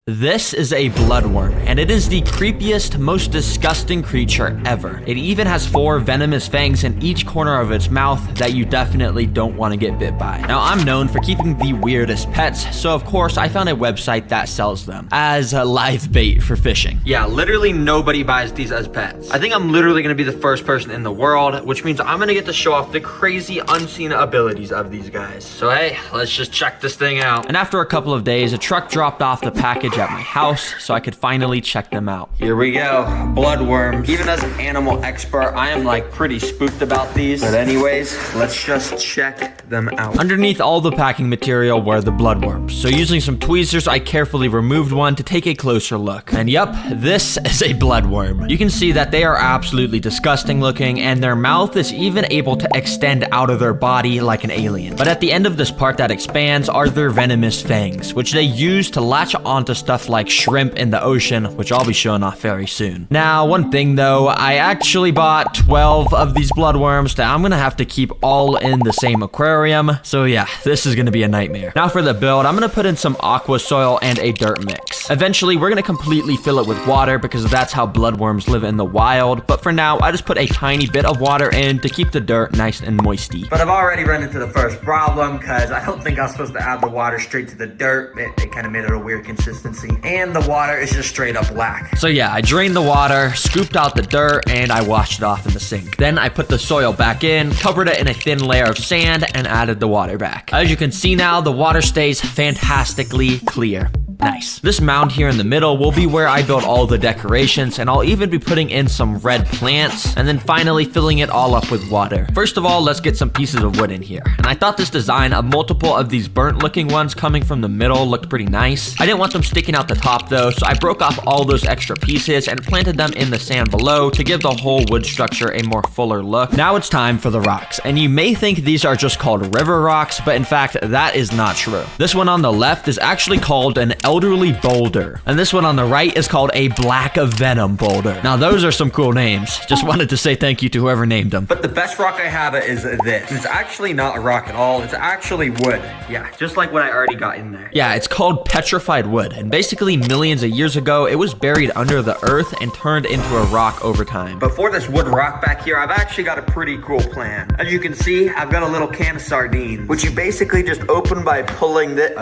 This is a bloodworm, and it is the creepiest, most disgusting creature ever. It even has 4 venomous fangs in each corner of its mouth that you definitely don't want to get bit by. Now, I'm known for keeping the weirdest pets, so of course I found a website that sells them as a live bait for fishing. Yeah, literally nobody buys these as pets. I think I'm literally going to be the first person in the world, which means I'm going to get to show off the crazy unseen abilities of these guys. So hey, let's just check this thing out. And after a couple of days, a truck dropped off the package at my house so I could finally check them out. Here we go, bloodworms. Even as an animal expert, I am like pretty spooked about these. But anyways, let's just check them out. Underneath all the packing material were the bloodworms. So using some tweezers, I carefully removed one to take a closer look. And yep, this is a bloodworm. You can see that they are absolutely disgusting looking, and their mouth is even able to extend out of their body like an alien. But at the end of this part that expands are their venomous fangs, which they use to latch onto stuff like shrimp in the ocean, which I'll be showing off very soon. Now, one thing though, I actually bought 12 of these bloodworms that I'm gonna have to keep all in the same aquarium. So yeah, this is gonna be a nightmare. Now for the build, I'm gonna put in some aqua soil and a dirt mix. Eventually, we're gonna completely fill it with water because that's how bloodworms live in the wild. But for now, I just put a tiny bit of water in to keep the dirt nice and moisty. But I've already run into the first problem because I don't think I was supposed to add the water straight to the dirt. It kind of made it a weird consistency. And the water is just straight up black. So yeah, I drained the water, scooped out the dirt, and I washed it off in the sink. Then I put the soil back in, covered it in a thin layer of sand, and added the water back. As you can see now, the water stays fantastically clear. Nice. This mound here in the middle will be where I build all the decorations, and I'll even be putting in some red plants, and then finally filling it all up with water. First of all, let's get some pieces of wood in here. And I thought this design of multiple of these burnt looking ones coming from the middle looked pretty nice. I didn't want them sticking out the top though, so I broke off all those extra pieces and planted them in the sand below to give the whole wood structure a more fuller look. Now it's time for the rocks, and you may think these are just called river rocks, but in fact, that is not true. This one on the left is actually called an elderly boulder, and this one on the right is called a black venom boulder. Now those are some cool names. Just wanted to say thank you to whoever named them. But the best rock I have is this. It's actually not a rock at all. It's actually wood. Yeah, just like what I already got in there. Yeah, it's called petrified wood, and basically millions of years ago, it was buried under the earth and turned into a rock over time. But for this wood rock back here, I've actually got a pretty cool plan. As you can see, I've got a little can of sardines, which you basically just open by pulling the...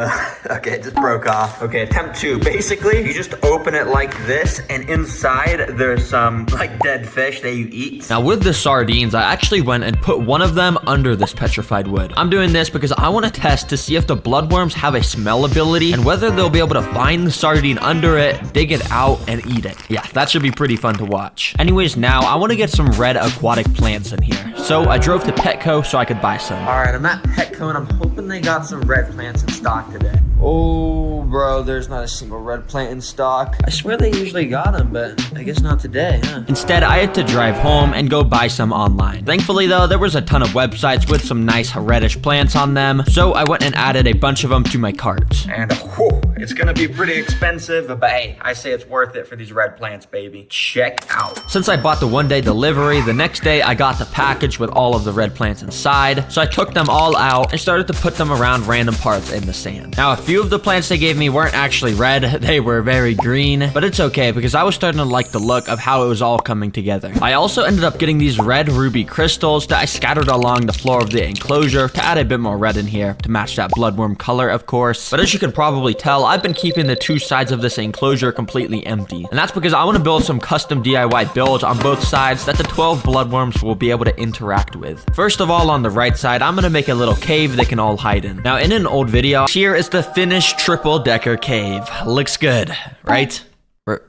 okay, it just broke off. Okay, attempt 2. Basically, you just open it like this, and inside there's some like dead fish that you eat. Now with the sardines, I actually went and put one of them under this petrified wood. I'm doing this because I want to test to see if the bloodworms have a smell ability and whether they'll be able to find the sardine under it, dig it out, and eat it. Yeah, that should be pretty fun to watch. Anyways, now I want to get some red aquatic plants in here. So I drove to Petco so I could buy some. All right, I'm at Petco and I'm hoping they got some red plants in stock today. Oh, bro, there's not a single red plant in stock. I swear they usually got them, but I guess not today, huh? Instead, I had to drive home and go buy some online. Thankfully, though, there was a ton of websites with some nice reddish plants on them, so I went and added a bunch of them to my cart. And whew, it's gonna be pretty expensive, but hey, I say it's worth it for these red plants, baby. Check out. Since I bought the one-day delivery, the next day I got the package with all of the red plants inside, so I took them all out and started to put them around random parts in the sand. Now, a few of the plants they gave me weren't actually red, they were very green, but it's okay because I was starting to like the look of how it was all coming together. I also ended up getting these red ruby crystals that I scattered along the floor of the enclosure to add a bit more red in here to match that bloodworm color, of course. But as you can probably tell, I've been keeping the 2 sides of this enclosure completely empty, and that's because I want to build some custom DIY builds on both sides that the 12 bloodworms will be able to interact with. First of all, on the right side, I'm going to make a little cave they can all hide in. Now, in an old video, here is the finished triple decker cave. Looks good, right?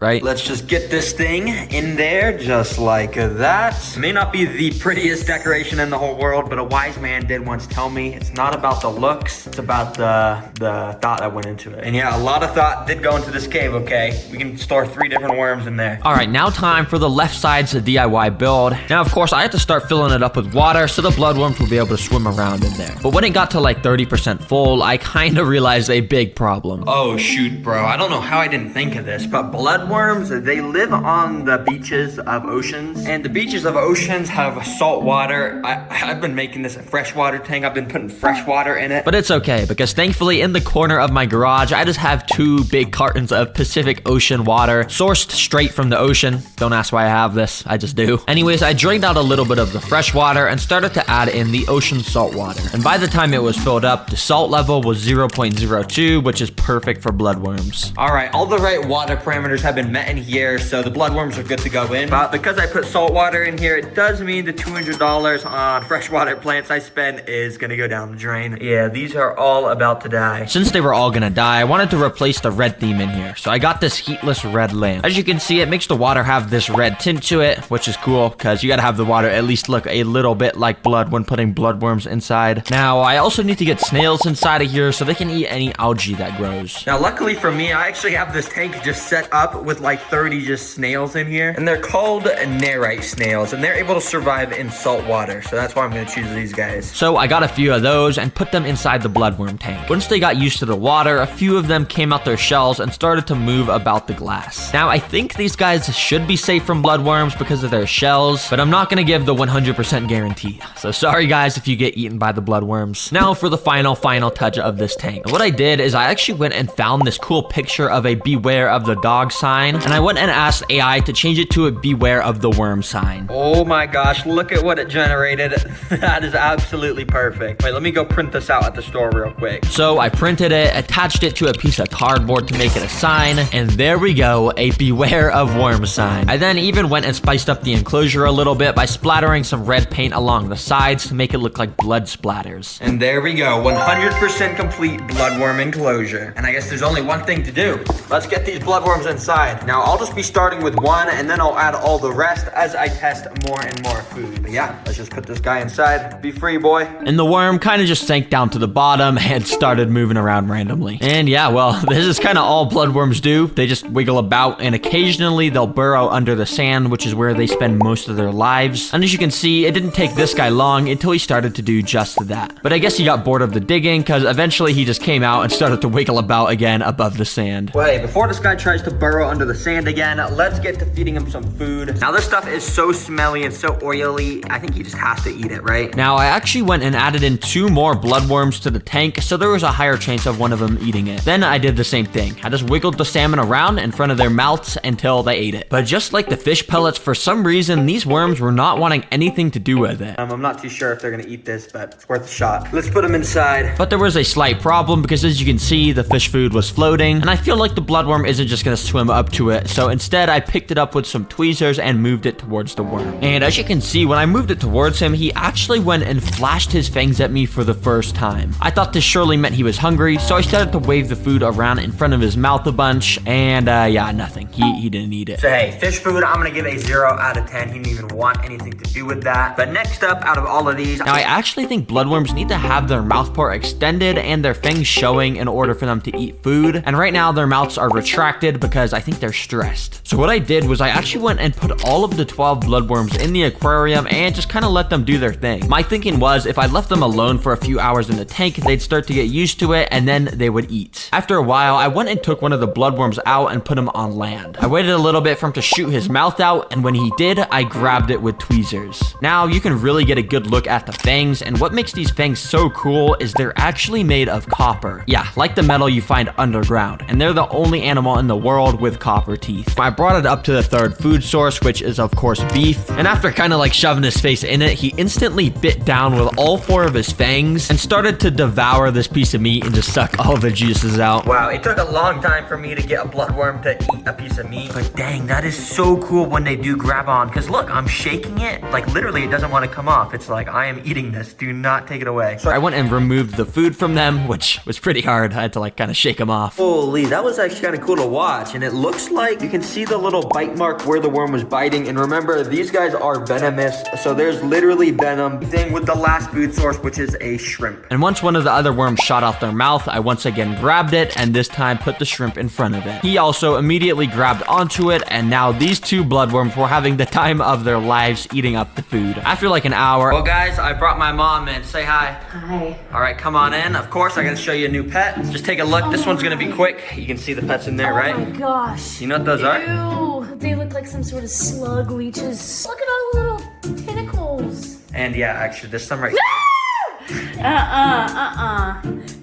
Right? Let's just get this thing in there just like that. It may not be the prettiest decoration in the whole world, but a wise man did once tell me it's not about the looks, it's about the thought that went into it. And yeah, a lot of thought did go into this cave, okay? We can store 3 different worms in there. All right, now time for the left side's DIY build. Now, of course, I had to start filling it up with water so the bloodworms will be able to swim around in there. But when it got to like 30% full, I kind of realized a big problem. Oh shoot, bro. I don't know how I didn't think of this, but bloodworms, they live on the beaches of oceans, and the beaches of oceans have salt water. I've been making this a freshwater tank. I've been putting fresh water in it, but it's okay because thankfully in the corner of my garage, I just have 2 big cartons of Pacific Ocean water sourced straight from the ocean. Don't ask why I have this, I just do. Anyways, I drained out a little bit of the fresh water and started to add in the ocean salt water. And by the time it was filled up, the salt level was 0.02, which is perfect for bloodworms. All right, all the right water parameters have been met in here, so the bloodworms are good to go in. But because I put salt water in here, it does mean the $200 on freshwater plants I spent is gonna go down the drain. Yeah, these are all about to die. Since they were all gonna die, I wanted to replace the red theme in here, so I got this heatless red lamp. As you can see, it makes the water have this red tint to it, which is cool because you gotta have the water at least look a little bit like blood when putting bloodworms inside. Now, I also need to get snails inside of here so they can eat any algae that grows. Now, luckily for me, I actually have this tank just set up with like 30 just snails in here, and they're called nerite snails, and they're able to survive in salt water, so that's why I'm gonna choose these guys. So I got a few of those and put them inside the bloodworm tank. Once they got used to the water, a few of them came out their shells and started to move about the glass. Now, I think these guys should be safe from bloodworms because of their shells, but I'm not gonna give the 100% guarantee. So sorry guys if you get eaten by the bloodworms. Now for the final touch of this tank. And what I did is I actually went and found this cool picture of a beware of the dog sign, and I went and asked AI to change it to a beware of the worm sign. Oh my gosh, look at what it generated. That is absolutely perfect. Wait, let me go print this out at the store real quick. So I printed it, attached it to a piece of cardboard to make it a sign, and there we go, a beware of worm sign. I then even went and spiced up the enclosure a little bit by splattering some red paint along the sides to make it look like blood splatters. And there we go, 100% complete bloodworm enclosure. And I guess there's only one thing to do. Let's get these bloodworms inside. Now, I'll just be starting with one, and then I'll add all the rest as I test more and more food. But yeah, let's just put this guy inside. Be free, boy. And the worm kind of just sank down to the bottom and started moving around randomly. And yeah, well, this is kind of all bloodworms do. They just wiggle about, and occasionally they'll burrow under the sand, which is where they spend most of their lives. And as you can see, it didn't take this guy long until he started to do just that. But I guess he got bored of the digging because eventually he just came out and started to wiggle about again above the sand. Wait, before this guy tries to burrow under the sand again, let's get to feeding him some food. Now this stuff is so smelly and so oily, I think he just has to eat it, right? Now I actually went and added in 2 more bloodworms to the tank, so there was a higher chance of one of them eating it. Then I did the same thing. I just wiggled the salmon around in front of their mouths until they ate it. But just like the fish pellets, for some reason, these worms were not wanting anything to do with it. I'm not too sure if they're gonna eat this, but it's worth a shot. Let's put them inside. But there was a slight problem because as you can see, the fish food was floating, and I feel like the bloodworm isn't just gonna swim up to it. So instead, I picked it up with some tweezers and moved it towards the worm. And as you can see, when I moved it towards him, he actually went and flashed his fangs at me for the first time. I thought this surely meant he was hungry, so I started to wave the food around in front of his mouth a bunch, and yeah, nothing. He didn't eat it. So hey, fish food, I'm gonna give a 0 out of 10. He didn't even want anything to do with that. But next up, out of all of these, now I actually think bloodworms need to have their mouth part extended and their fangs showing in order for them to eat food. And right now, their mouths are retracted because I think they're stressed. So what I did was I actually went and put all of the 12 bloodworms in the aquarium and just kind of let them do their thing. My thinking was if I left them alone for a few hours in the tank, they'd start to get used to it and then they would eat. After a while, I went and took one of the bloodworms out and put him on land. I waited a little bit for him to shoot his mouth out, and when he did, I grabbed it with tweezers. Now you can really get a good look at the fangs, and what makes these fangs so cool is they're actually made of copper. Yeah, like the metal you find underground, and they're the only animal in the world with copper teeth. I brought it up to the 3rd food source, which is of course beef, and after kind of like shoving his face in it, he instantly bit down with all 4 of his fangs and started to devour this piece of meat and just suck all the juices out. Wow, it took a long time for me to get a bloodworm to eat a piece of meat, but dang, that is so cool when they do grab on, because look, I'm shaking it, like literally it doesn't want to come off. It's like, I am eating this, do not take it away. So I went and removed the food from them, which was pretty hard. I had to like kind of shake them off. Holy, that was actually kind of cool to watch, and it looks like you can see the little bite mark where the worm was biting, and remember, these guys are venomous, so there's literally venom. Thing with the last food source, which is a shrimp. And once one of the other worms shot out their mouth, I once again grabbed it, and this time put the shrimp in front of it. He also immediately grabbed onto it, and now these 2 bloodworms were having the time of their lives eating up the food. After like an hour, well guys, I brought my mom in. Say hi. Hi. All right, come on in. Of course, I gotta show you a new pet. Just take a look. This one's gonna be quick. You can see the pets in there, right? Oh my gosh. You know what those are? Ew. They look like some sort of slug leeches. Look at all the little tentacles. And yeah, actually, there's some right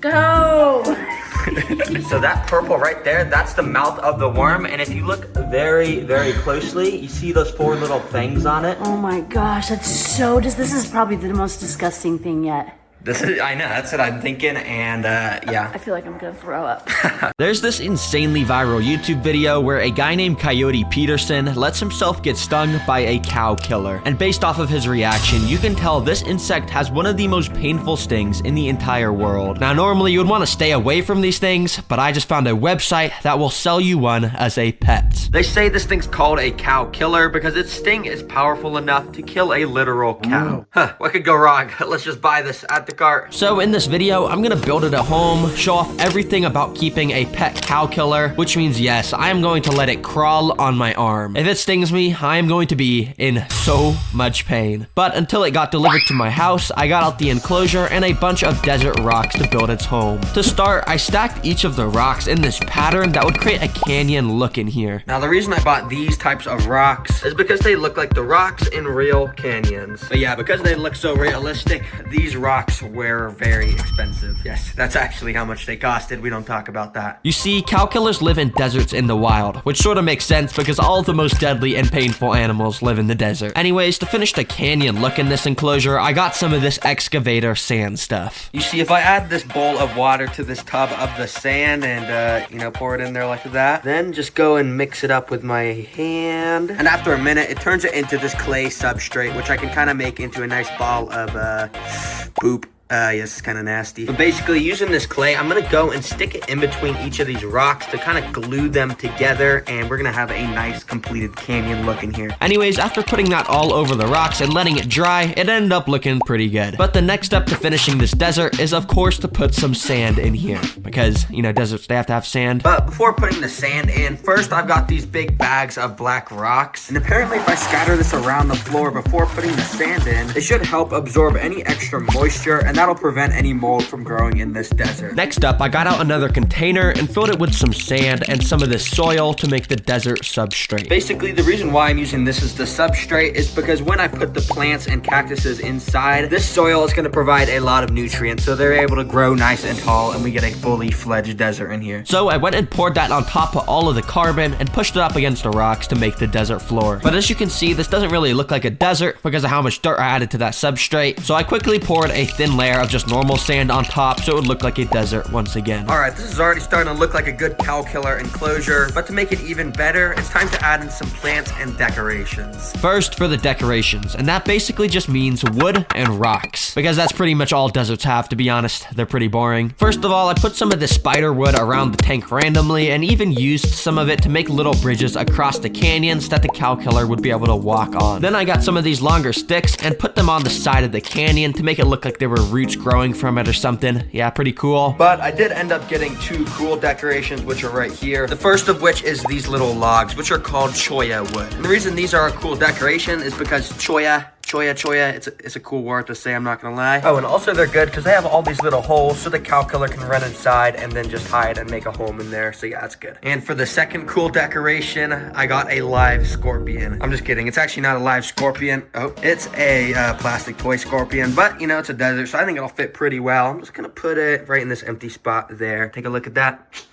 Go. So that purple right there, that's the mouth of the worm. And if you look very, very closely, you see those 4 little fangs on it. Oh my gosh, that's so, this is probably the most disgusting thing yet. I know, that's what I'm thinking, and yeah. I feel like I'm gonna throw up. There's this insanely viral YouTube video where a guy named Coyote Peterson lets himself get stung by a cow killer. And based off of his reaction, you can tell this insect has one of the most painful stings in the entire world. Now, normally you would want to stay away from these things, but I just found a website that will sell you one as a pet. They say this thing's called a cow killer because its sting is powerful enough to kill a literal cow. Huh, what could go wrong? Let's just buy this at the cart. So in this video, I'm gonna build it at home, show off everything about keeping a pet cow killer, which means yes, I am going to let it crawl on my arm. If it stings me, I am going to be in so much pain. But until it got delivered to my house, I got out the enclosure and a bunch of desert rocks to build its home. To start, I stacked each of the rocks in this pattern that would create a canyon look in here. Now the reason I bought these types of rocks is because they look like the rocks in real canyons. But yeah, because they look so realistic, these rocks were very expensive. Yes, that's actually how much they costed. We don't talk about that. You see, cow killers live in deserts in the wild, which sort of makes sense because all the most deadly and painful animals live in the desert. Anyways, to finish the canyon look in this enclosure, I got some of this excavator sand stuff. You see, if I add this bowl of water to this tub of the sand and, you know, pour it in there like that, then just go and mix it up with my hand. And after a minute, it turns it into this clay substrate, which I can kind of make into a nice ball of, poop. Yes, it's kind of nasty. But basically, using this clay, I'm gonna go and stick it in between each of these rocks to kind of glue them together, and we're gonna have a nice completed canyon look in here. Anyways, after putting that all over the rocks and letting it dry, it ended up looking pretty good. But the next step to finishing this desert is, of course, to put some sand in here, because, you know, deserts, they have to have sand. But before putting the sand in, first I've got these big bags of black rocks, and apparently if I scatter this around the floor before putting the sand in, it should help absorb any extra moisture, and that'll prevent any mold from growing in this desert. Next up, I got out another container and filled it with some sand and some of this soil to make the desert substrate. Basically, the reason why I'm using this as the substrate is because when I put the plants and cactuses inside, this soil is going to provide a lot of nutrients, so they're able to grow nice and tall, and we get a fully fledged desert in here. So I went and poured that on top of all of the carbon and pushed it up against the rocks to make the desert floor. But as you can see, this doesn't really look like a desert because of how much dirt I added to that substrate, so I quickly poured a thin layer of just normal sand on top so it would look like a desert once again. Alright, this is already starting to look like a good cow killer enclosure, but to make it even better, it's time to add in some plants and decorations. First, for the decorations, and that basically just means wood and rocks, because that's pretty much all deserts have, to be honest. They're pretty boring. First of all, I put some of this spider wood around the tank randomly and even used some of it to make little bridges across the canyons that the cow killer would be able to walk on. Then I got some of these longer sticks and put them on the side of the canyon to make it look like there were roots growing from it or something. Yeah, pretty cool. But I did end up getting 2 cool decorations, which are right here. The first of which is these little logs, which are called choya wood. And the reason these are a cool decoration is because choya, it's a cool word to say, I'm not gonna lie. Oh, and also they're good because they have all these little holes so the cow killer can run inside and then just hide and make a home in there. So yeah, that's good. And for the second cool decoration, I got a live scorpion. I'm just kidding. It's actually not a live scorpion. Oh, it's a plastic toy scorpion, but you know, it's a desert, so I think it'll fit pretty well. I'm just gonna put it right in this empty spot there. Take a look at that.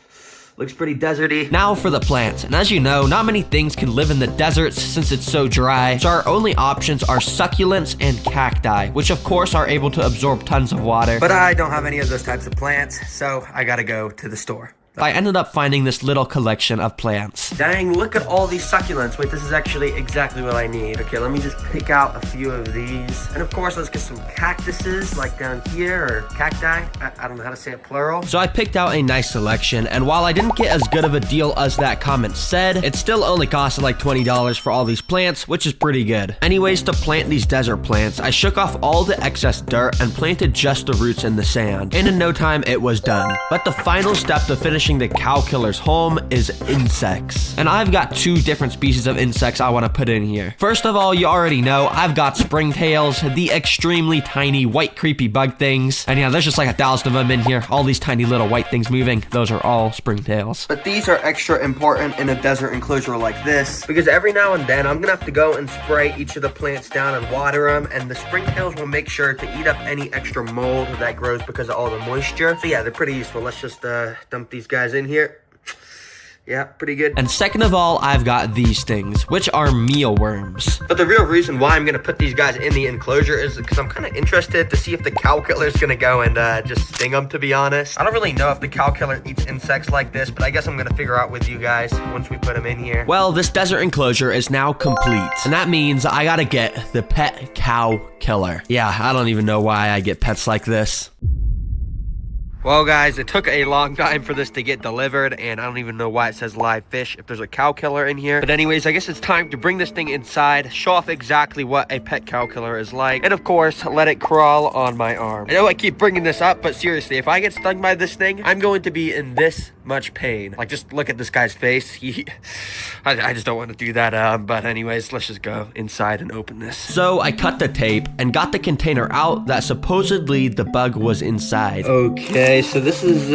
Looks pretty deserty. Now for the plants, and as you know, not many things can live in the deserts since it's so dry, so our only options are succulents and cacti, which of course are able to absorb tons of water. But I don't have any of those types of plants, so I gotta go to the store. I ended up finding this little collection of plants. Dang, look at all these succulents. Wait, this is actually exactly what I need. Okay, let me just pick out a few of these. And of course, let's get some cactuses, like down here, or cacti. I don't know how to say it plural. So I picked out a nice selection, and while I didn't get as good of a deal as that comment said, it still only costed like $20 for all these plants, which is pretty good. Anyways, to plant these desert plants, I shook off all the excess dirt and planted just the roots in the sand. And in no time, it was done. But the final step to finish finishing the cow killer's home is insects. And I've got 2 different species of insects I want to put in here. First of all, you already know I've got springtails, the extremely tiny white creepy bug things. And yeah, there's just like 1,000 of them in here. All these tiny little white things moving, those are all springtails. But these are extra important in a desert enclosure like this, because every now and then I'm gonna have to go and spray each of the plants down and water them, and the springtails will make sure to eat up any extra mold that grows because of all the moisture. So yeah, they're pretty useful. Let's just dump these guys in here. Yeah, pretty good. And second of all, I've got these things, which are mealworms. But the real reason why I'm gonna put these guys in the enclosure is because I'm kind of interested to see if the cow killer is gonna go and just sting them, to be honest. I don't really know if the cow killer eats insects like this, but I guess I'm gonna figure out with you guys once we put them in here. Well, this desert enclosure is now complete, and that means I gotta get the pet cow killer. Yeah, I don't even know why I get pets like this. Well, guys, it took a long time for this to get delivered, and I don't even know why it says live fish if there's a cow killer in here. But anyways, I guess it's time to bring this thing inside, show off exactly what a pet cow killer is like, and of course, let it crawl on my arm. I know I keep bringing this up, but seriously, if I get stung by this thing, I'm going to be in this much pain. Like, just look at this guy's face. I just don't want to do that. But anyways, let's just go inside and open this. So I cut the tape and got the container out that supposedly the bug was inside. Okay, so this is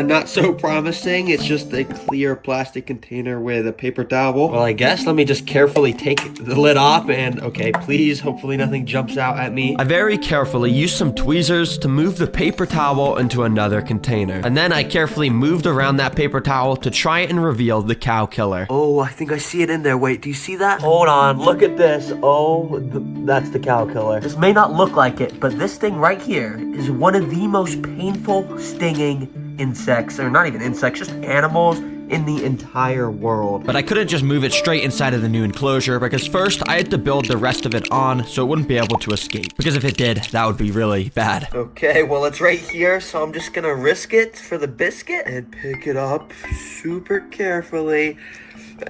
not so promising. It's just a clear plastic container with a paper towel. Well, I guess let me just carefully take the lid off, and okay, please, hopefully nothing jumps out at me. I very carefully used some tweezers to move the paper towel into another container, and then I carefully moved around that paper towel to try and reveal the cow killer. Oh, I think I see it in there. Wait, do you see that? Hold on, look at this. Oh, that's the cow killer. This may not look like it, but this thing right here is one of the most painful stinging insects, or not even insects, just animals in the entire world. But I couldn't just move it straight inside of the new enclosure, because first I had to build the rest of it on so it wouldn't be able to escape, because if it did, that would be really bad. Okay, well, it's right here, so I'm just gonna risk it for the biscuit and pick it up super carefully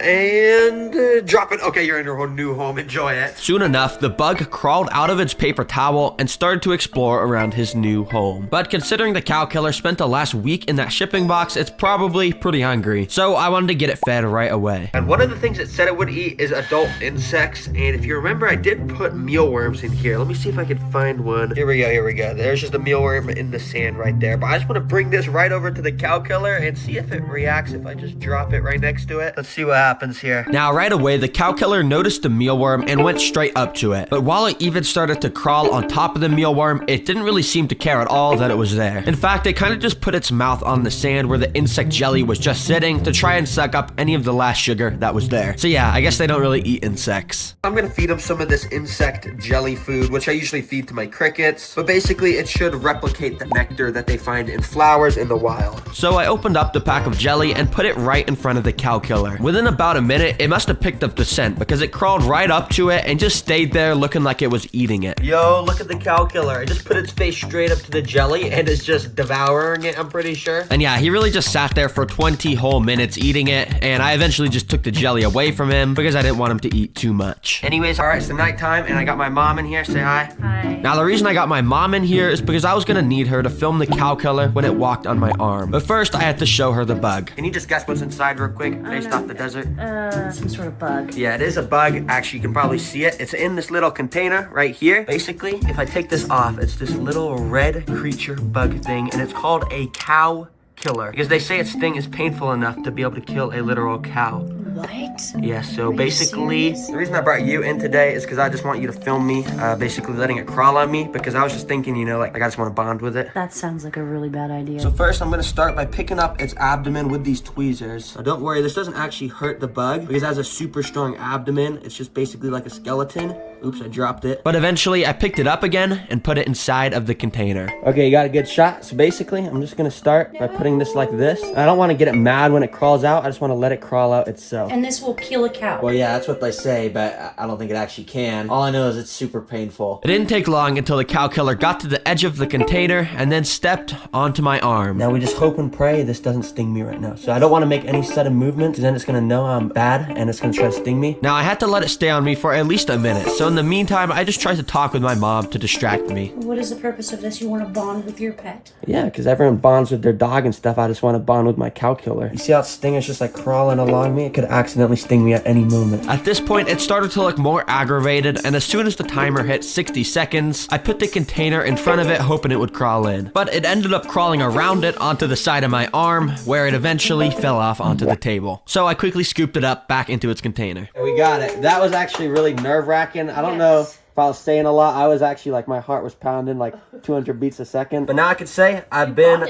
and drop it. Okay, you're in your new home. Enjoy it. Soon enough, the bug crawled out of its paper towel and started to explore around his new home. But considering the cow killer spent the last week in that shipping box, it's probably pretty hungry. So I wanted to get it fed right away. And one of the things it said it would eat is adult insects. And if you remember, I did put mealworms in here. Let me see if I can find one. Here we go. There's just a mealworm in the sand right there. But I just want to bring this right over to the cow killer and see if it reacts if I just drop it right next to it. Let's see what happens here. Now, right away, the cow killer noticed the mealworm and went straight up to it. But while it even started to crawl on top of the mealworm, it didn't really seem to care at all that it was there. In fact, it kind of just put its mouth on the sand where the insect jelly was just sitting to try and suck up any of the last sugar that was there. So yeah, I guess they don't really eat insects. I'm gonna feed them some of this insect jelly food, which I usually feed to my crickets. But basically, it should replicate the nectar that they find in flowers in the wild. So I opened up the pack of jelly and put it right in front of the cow killer. Within about a minute, it must have picked up the scent because it crawled right up to it and just stayed there looking like it was eating it. Yo, look at the cow killer. It just put its face straight up to the jelly and is just devouring it, I'm pretty sure. And yeah, he really just sat there for 20 whole minutes eating it, and I eventually just took the jelly away from him because I didn't want him to eat too much. Anyways, all right, it's the nighttime and I got my mom in here. Say hi. Hi. Now, the reason I got my mom in here is because I was gonna need her to film the cow killer when it walked on my arm. But first, I had to show her the bug. Can you just guess what's inside real quick based off the desert? Some sort of bug. Yeah, it is a bug. Actually, you can probably see it. It's in this little container right here. Basically, if I take this off, it's this little red creature bug thing, and it's called a cow killer because they say its sting is painful enough to be able to kill a literal cow. What? Yeah, so basically, the reason I brought you in today is because I just want you to film me, basically letting it crawl on me, because I was just thinking, you know, like I just want to bond with it. That sounds like a really bad idea. So first, I'm going to start by picking up its abdomen with these tweezers. So don't worry, this doesn't actually hurt the bug because it has a super strong abdomen. It's just basically like a skeleton. Oops, I dropped it. But eventually, I picked it up again and put it inside of the container. Okay, you got a good shot. So basically, I'm just going to start by putting this like this. I don't want to get it mad when it crawls out. I just want to let it crawl out itself. And this will kill a cow. Well, yeah, that's what they say, but I don't think it actually can. All I know is it's super painful. It didn't take long until the cow killer got to the edge of the container and then stepped onto my arm. Now we just hope and pray this doesn't sting me right now. So I don't want to make any sudden movement because then it's going to know I'm bad and it's going to try to sting me. Now I had to let it stay on me for at least a minute. So So in the meantime, I just tried to talk with my mom to distract me. What is the purpose of this? You want to bond with your pet? Yeah, because everyone bonds with their dog and stuff. I just want to bond with my cow killer. You see how Stinger's just like crawling along me? It could accidentally sting me at any moment. At this point, it started to look more aggravated, and as soon as the timer hit 60 seconds, I put the container in front of it, hoping it would crawl in. But it ended up crawling around it onto the side of my arm, where it eventually fell off onto the table. So I quickly scooped it up back into its container. We got it. That was actually really nerve-wracking. I don't know if I was saying a lot. I was actually like, my heart was pounding like 200 beats a second. But now I could say I've been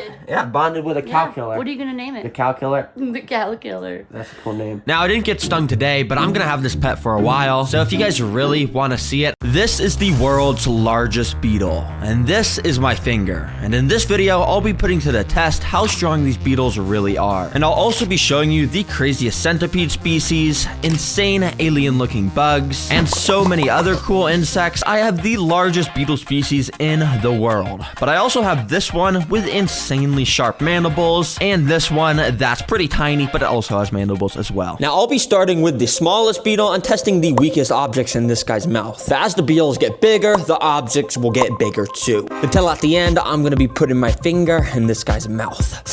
bonded with a cow killer. What are you gonna name it? The cow killer. The cow killer. That's a cool name. Now, I didn't get stung today, but I'm gonna have this pet for a while. So if you guys really want to see it, this is the world's largest beetle. And this is my finger. And in this video, I'll be putting to the test how strong these beetles really are. And I'll also be showing you the craziest centipede species, insane alien-looking bugs, and so many other cool insects. I have the largest beetle species in the world, but I also have this one with insanely sharp mandibles, and this one that's pretty tiny, but it also has mandibles as well. Now, I'll be starting with the smallest beetle and testing the weakest objects in this guy's mouth. As the beetles get bigger, the objects will get bigger too. Until at the end, I'm gonna be putting my finger in this guy's mouth.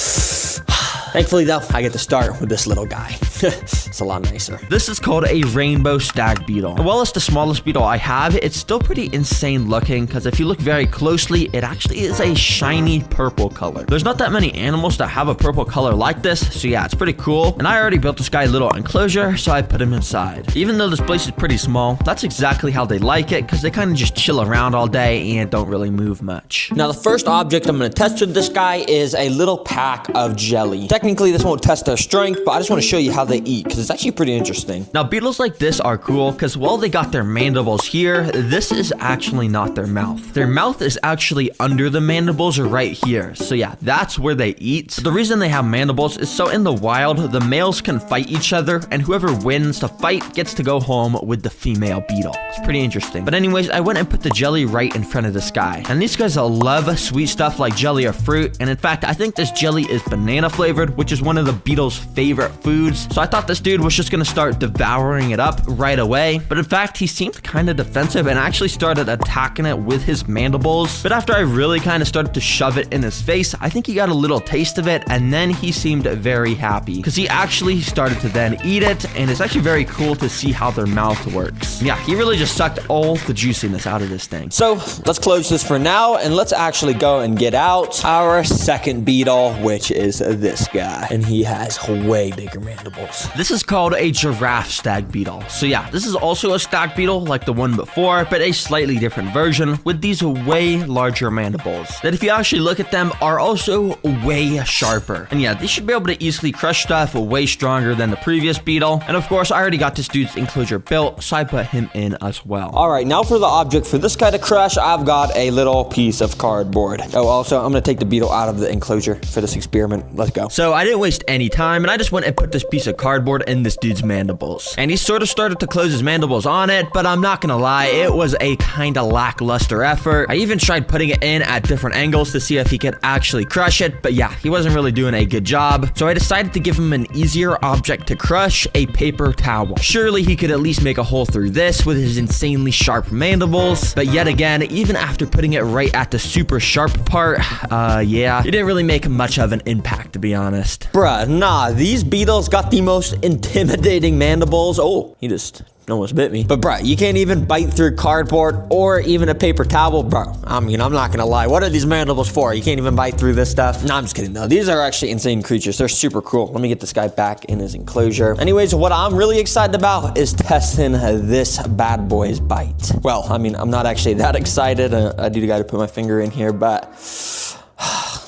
Thankfully, though, I get to start with this little guy. It's a lot nicer. This is called a rainbow stag beetle. And while it's the smallest beetle I have, it's still pretty insane looking, because if you look very closely, it actually is a shiny purple color. There's not that many animals that have a purple color like this, so yeah, it's pretty cool. And I already built this guy a little enclosure, so I put him inside. Even though this place is pretty small, that's exactly how they like it, because they kind of just chill around all day and don't really move much. Now, the first object I'm going to test with this guy is a little pack of jelly. Technically, this won't test their strength, but I just want to show you how they eat, because it's actually pretty interesting. Now, beetles like this are cool, because while they got their mandibles here, this is actually not their mouth. Their mouth is actually under the mandibles or right here. So yeah, that's where they eat. The reason they have mandibles is so in the wild, the males can fight each other, and whoever wins the fight gets to go home with the female beetle. It's pretty interesting. But anyways, I went and put the jelly right in front of this guy. And these guys love sweet stuff like jelly or fruit. And in fact, I think this jelly is banana flavored, which is one of the beetle's favorite foods. So I thought this dude was just gonna start devouring it up right away. But in fact, he seemed kind of defensive and actually started attacking it with his mandibles. But after I really kind of started to shove it in his face, I think he got a little taste of it, and then he seemed very happy because he actually started to then eat it. And it's actually very cool to see how their mouth works. Yeah, he really just sucked all the juiciness out of this thing. So let's close this for now, and let's actually go and get out our second beetle, which is this guy. And he has way bigger mandibles. This is called a giraffe stag beetle. So yeah, this is also a stag beetle like the one before, but a slightly different version with these way larger mandibles that if you actually look at them are also way sharper. And yeah, they should be able to easily crush stuff way stronger than the previous beetle. And of course, I already got this dude's enclosure built, so I put him in as well. All right, now for the object for this guy to crush, I've got a little piece of cardboard. Oh, also, I'm gonna take the beetle out of the enclosure for this experiment. Let's go. So I didn't waste any time, and I just went and put this piece of cardboard in this dude's mandibles. And he sort of started to close his mandibles on it, but I'm not gonna lie, it was a kind of lackluster effort. I even tried putting it in at different angles to see if he could actually crush it, but yeah, he wasn't really doing a good job. So I decided to give him an easier object to crush, a paper towel. Surely he could at least make a hole through this with his insanely sharp mandibles, but yet again, even after putting it right at the super sharp part, yeah, it didn't really make much of an impact, to be honest. Bruh, nah, these beetles got the most intimidating mandibles. Oh, he just almost bit me. But bruh, you can't even bite through cardboard or even a paper towel, bro. I mean, I'm not gonna lie. What are these mandibles for? You can't even bite through this stuff? No, I'm just kidding though. These are actually insane creatures. They're super cool. Let me get this guy back in his enclosure. Anyways, what I'm really excited about is testing this bad boy's bite. Well, I mean, I'm not actually that excited. I do gotta put my finger in here, but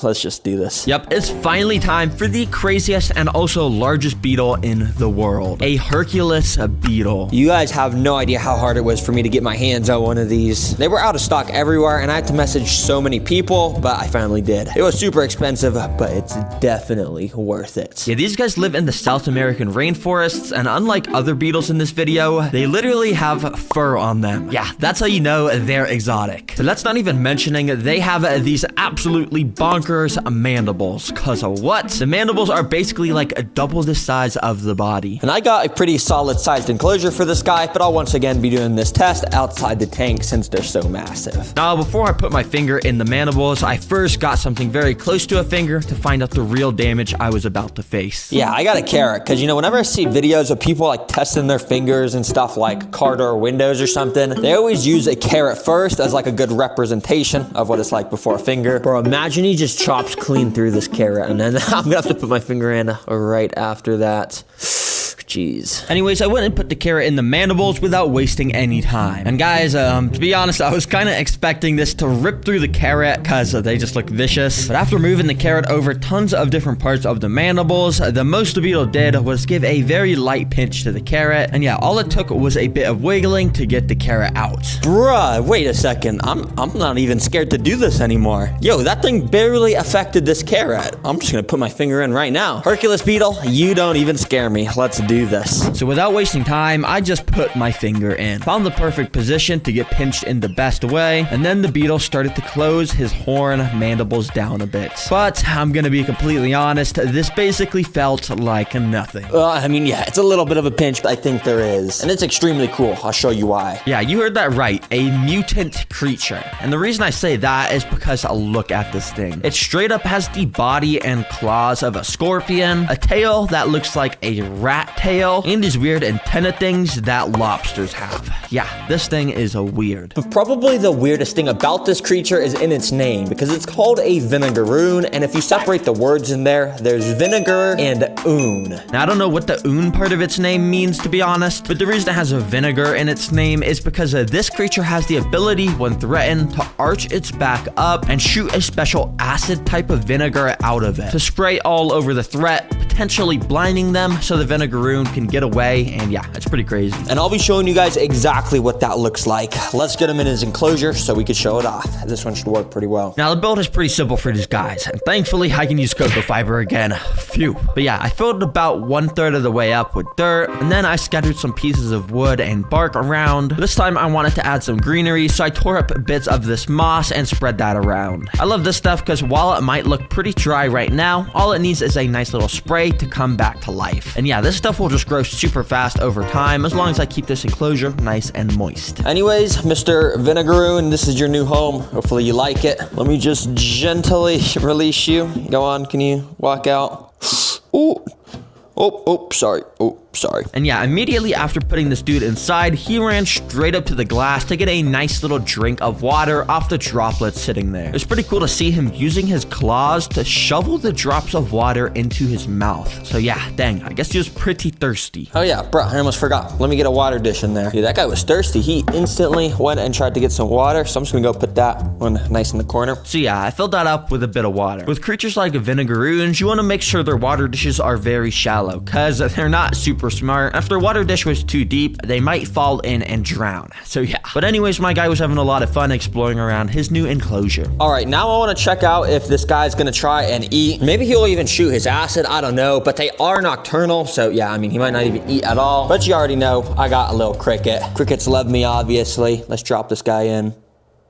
let's just do this. Yep, it's finally time for the craziest and also largest beetle in the world. A Hercules beetle. You guys have no idea how hard it was for me to get my hands on one of these. They were out of stock everywhere, and I had to message so many people, but I finally did. It was super expensive, but it's definitely worth it. Yeah, these guys live in the South American rainforests, and unlike other beetles in this video, they literally have fur on them. Yeah, that's how you know they're exotic. But that's not even mentioning they have these absolutely bonkers creature's mandibles. Cause of what? The mandibles are basically like double the size of the body. And I got a pretty solid sized enclosure for this guy, but I'll once again be doing this test outside the tank since they're so massive. Now, before I put my finger in the mandibles, I first got something very close to a finger to find out the real damage I was about to face. Yeah, I got a carrot, because you know, whenever I see videos of people like testing their fingers and stuff like car door windows or something, they always use a carrot first as like a good representation of what it's like before a finger. Bro, imagine he just chops clean through this carrot, and then I'm gonna have to put my finger in right after that. Jeez. Anyways, I went and put the carrot in the mandibles without wasting any time. And guys, to be honest, I was kind of expecting this to rip through the carrot because they just look vicious. But after moving the carrot over tons of different parts of the mandibles, the most the beetle did was give a very light pinch to the carrot. And yeah, all it took was a bit of wiggling to get the carrot out. Bruh, wait a second. I'm not even scared to do this anymore. Yo, that thing barely affected this carrot. I'm just gonna put my finger in right now. Hercules beetle, you don't even scare me. Let's do this. So without wasting time, I just put my finger in. Found the perfect position to get pinched in the best way, and then the beetle started to close his horn mandibles down a bit. But I'm gonna be completely honest, this basically felt like nothing. I mean, yeah, it's a little bit of a pinch, but I think there is. And it's extremely cool. I'll show you why. Yeah, you heard that right. A mutant creature. And the reason I say that is because look at this thing. It straight up has the body and claws of a scorpion, a tail that looks like a rat tail, and these weird antenna things that lobsters have. Yeah, this thing is a weird. But probably the weirdest thing about this creature is in its name, because it's called a vinegaroon, and if you separate the words in there, there's vinegar and oon. Now, I don't know what the oon part of its name means, to be honest, but the reason it has a vinegar in its name is because this creature has the ability, when threatened, to arch its back up and shoot a special acid type of vinegar out of it to spray all over the threat, potentially blinding them so the vinegaroon can get away. And yeah, it's pretty crazy. And I'll be showing you guys exactly what that looks like. Let's get him in his enclosure so we can show it off. This one should work pretty well. Now, the build is pretty simple for these guys, and thankfully I can use cocoa fiber again. Phew. But yeah, I filled about 1/3 of the way up with dirt, and then I scattered some pieces of wood and bark around. This time I wanted to add some greenery, so I tore up bits of this moss and spread that around. I love this stuff because while it might look pretty dry right now, all it needs is a nice little spray to come back to life. And yeah, this stuff will just grow super fast over time as long as I keep this enclosure nice and moist. Anyways, Mr. Vinegaroon, this is your new home. Hopefully you like it. Let me just gently release you. Go on, can you walk out? Ooh. Oh, sorry. Oh, sorry. And yeah, immediately after putting this dude inside, he ran straight up to the glass to get a nice little drink of water off the droplets sitting there. It's pretty cool to see him using his claws to shovel the drops of water into his mouth. So yeah, dang, I guess he was pretty thirsty. Oh yeah, bro, I almost forgot. Let me get a water dish in there. Dude, that guy was thirsty. He instantly went and tried to get some water, so I'm just gonna go put that one nice in the corner. So yeah, I filled that up with a bit of water. With creatures like vinegaroons, you want to make sure their water dishes are very shallow, because they're not super smart. If their water dish was too deep, they might fall in and drown. So yeah. But anyways, my guy was having a lot of fun exploring around his new enclosure. All right, now I want to check out if this guy's gonna try and eat. Maybe he'll even shoot his acid, I don't know, but they are nocturnal, so yeah, I mean, he might not even eat at all. But you already know, I got a little cricket. Crickets love me, obviously. Let's drop this guy in.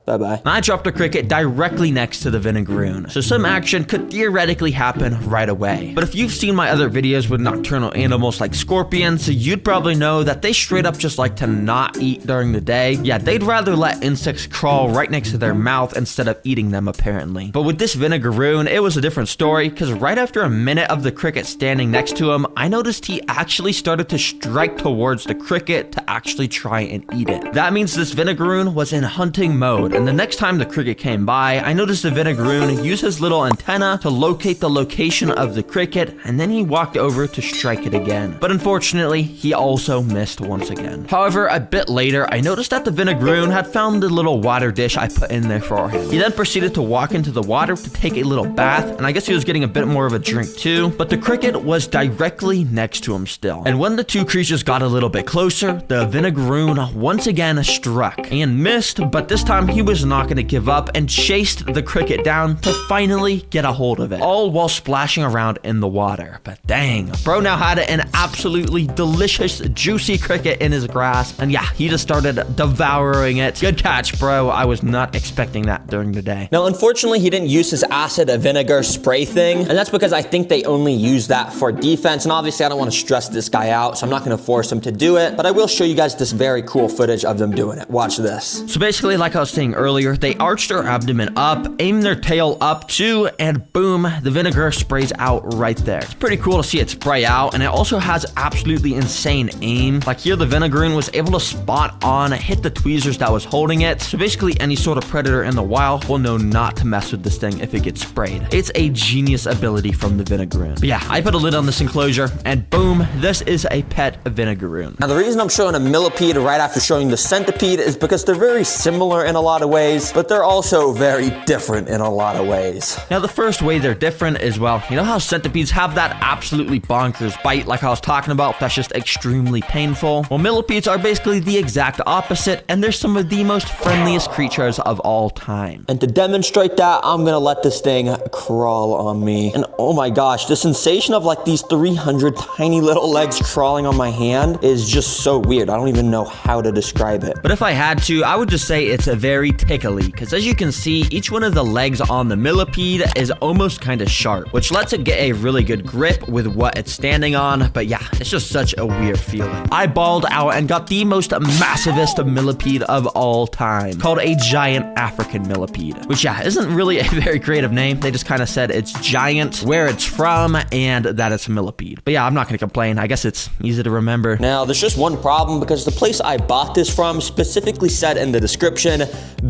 Bye-bye. I dropped a cricket directly next to the vinegaroon, so some action could theoretically happen right away. But if you've seen my other videos with nocturnal animals like scorpions, you'd probably know that they straight up just like to not eat during the day. Yeah, they'd rather let insects crawl right next to their mouth instead of eating them, apparently. But with this vinegaroon, it was a different story, because right after a minute of the cricket standing next to him, I noticed he actually started to strike towards the cricket to actually try and eat it. That means this vinegaroon was in hunting mode. And the next time the cricket came by, I noticed the vinegaroon use his little antenna to locate the location of the cricket, and then he walked over to strike it again. But unfortunately, he also missed once again. However, a bit later, I noticed that the vinegaroon had found the little water dish I put in there for him. He then proceeded to walk into the water to take a little bath, and I guess he was getting a bit more of a drink too, but the cricket was directly next to him still. And when the two creatures got a little bit closer, the vinegaroon once again struck and missed, but this time he was not gonna give up and chased the cricket down to finally get a hold of it, all while splashing around in the water. But dang, bro now had an absolutely delicious, juicy cricket in his grasp, and yeah, he just started devouring it. Good catch, bro. I was not expecting that during the day. Now, unfortunately, he didn't use his acid vinegar spray thing, and that's because I think they only use that for defense, and obviously I don't want to stress this guy out, so I'm not going to force him to do it, but I will show you guys this very cool footage of them doing it. Watch this. So basically, like I was saying earlier, they arch their abdomen up, aim their tail up too, and boom, the vinegar sprays out right there. It's pretty cool to see it spray out, and it also has absolutely insane aim. Like here, the vinegaroon was able to spot on, hit the tweezers that was holding it, so basically any sort of predator in the wild will know not to mess with this thing if it gets sprayed. It's a genius ability from the vinegaroon. But yeah, I put a lid on this enclosure, and boom, this is a pet vinegaroon. Now, the reason I'm showing a millipede right after showing the centipede is because they're very similar in a lot of ways, but they're also very different in a lot of ways. Now, the first way they're different is, well, you know how centipedes have that absolutely bonkers bite like I was talking about that's just extremely painful? Well, millipedes are basically the exact opposite, and they're some of the most friendliest creatures of all time. And to demonstrate that, I'm gonna let this thing crawl on me. And oh my gosh, the sensation of like these 300 tiny little legs crawling on my hand is just so weird. I don't even know how to describe it. But if I had to, I would just say it's a very tickly, because as you can see, each one of the legs on the millipede is almost kind of sharp, which lets it get a really good grip with what it's standing on. But yeah, it's just such a weird feeling. I balled out and got the most massivest millipede of all time, called a giant African millipede, which yeah, isn't really a very creative name. They just kind of said it's giant, where it's from, and that it's a millipede. But yeah, I'm not gonna complain. I guess it's easy to remember. Now, there's just one problem, because the place I bought this from specifically said in the description,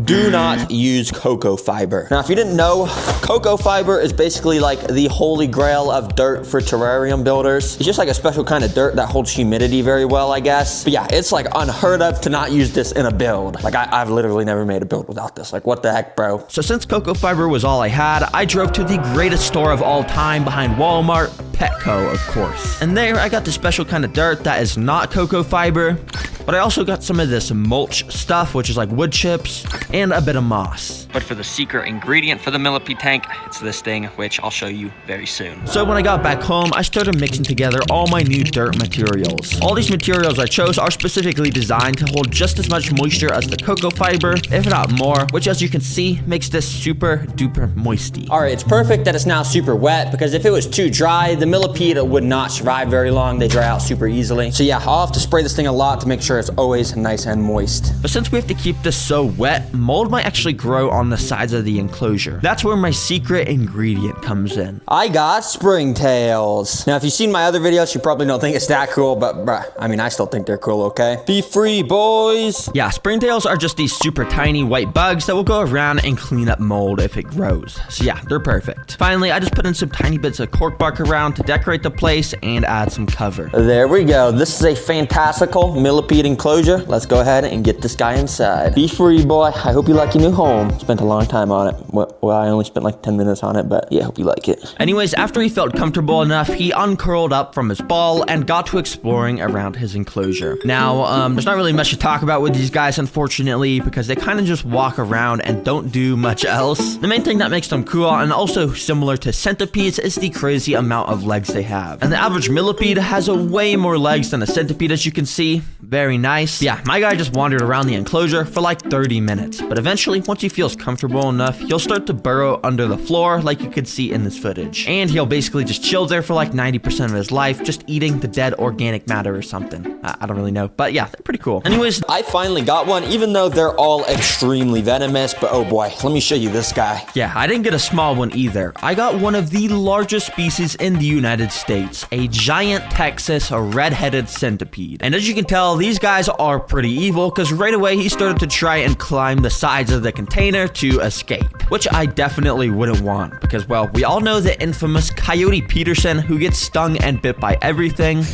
do not use cocoa fiber. Now, if you didn't know, cocoa fiber is basically like the holy grail of dirt for terrarium builders. It's just like a special kind of dirt that holds humidity very well, I guess. But yeah, it's like unheard of to not use this in a build. Like I've literally never made a build without this. Like what the heck, bro? So since cocoa fiber was all I had, I drove to the greatest store of all time behind Walmart, Petco, of course. And there I got the special kind of dirt that is not cocoa fiber, but I also got some of this mulch stuff, which is like wood chips, and a bit of moss. But for the secret ingredient for the millipede tank, it's this thing, which I'll show you very soon. So when I got back home, I started mixing together all my new dirt materials. All these materials I chose are specifically designed to hold just as much moisture as the cocoa fiber, if not more, which as you can see, makes this super duper moisty. All right, it's perfect that it's now super wet, because if it was too dry, the millipede would not survive very long. They dry out super easily. So yeah, I'll have to spray this thing a lot to make sure it's always nice and moist. But since we have to keep this so wet, mold might actually grow on the sides of the enclosure. That's where my secret ingredient comes in. I got springtails. Now, if you've seen my other videos, you probably don't think it's that cool, but bruh, I mean, I still think they're cool, okay? Be free, boys. Yeah, springtails are just these super tiny white bugs that will go around and clean up mold if it grows. So yeah, they're perfect. Finally, I just put in some tiny bits of cork bark around to decorate the place and add some cover. There we go. This is a fantastical millipede enclosure. Let's go ahead and get this guy inside. Be free, boy. I hope you like your new home. Spent a long time on it. Well, I only spent like 10 minutes on it, but yeah, I hope you like it. Anyways, after he felt comfortable enough, he uncurled up from his ball and got to exploring around his enclosure. Now, there's not really much to talk about with these guys, unfortunately, because they kind of just walk around and don't do much else. The main thing that makes them cool, and also similar to centipedes, is the crazy amount of legs they have. And the average millipede has a way more legs than a centipede, as you can see. Very nice. Yeah, my guy just wandered around the enclosure for like 30 minutes, but eventually, once he feels comfortable enough, he'll start to burrow under the floor like you could see in this footage. And he'll basically just chill there for like 90% of his life, just eating the dead organic matter or something. I don't really know, but yeah, they're pretty cool. Anyways, I finally got one, even though they're all extremely venomous, but oh boy, let me show you this guy. Yeah, I didn't get a small one either. I got one of the largest species in the United States, a giant Texas red-headed centipede. And as you can tell, these guys are pretty evil, because right away he started to try and climb the sides of the container to escape, which I definitely wouldn't want, because well, we all know the infamous Coyote Peterson who gets stung and bit by everything.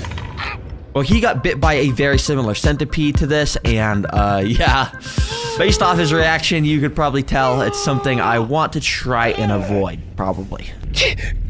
Well, he got bit by a very similar centipede to this, and yeah, based off his reaction, you could probably tell it's something I want to try and avoid, probably.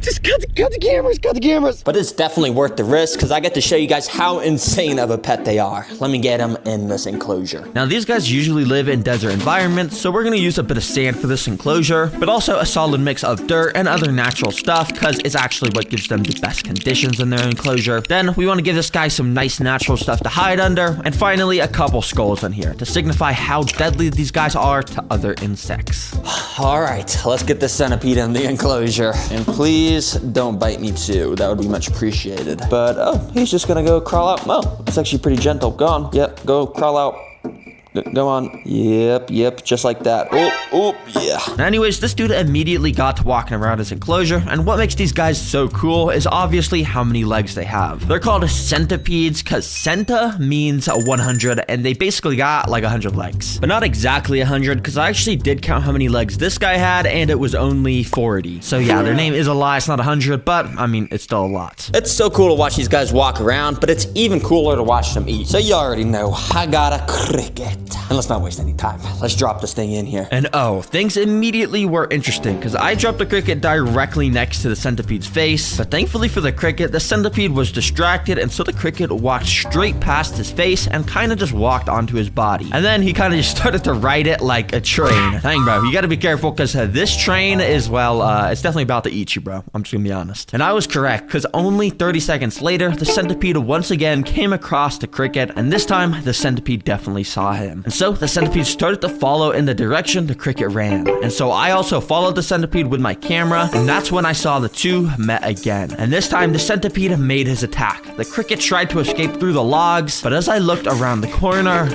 Just cut the cameras. But it's definitely worth the risk because I get to show you guys how insane of a pet they are. Let me get them in this enclosure. Now these guys usually live in desert environments, so we're gonna use a bit of sand for this enclosure, but also a solid mix of dirt and other natural stuff because it's actually what gives them the best conditions in their enclosure. Then we want to give this guy some nice natural stuff to hide under, and finally a couple skulls in here to signify how deadly these guys are to other insects. All right, let's get this centipede in the enclosure. And please don't bite me too. That would be much appreciated. But, oh, he's just gonna go crawl out. Oh, it's actually pretty gentle. Go on. Yep, go crawl out. Go on. Yep, just like that. Oh, yeah. Anyways, this dude immediately got to walking around his enclosure, and what makes these guys so cool is obviously how many legs they have. They're called centipedes because centa means 100, and they basically got like 100 legs. But not exactly 100, because I actually did count how many legs this guy had, and it was only 40. So yeah, their name is a lie, it's not 100, but I mean, it's still a lot. It's so cool to watch these guys walk around, but it's even cooler to watch them eat. So you already know, I got a cricket. And let's not waste any time. Let's drop this thing in here. And oh, things immediately were interesting because I dropped the cricket directly next to the centipede's face. But thankfully for the cricket, the centipede was distracted, and so the cricket walked straight past his face and kind of just walked onto his body. And then he kind of just started to ride it like a train. Dang, bro, you gotta be careful because this train is, well, it's definitely about to eat you, bro. I'm just gonna be honest. And I was correct because only 30 seconds later, the centipede once again came across the cricket, and this time the centipede definitely saw him. And so the centipede started to follow in the direction the cricket ran. And so I also followed the centipede with my camera, and that's when I saw the two met again. And this time the centipede made his attack. The cricket tried to escape through the logs, but as I looked around the corner,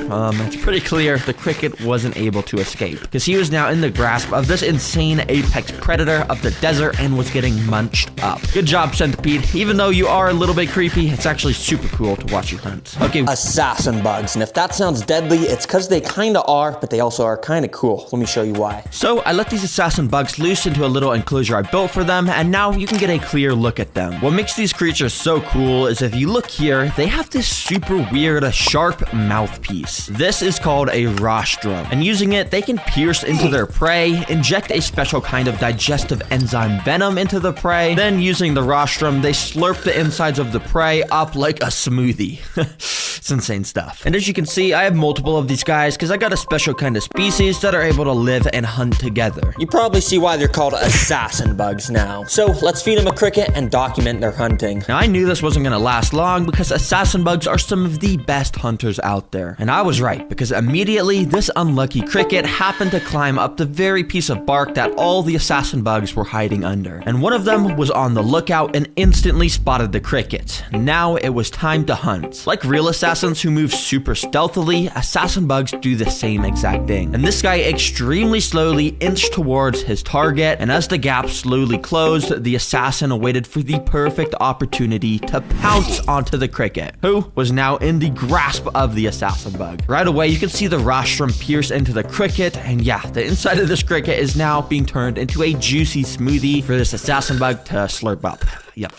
it's pretty clear the cricket wasn't able to escape because he was now in the grasp of this insane apex predator of the desert and was getting munched up. Good job, centipede. Even though you are a little bit creepy, it's actually super cool to watch you hunt. Okay, assassin bugs, and if that sounds deadly, it's because they kinda are, but they also are kinda cool. Let me show you why. So I let these assassin bugs loose into a little enclosure I built for them, and now you can get a clear look at them. What makes these creatures so cool is if you look here, they have this super weird sharp mouthpiece. This is called a rostrum, and using it, they can pierce into their prey, inject a special kind of digestive enzyme venom into the prey, then using the rostrum, they slurp the insides of the prey up like a smoothie. It's insane stuff. And as you can see, I have multiple of these guys because I got a special kind of species that are able to live and hunt together. You probably see why they're called assassin bugs now. So let's feed them a cricket and document their hunting. Now I knew this wasn't going to last long because assassin bugs are some of the best hunters out there. And I was right because immediately this unlucky cricket happened to climb up the very piece of bark that all the assassin bugs were hiding under. And one of them was on the lookout and instantly spotted the cricket. Now it was time to hunt. Like real assassins who move super stealthily, assassin bugs do the same exact thing. And this guy extremely slowly inched towards his target, and as the gap slowly closed, the assassin waited for the perfect opportunity to pounce onto the cricket, who was now in the grasp of the assassin bug. Right away, you can see the rostrum pierce into the cricket, and yeah, the inside of this cricket is now being turned into a juicy smoothie for this assassin bug to slurp up. Yep.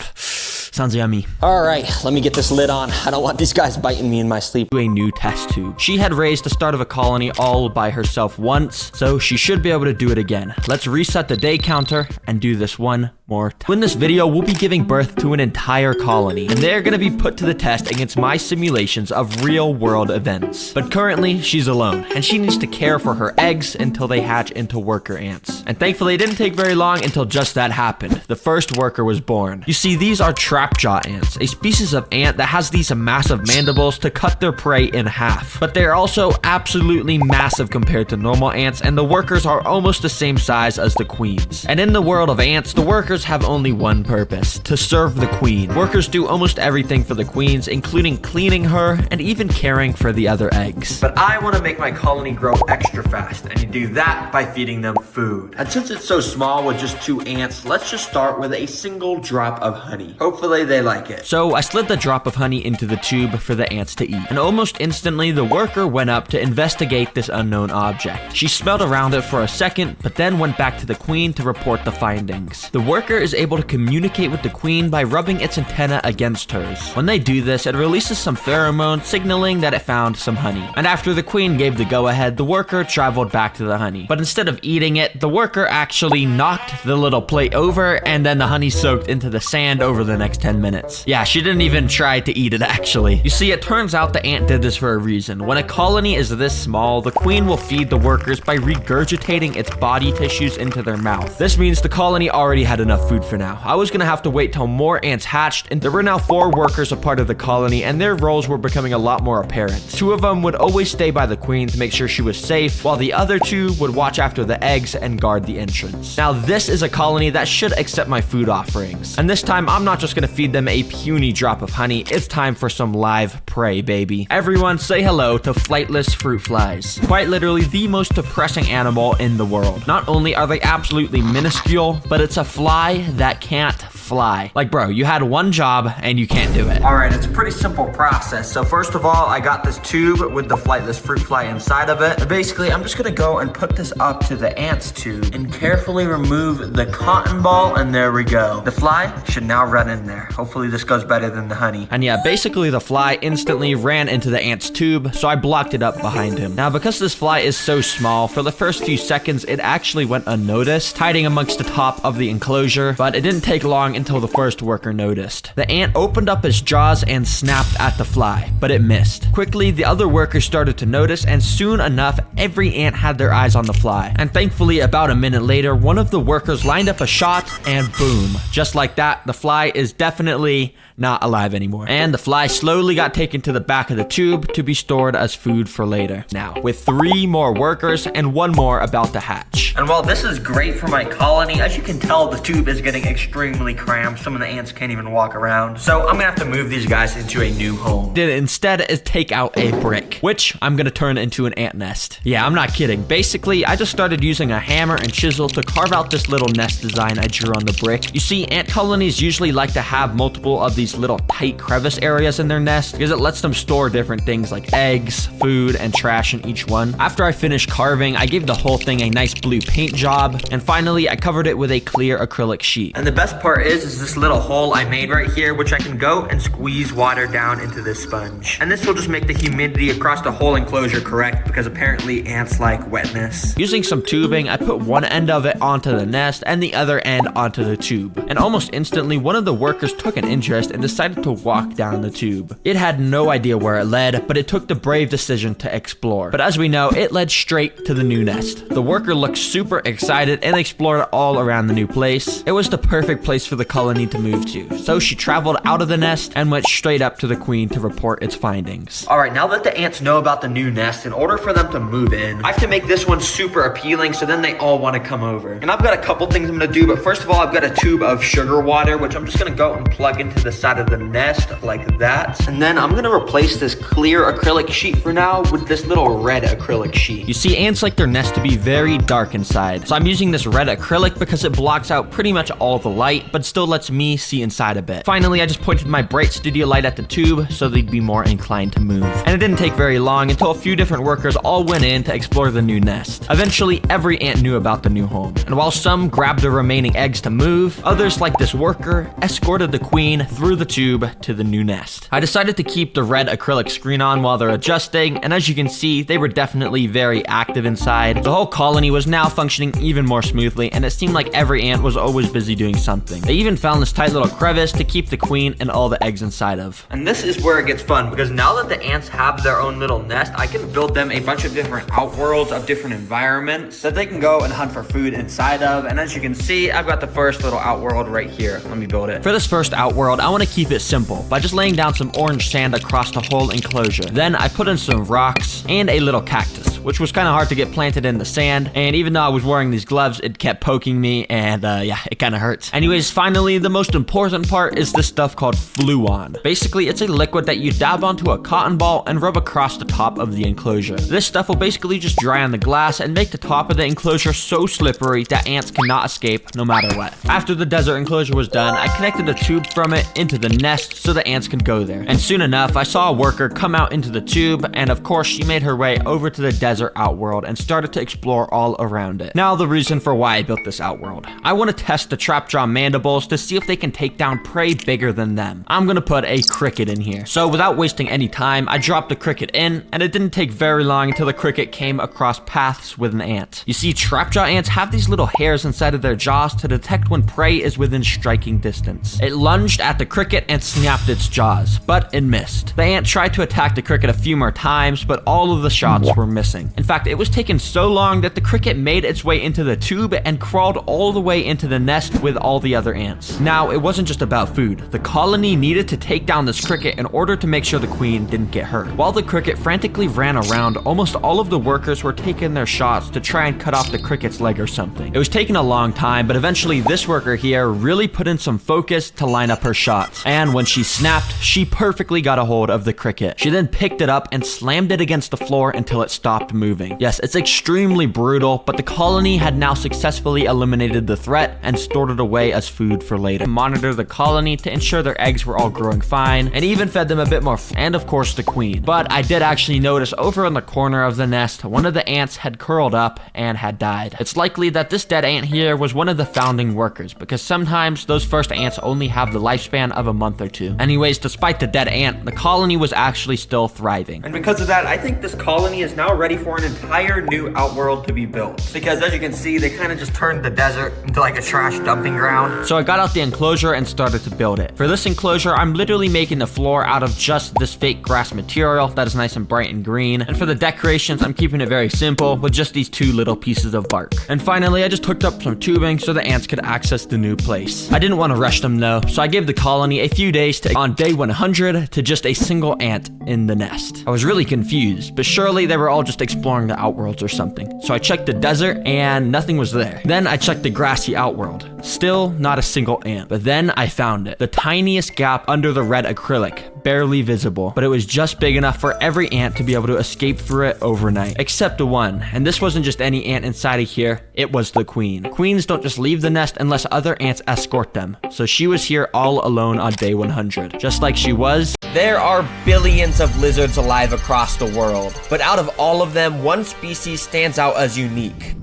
Sounds yummy. All right, let me get this lid on. I don't want these guys biting me in my sleep. A new test tube. She had raised the start of a colony all by herself once, so she should be able to do it again. Let's reset the day counter and do this one more time. In this video, we'll be giving birth to an entire colony, and they're gonna be put to the test against my simulations of real world events. But currently, she's alone, and she needs to care for her eggs until they hatch into worker ants. And thankfully, it didn't take very long until just that happened. The first worker was born. You see, these are trapjaw ants, a species of ant that has these massive mandibles to cut their prey in half. But they're also absolutely massive compared to normal ants, and the workers are almost the same size as the queens. And in the world of ants, the workers have only one purpose: to serve the queen. Workers do almost everything for the queens, including cleaning her and even caring for the other eggs. But I want to make my colony grow extra fast, and you do that by feeding them food. And since it's so small with just 2 ants, let's just start with a single drop of honey. Hopefully they like it. So I slid the drop of honey into the tube for the ants to eat, and almost instantly the worker went up to investigate this unknown object. She smelled around it for a second, but then went back to the queen to report the findings. The worker worker is able to communicate with the queen by rubbing its antenna against hers. When they do this, it releases some pheromones signaling that it found some honey. And after the queen gave the go-ahead, the worker traveled back to the honey. But instead of eating it, the worker actually knocked the little plate over, and then the honey soaked into the sand over the next 10 minutes. Yeah, she didn't even try to eat it actually. You see, it turns out the ant did this for a reason. When a colony is this small, the queen will feed the workers by regurgitating its body tissues into their mouth. This means the colony already had enough food for now. I was gonna have to wait till more ants hatched, and there were now 4 workers a part of the colony, and their roles were becoming a lot more apparent. 2 of them would always stay by the queen to make sure she was safe, while the other 2 would watch after the eggs and guard the entrance. Now this is a colony that should accept my food offerings. And this time I'm not just gonna feed them a puny drop of honey, it's time for some live prey, baby. Everyone say hello to flightless fruit flies. Quite literally the most depressing animal in the world. Not only are they absolutely minuscule, but it's a fly that can't fly. Like, bro, you had one job and you can't do it. All right, it's a pretty simple process. So first of all, I got this tube with the flightless fruit fly inside of it. And basically, I'm just gonna go and put this up to the ant's tube and carefully remove the cotton ball, and there we go. The fly should now run in there. Hopefully this goes better than the honey. And yeah, basically the fly instantly ran into the ant's tube, so I blocked it up behind him. Now, because this fly is so small, for the first few seconds, it actually went unnoticed, hiding amongst the top of the enclosure, but it didn't take long until the first worker noticed. The ant opened up its jaws and snapped at the fly, but it missed. Quickly, the other workers started to notice, and soon enough, every ant had their eyes on the fly. And thankfully, about a minute later, one of the workers lined up a shot, and boom. Just like that, the fly is definitely not alive anymore. And the fly slowly got taken to the back of the tube to be stored as food for later. Now, with 3 more workers and 1 more about to hatch. And while this is great for my colony, as you can tell, the tube is getting extremely cramped. Some of the ants can't even walk around. So I'm gonna have to move these guys into a new home. Instead is take out a brick, which I'm gonna turn into an ant nest. Yeah, I'm not kidding. Basically, I just started using a hammer and chisel to carve out this little nest design I drew on the brick. You see, ant colonies usually like to have multiple of these little tight crevice areas in their nest because it lets them store different things like eggs, food, and trash in each one. After I finished carving, I gave the whole thing a nice blue paint job, and finally I covered it with a clear acrylic sheet. And the best part is this little hole I made right here, which I can go and squeeze water down into this sponge. And this will just make the humidity across the whole enclosure correct, because apparently ants like wetness. Using some tubing, I put one end of it onto the nest and the other end onto the tube. And almost instantly, one of the workers took an interest and decided to walk down the tube. It had no idea where it led, but it took the brave decision to explore. But as we know, it led straight to the new nest. The worker looked super excited and explored all around the new place. It was the perfect place for the colony to move to. So she traveled out of the nest and went straight up to the queen to report its findings. All right, now that the ants know about the new nest, in order for them to move in, I have to make this one super appealing so then they all want to come over. And I've got a couple things I'm gonna do, but first of all, I've got a tube of sugar water, which I'm just gonna go and plug into the side of the nest like that. And then I'm gonna replace this clear acrylic sheet for now with this little red acrylic sheet. You see, ants like their nest to be very dark inside. So I'm using this red acrylic because it blocks out pretty much all the light, but still lets me see inside a bit. Finally, I just pointed my bright studio light at the tube so they'd be more inclined to move. And it didn't take very long until a few different workers all went in to explore the new nest. Eventually, every ant knew about the new home. And while some grabbed the remaining eggs to move, others, like this worker, escorted the queen through the tube to the new nest. I decided to keep the red acrylic screen on while they're adjusting, and as you can see, they were definitely very active inside. The whole colony was now functioning even more smoothly, and it seemed like every ant was always busy doing something. They even found this tight little crevice to keep the queen and all the eggs inside of. And this is where it gets fun, because now that the ants have their own little nest, I can build them a bunch of different outworlds of different environments that they can go and hunt for food inside of. And as you can see, I've got the first little outworld right here. Let me build it. For this first outworld, I want to keep it simple by just laying down some orange sand across the whole enclosure. Then I put in some rocks and a little cactus, which was kind of hard to get planted in the sand. And even though I was wearing these gloves, it kept poking me, and yeah, it kind of hurts. Anyways, finally, the most important part is this stuff called Fluon. Basically, it's a liquid that you dab onto a cotton ball and rub across the top of the enclosure. This stuff will basically just dry on the glass and make the top of the enclosure so slippery that ants cannot escape no matter what. After the desert enclosure was done, I connected a tube from it into the nest so the ants could go there. And soon enough, I saw a worker come out into the tube, and of course, she made her way over to the desert desert outworld and started to explore all around it. Now, the reason for why I built this outworld. I want to test the trapjaw mandibles to see if they can take down prey bigger than them. I'm gonna put a cricket in here. So without wasting any time, I dropped the cricket in, and it didn't take very long until the cricket came across paths with an ant. You see, trapjaw ants have these little hairs inside of their jaws to detect when prey is within striking distance. It lunged at the cricket and snapped its jaws, but it missed. The ant tried to attack the cricket a few more times, but all of the shots were missing. In fact, it was taking so long that the cricket made its way into the tube and crawled all the way into the nest with all the other ants. Now, it wasn't just about food. The colony needed to take down this cricket in order to make sure the queen didn't get hurt. While the cricket frantically ran around, almost all of the workers were taking their shots to try and cut off the cricket's leg or something. It was taking a long time, but eventually this worker here really put in some focus to line up her shots. And when she snapped, she perfectly got a hold of the cricket. She then picked it up and slammed it against the floor until it stopped moving. Yes, it's extremely brutal, but the colony had now successfully eliminated the threat and stored it away as food for later. Monitor the colony to ensure their eggs were all growing fine, and even fed them a bit more, and of course the queen. But I did actually notice over in the corner of the nest, one of the ants had curled up and had died. It's likely that this dead ant here was one of the founding workers, because sometimes those first ants only have the lifespan of a month or two. Anyways, despite the dead ant, the colony was actually still thriving. And because of that, I think this colony is now ready for an entire new outworld to be built. Because as you can see, they kind of just turned the desert into like a trash dumping ground. So I got out the enclosure and started to build it. For this enclosure, I'm literally making the floor out of just this fake grass material that is nice and bright and green. And for the decorations, I'm keeping it very simple with just these two little pieces of bark. And finally, I just hooked up some tubing so the ants could access the new place. I didn't want to rush them though, so I gave the colony a few days to on day 100 to just a single ant in the nest. I was really confused, but surely they were all just exploring the outworlds or something. So I checked the desert and nothing was there. Then I checked the grassy outworld. Still not a single ant. But then I found it. The tiniest gap under the red acrylic, barely visible, but it was just big enough for every ant to be able to escape through it overnight. Except the one. And this wasn't just any ant inside of here, it was the queen. Queens don't just leave the nest unless other ants escort them. So she was here all alone on day 100. Just like she was. There are billions of lizards alive across the world, but out of all of them, one species stands out as unique.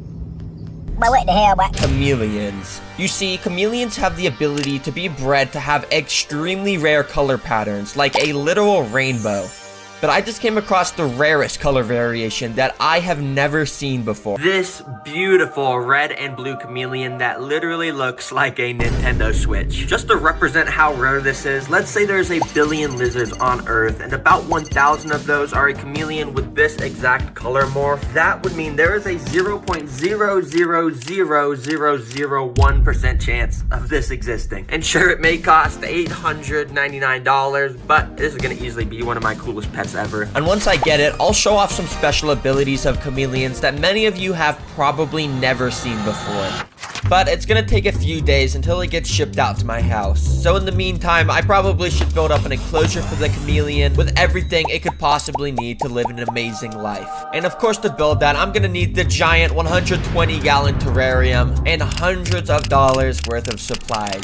But what the hell, what? Chameleons. You see, chameleons have the ability to be bred to have extremely rare color patterns, like a literal rainbow. But I just came across the rarest color variation that I have never seen before. This beautiful red and blue chameleon that literally looks like a Nintendo Switch. Just to represent how rare this is, let's say there's a billion lizards on Earth and about 1,000 of those are a chameleon with this exact color morph. That would mean there is a 0.0000001% chance of this existing. And sure, it may cost $899, but this is gonna easily be one of my coolest pets ever. And once I get it, I'll show off some special abilities of chameleons that many of you have probably never seen before. But it's gonna take a few days until it gets shipped out to my house. So in the meantime, I probably should build up an enclosure for the chameleon with everything it could possibly need to live an amazing life. And of course, to build that, I'm gonna need the giant 120-gallon terrarium and hundreds of dollars worth of supplies.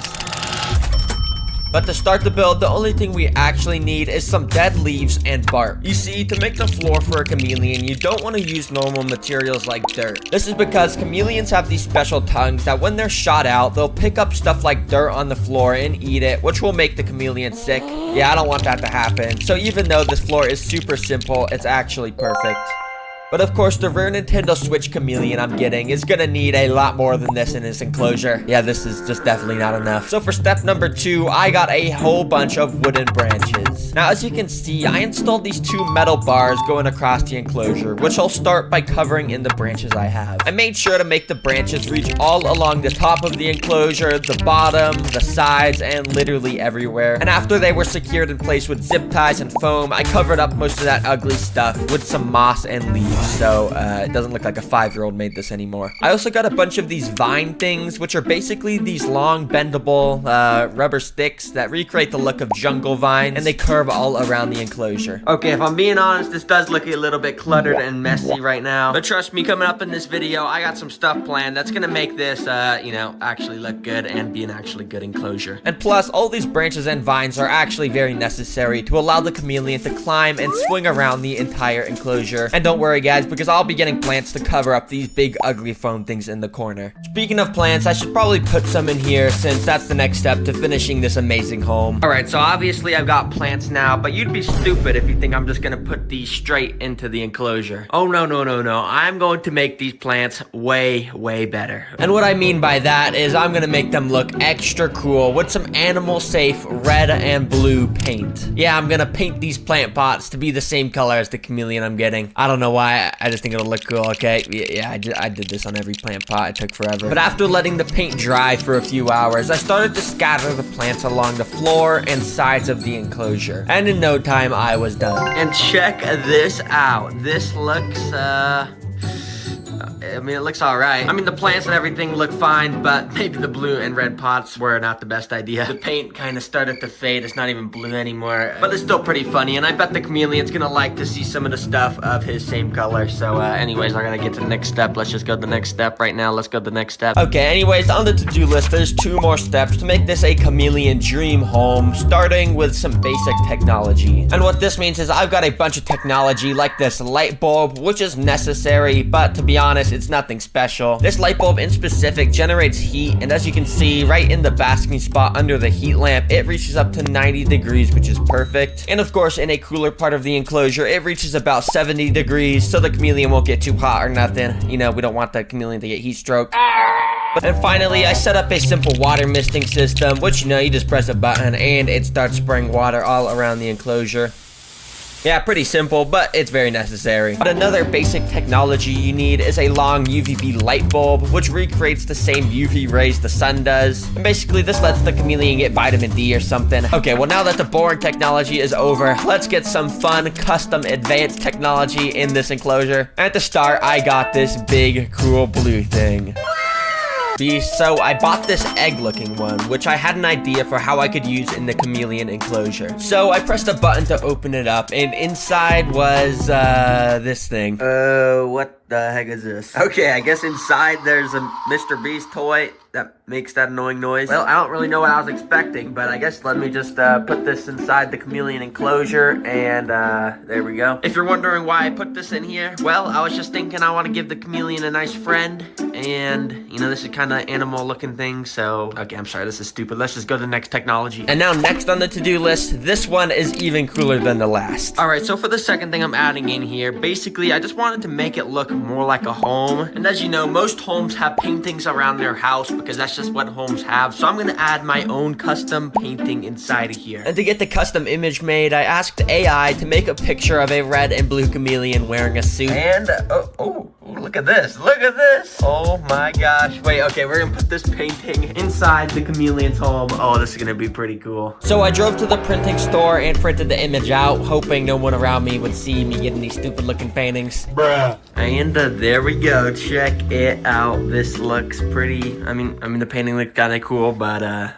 But to start the build, the only thing we actually need is some dead leaves and bark. You see, to make the floor for a chameleon, you don't want to use normal materials like dirt. This is because chameleons have these special tongues that when they're shot out, they'll pick up stuff like dirt on the floor and eat it, which will make the chameleon sick. Yeah, I don't want that to happen. So even though this floor is super simple, it's actually perfect. But of course, the rare Nintendo Switch chameleon I'm getting is gonna need a lot more than this in its enclosure. Yeah, this is just definitely not enough. So for step number 2, I got a whole bunch of wooden branches. Now, as you can see, I installed these 2 metal bars going across the enclosure, which I'll start by covering in the branches I have. I made sure to make the branches reach all along the top of the enclosure, the bottom, the sides, and literally everywhere. And after they were secured in place with zip ties and foam, I covered up most of that ugly stuff with some moss and leaves. So it doesn't look like a 5-year-old made this anymore. I also got a bunch of these vine things, which are basically these long bendable rubber sticks that recreate the look of jungle vines, and they curve all around the enclosure. Okay, if I'm being honest, this does look a little bit cluttered and messy right now. But trust me, coming up in this video, I got some stuff planned that's gonna make this, actually look good and be an actually good enclosure. And plus, all these branches and vines are actually very necessary to allow the chameleon to climb and swing around the entire enclosure. And don't worry, guys, because I'll be getting plants to cover up these big ugly foam things in the corner. Speaking of plants, I should probably put some in here since that's the next step to finishing this amazing home. Alright, so obviously I've got plants now, but you'd be stupid if you think I'm just gonna put these straight into the enclosure. Oh no, no, no, no. I'm going to make these plants way, way better. And what I mean by that is I'm gonna make them look extra cool with some animal safe red and blue paint. Yeah, I'm gonna paint these plant pots to be the same color as the chameleon I'm getting. I don't know why, I just think it'll look cool, okay? Yeah, I did this on every plant pot, it took forever. But after letting the paint dry for a few hours, I started to scatter the plants along the floor and sides of the enclosure. And in no time, I was done. And check this out. This looks, I mean, it looks alright. I mean, the plants and everything look fine, but maybe the blue and red pots were not the best idea. The paint kind of started to fade. It's not even blue anymore, but it's still pretty funny, and I bet the chameleon's gonna like to see some of the stuff of his same color. So, anyways, I gotta get to the next step. Let's just go to the next step right now. Let's go to the next step. Okay, anyways, on the to-do list, there's 2 more steps to make this a chameleon dream home, starting with some basic technology. And what this means is I've got a bunch of technology like this light bulb, which is necessary, but to be honest, it's nothing special. This light bulb in specific generates heat, and as you can see right in the basking spot under the heat lamp, it reaches up to 90 degrees, which is perfect. And of course, in a cooler part of the enclosure, it reaches about 70 degrees, so the chameleon won't get too hot or nothing. You know, we don't want the chameleon to get heat stroke. And finally, I set up a simple water misting system, which, you know, you just press a button and it starts spraying water all around the enclosure. Yeah, pretty simple, but it's very necessary. But another basic technology you need is a long UVB light bulb, which recreates the same UV rays the sun does. And basically, this lets the chameleon get vitamin D or something. Okay, well, now that the boring technology is over, let's get some fun, custom, advanced technology in this enclosure. At the start, I got this big, cool blue thing. So I bought this egg-looking one, which I had an idea for how I could use in the chameleon enclosure. So I pressed a button to open it up, and inside was, this thing. What the heck is this? Okay, I guess inside there's a Mr. Beast toy that makes that annoying noise. Well, I don't really know what I was expecting, but I guess let me just put this inside the chameleon enclosure, and there we go. If you're wondering why I put this in here, well, I was just thinking I want to give the chameleon a nice friend, and, you know, this is kind of animal looking thing, so, okay, I'm sorry, this is stupid. Let's just go to the next technology. And now next on the to-do list, this one is even cooler than the last. All right, so for the second thing I'm adding in here, basically, I just wanted to make it look more like a home. And as you know, most homes have paintings around their house because that's just what homes have. So I'm gonna add my own custom painting inside of here. And to get the custom image made, I asked AI to make a picture of a red and blue chameleon wearing a suit. And, oh, look at this. Look at this. Oh my gosh. Wait, okay, we're gonna put this painting inside the chameleon's home. Oh, this is gonna be pretty cool. So I drove to the printing store and printed the image out, hoping no one around me would see me getting these stupid looking paintings. Bruh. And there we go. Check it out. This looks pretty, I mean the painting looked kind of cool, but I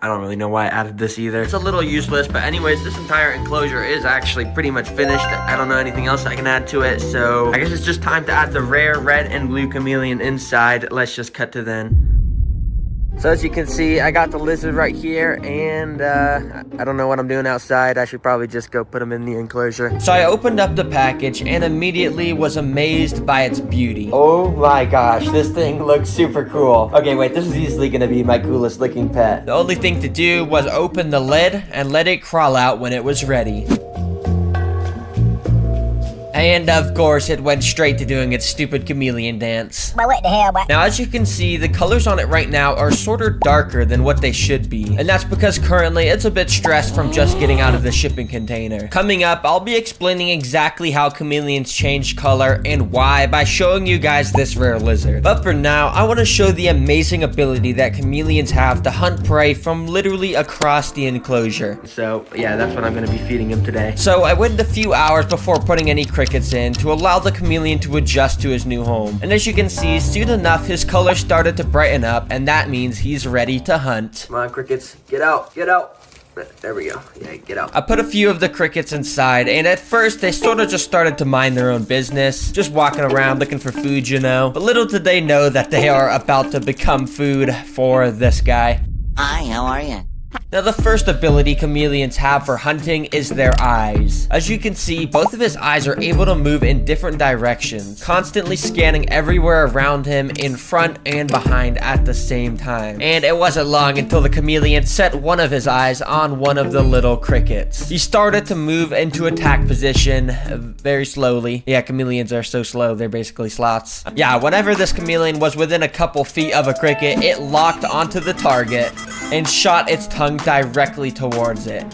don't really know why I added this either. It's a little useless, but anyways, this entire enclosure is actually pretty much finished. I don't know anything else I can add to it, so I guess it's just time to add the rare red and blue chameleon inside. Let's just cut to then. So as you can see, I got the lizard right here, and I don't know what I'm doing outside. I should probably just go put him in the enclosure. So I opened up the package and immediately was amazed by its beauty. Oh my gosh, this thing looks super cool. Okay, wait, this is easily gonna be my coolest looking pet. The only thing to do was open the lid and let it crawl out when it was ready. And of course, it went straight to doing its stupid chameleon dance. Well, what the hell, boy? Now, as you can see, the colors on it right now are sort of darker than what they should be. And that's because currently it's a bit stressed from just getting out of the shipping container. Coming up, I'll be explaining exactly how chameleons change color and why by showing you guys this rare lizard. But for now, I want to show the amazing ability that chameleons have to hunt prey from literally across the enclosure. So, yeah, that's what I'm going to be feeding him today. So, I waited a few hours before putting any crickets in to allow the chameleon to adjust to his new home. And as you can see, soon enough, his color started to brighten up, and that means he's ready to hunt. Come on, crickets, get out, get out. There we go. Yeah, get out. I put a few of the crickets inside, and at first, they sort of just started to mind their own business, just walking around looking for food, you know. But little did they know that they are about to become food for this guy. Hi, how are you? Now, the first ability chameleons have for hunting is their eyes. As you can see, both of his eyes are able to move in different directions, constantly scanning everywhere around him in front and behind at the same time. And it wasn't long until the chameleon set one of his eyes on one of the little crickets. He started to move into attack position very slowly. Yeah, chameleons are so slow, they're basically sloths. Yeah, whenever this chameleon was within a couple feet of a cricket, it locked onto the target and shot its tongue directly towards it.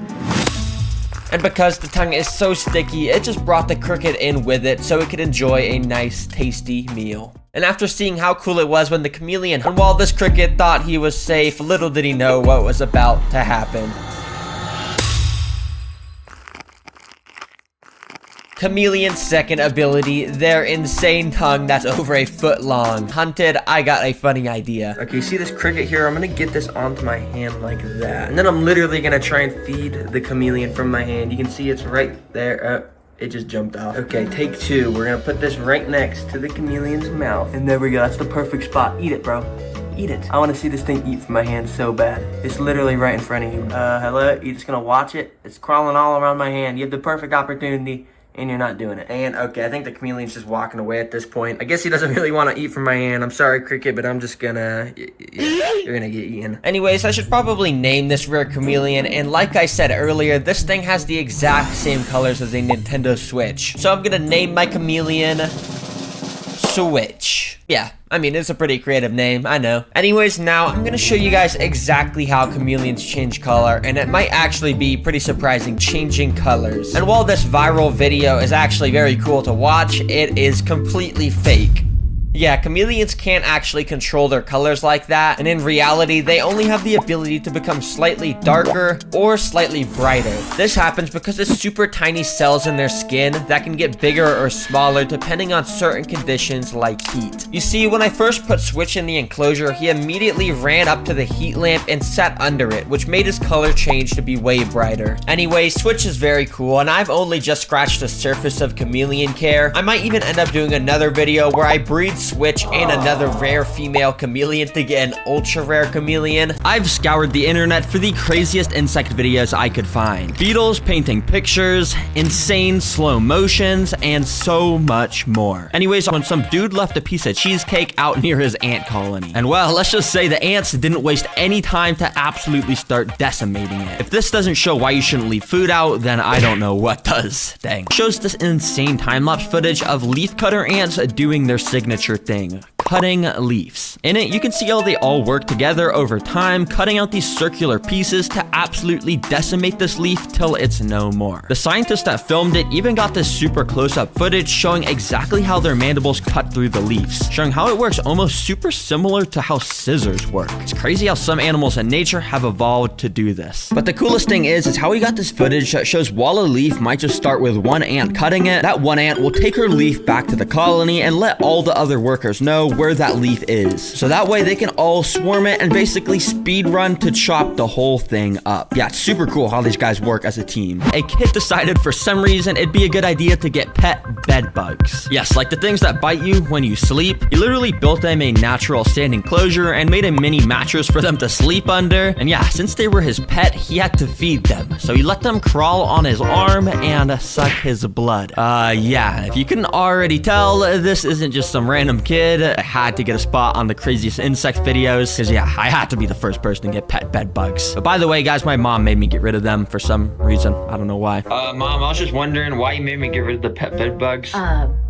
And because the tongue is so sticky, it just brought the cricket in with it so it could enjoy a nice, tasty meal. And after seeing how cool it was when the chameleon, and while this cricket thought he was safe, little did he know what was about to happen. Chameleon's second ability, their insane tongue that's over a foot long. Hunted, I got a funny idea. Okay, you see this cricket here? I'm gonna get this onto my hand like that. And then I'm literally gonna try and feed the chameleon from my hand. You can see it's right there. It just jumped off. Okay, take two. We're gonna put this right next to the chameleon's mouth. And there we go, that's the perfect spot. Eat it, bro. Eat it. I wanna see this thing eat from my hand so bad. It's literally right in front of you. Hello? You're just gonna watch it? It's crawling all around my hand. You have the perfect opportunity, and you're not doing it. And okay, I think the chameleon's just walking away at this point. I guess he doesn't really want to eat from my hand. I'm sorry, cricket, but I'm just gonna... You're gonna get eaten. Anyways, I should probably name this rare chameleon, and like I said earlier, this thing has the exact same colors as a Nintendo Switch. So I'm gonna name my chameleon... Switch. Yeah, I mean, it's a pretty creative name, I know. Anyways, now I'm gonna show you guys exactly how chameleons change color, and it might actually be pretty surprising changing colors. And while this viral video is actually very cool to watch, it is completely fake. Yeah, chameleons can't actually control their colors like that, and in reality, they only have the ability to become slightly darker or slightly brighter. This happens because it's super tiny cells in their skin that can get bigger or smaller depending on certain conditions like heat. You see, when I first put Switch in the enclosure, he immediately ran up to the heat lamp and sat under it, which made his color change to be way brighter. Anyway, Switch is very cool, and I've only just scratched the surface of chameleon care. I might even end up doing another video where I breed Switch and another rare female chameleon to get an ultra rare chameleon. I've scoured the internet for the craziest insect videos I could find. Beetles painting pictures, insane slow motions, and so much more. Anyways, when some dude left a piece of cheesecake out near his ant colony. And well, let's just say the ants didn't waste any time to absolutely start decimating it. If this doesn't show why you shouldn't leave food out, then I don't know what does. Dang. Shows this insane time-lapse footage of leafcutter ants doing their signature thing. Cutting leaves. In it, you can see how they all work together over time, cutting out these circular pieces to absolutely decimate this leaf till it's no more. The scientist that filmed it even got this super close-up footage showing exactly how their mandibles cut through the leaves, showing how it works almost super similar to how scissors work. It's crazy how some animals in nature have evolved to do this. But the coolest thing is how he got this footage that shows while a leaf might just start with one ant cutting it, that one ant will take her leaf back to the colony and let all the other workers know where that leaf is. So that way they can all swarm it and basically speed run to chop the whole thing up. Yeah, it's super cool how these guys work as a team. A kid decided for some reason it'd be a good idea to get pet bed bugs. Yes, like the things that bite you when you sleep. He literally built them a natural standing enclosure and made a mini mattress for them to sleep under. And yeah, since they were his pet, he had to feed them. So he let them crawl on his arm and suck his blood. Yeah, if you couldn't already tell, this isn't just some random kid. I had to get a spot on the craziest insect videos, because yeah, I had to be the first person to get pet bed bugs. But by the way, guys, my mom made me get rid of them for some reason. I don't know why. Mom, I was just wondering why you made me get rid of the pet bed bugs.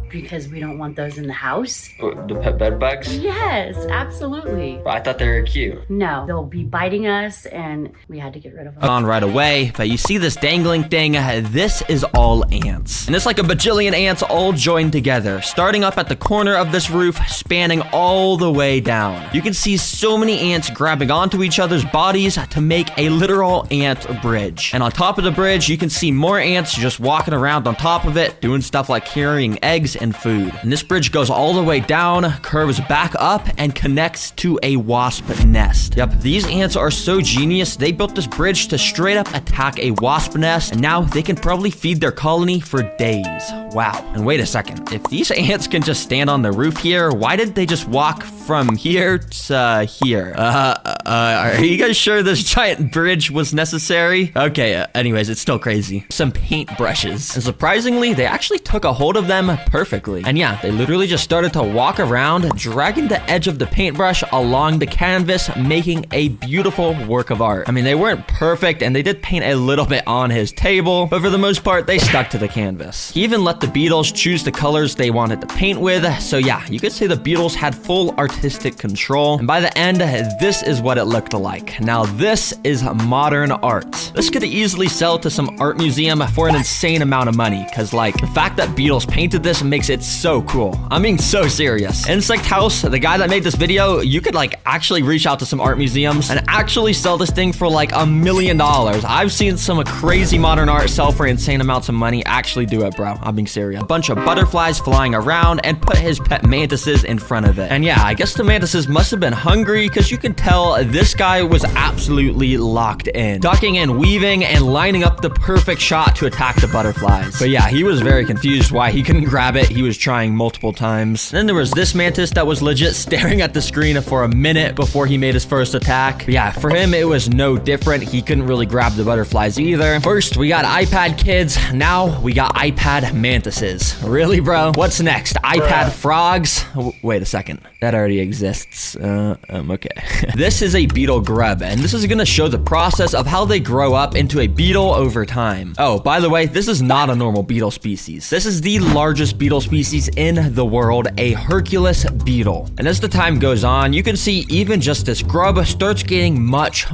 Because we don't want those in the house. The pet bed bugs? Yes, absolutely. I thought they were cute. No, they'll be biting us, and we had to get rid of them. On right away, but you see this dangling thing? This is all ants. And it's like a bajillion ants all joined together, starting up at the corner of this roof, spanning all the way down. You can see so many ants grabbing onto each other's bodies to make a literal ant bridge. And on top of the bridge, you can see more ants just walking around on top of it, doing stuff like carrying eggs and food. And this bridge goes all the way down, curves back up, and connects to a wasp nest. Yep, these ants are so genius, they built this bridge to straight up attack a wasp nest, and now they can probably feed their colony for days. Wow. And wait a second, if these ants can just stand on the roof here, why did they just walk from here to here? Are you guys sure this giant bridge was necessary? Okay, anyways, it's still crazy. Some paint brushes. And surprisingly, they actually took a hold of them perfectly. And yeah, they literally just started to walk around, dragging the edge of the paintbrush along the canvas, making a beautiful work of art. I mean, they weren't perfect, and they did paint a little bit on his table, but for the most part, they stuck to the canvas. He even let the beetles choose the colors they wanted to paint with, so yeah, you could say the beetles had full artistic control, and by the end, this is what it looked like. Now, this is modern art. This could easily sell to some art museum for an insane amount of money, because like, the fact that beetles painted this makes it so cool. I'm being so serious. Insect House, the guy that made this video, you could like actually reach out to some art museums and actually sell this thing for like $1 million. I've seen some crazy modern art sell for insane amounts of money. Actually do it, bro. I'm being serious. A bunch of butterflies flying around, and put his pet mantises in front of it. And yeah, I guess the mantises must have been hungry, because you can tell this guy was absolutely locked in, ducking and weaving and lining up the perfect shot to attack the butterflies. But yeah, he was very confused why he couldn't grab it. He was trying multiple times. Then there was this mantis that was legit staring at the screen for a minute before he made his first attack. But yeah, for him, it was no different. He couldn't really grab the butterflies either. First, we got iPad kids. Now, we got iPad mantises. Really, bro? What's next? iPad frogs? Wait a second. That already exists. Okay. This is a beetle grub, and this is gonna show the process of how they grow up into a beetle over time. Oh, by the way, this is not a normal beetle species. This is the largest beetle species in the world, a Hercules beetle. And as the time goes on, you can see even just this grub starts getting much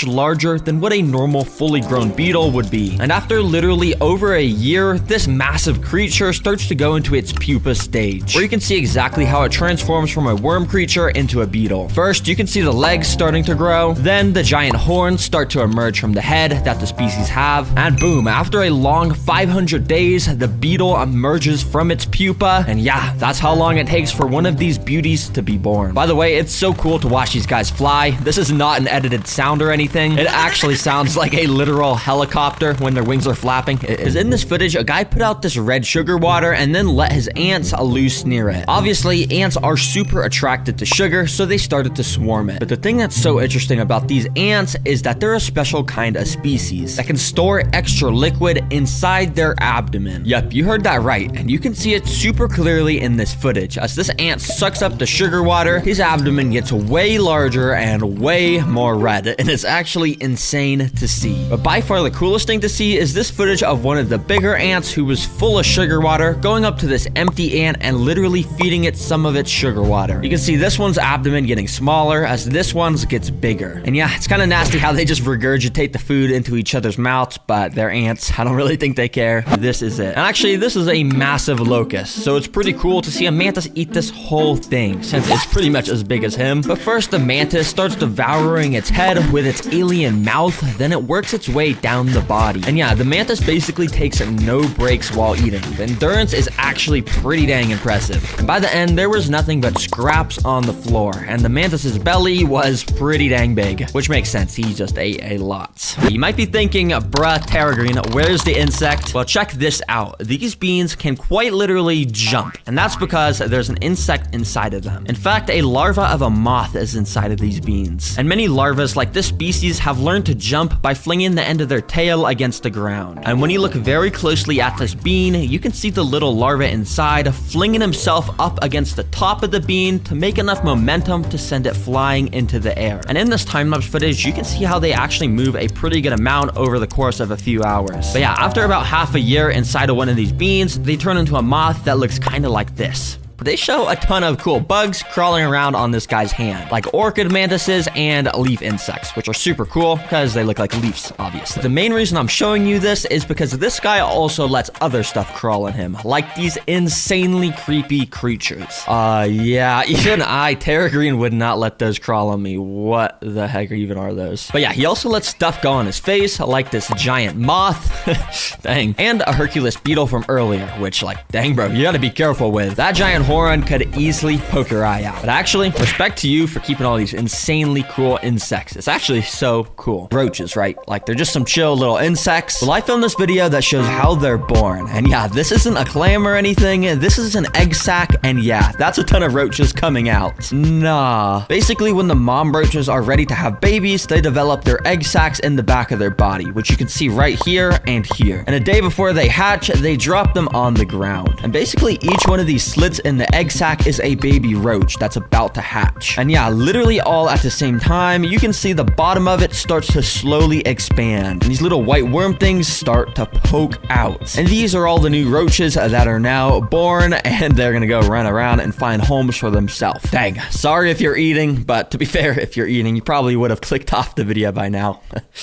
larger than what a normal fully grown beetle would be. And after literally over a year, this massive creature starts to go into its pupa stage, where you can see exactly how it transforms from a worm creature into a beetle. First, you can see the legs starting to grow, then the giant horns start to emerge from the head that the species have, and boom, after a long 500 days, the beetle emerges from its pupa, and yeah, that's how long it takes for one of these beauties to be born. By the way, it's so cool to watch these guys fly. This is not an edited sound or anything. It actually sounds like a literal helicopter when their wings are flapping. Because in this footage, a guy put out this red sugar water and then let his ants loose near it. Obviously, ants are super attracted to sugar, so they started to swarm it. But the thing that's so interesting about these ants is that they're a special kind of species that can store extra liquid inside their abdomen. Yep, you heard that right, and you can see it super clearly in this footage. As this ant sucks up the sugar water, his abdomen gets way larger and way more red, and it's actually insane to see. But by far the coolest thing to see is this footage of one of the bigger ants who was full of sugar water going up to this empty ant and literally feeding it some of its sugar water. You can see this one's abdomen getting smaller as this one's gets bigger. And yeah, it's kind of nasty how they just regurgitate the food into each other's mouths, but they're ants. I don't really think they care. This is it. And actually, this is a massive locust, so it's pretty cool to see a mantis eat this whole thing, since it's pretty much as big as him. But first, the mantis starts devouring its head with its alien mouth, then it works its way down the body. And yeah, the mantis basically takes no breaks while eating. The endurance is actually pretty dang impressive. And by the end, there was nothing but scraps on the floor, and the mantis's belly was pretty dang big, which makes sense. He just ate a lot. You might be thinking, bruh, Terra Green, where's the insect? Well, check this out. These beans can quite literally jump, and that's because there's an insect inside of them. In fact, a larva of a moth is inside of these beans. And many larvae like this species have learned to jump by flinging the end of their tail against the ground. And when you look very closely at this bean, you can see the little larva inside flinging himself up against the top of the bean to make enough momentum to send it flying into the air. And in this time-lapse footage, you can see how they actually move a pretty good amount over the course of a few hours. But yeah, after about half a year inside of one of these beans, they turn into a moth that looks kind of like this. but they show a ton of cool bugs crawling around on this guy's hand, like orchid mantises and leaf insects, which are super cool because they look like leaves, obviously. The main reason I'm showing you this is because this guy also lets other stuff crawl on him, like these insanely creepy creatures. Yeah, even I, Terra Green, would not let those crawl on me. What the heck even are those? But yeah, he also lets stuff go on his face, like this giant moth, dang, and a Hercules beetle from earlier, which, like, dang bro, you gotta be careful with. That giant horn could easily poke your eye out. But actually, respect to you for keeping all these insanely cool insects. It's actually so cool. Roaches, right? Like, they're just some chill little insects. Well, I filmed this video that shows how they're born. And yeah, this isn't a clam or anything. This is an egg sac, and yeah, that's a ton of roaches coming out. Nah. Basically, when the mom roaches are ready to have babies, they develop their egg sacs in the back of their body, which you can see right here and here. And a day before they hatch, they drop them on the ground. And basically, each one of these slits in the egg sac is a baby roach that's about to hatch. And yeah, literally all at the same time, you can see the bottom of it starts to slowly expand. And these little white worm things start to poke out. And these are all the new roaches that are now born, and they're gonna go run around and find homes for themselves. Dang, sorry if you're eating, but to be fair, if you're eating, you probably would have clicked off the video by now.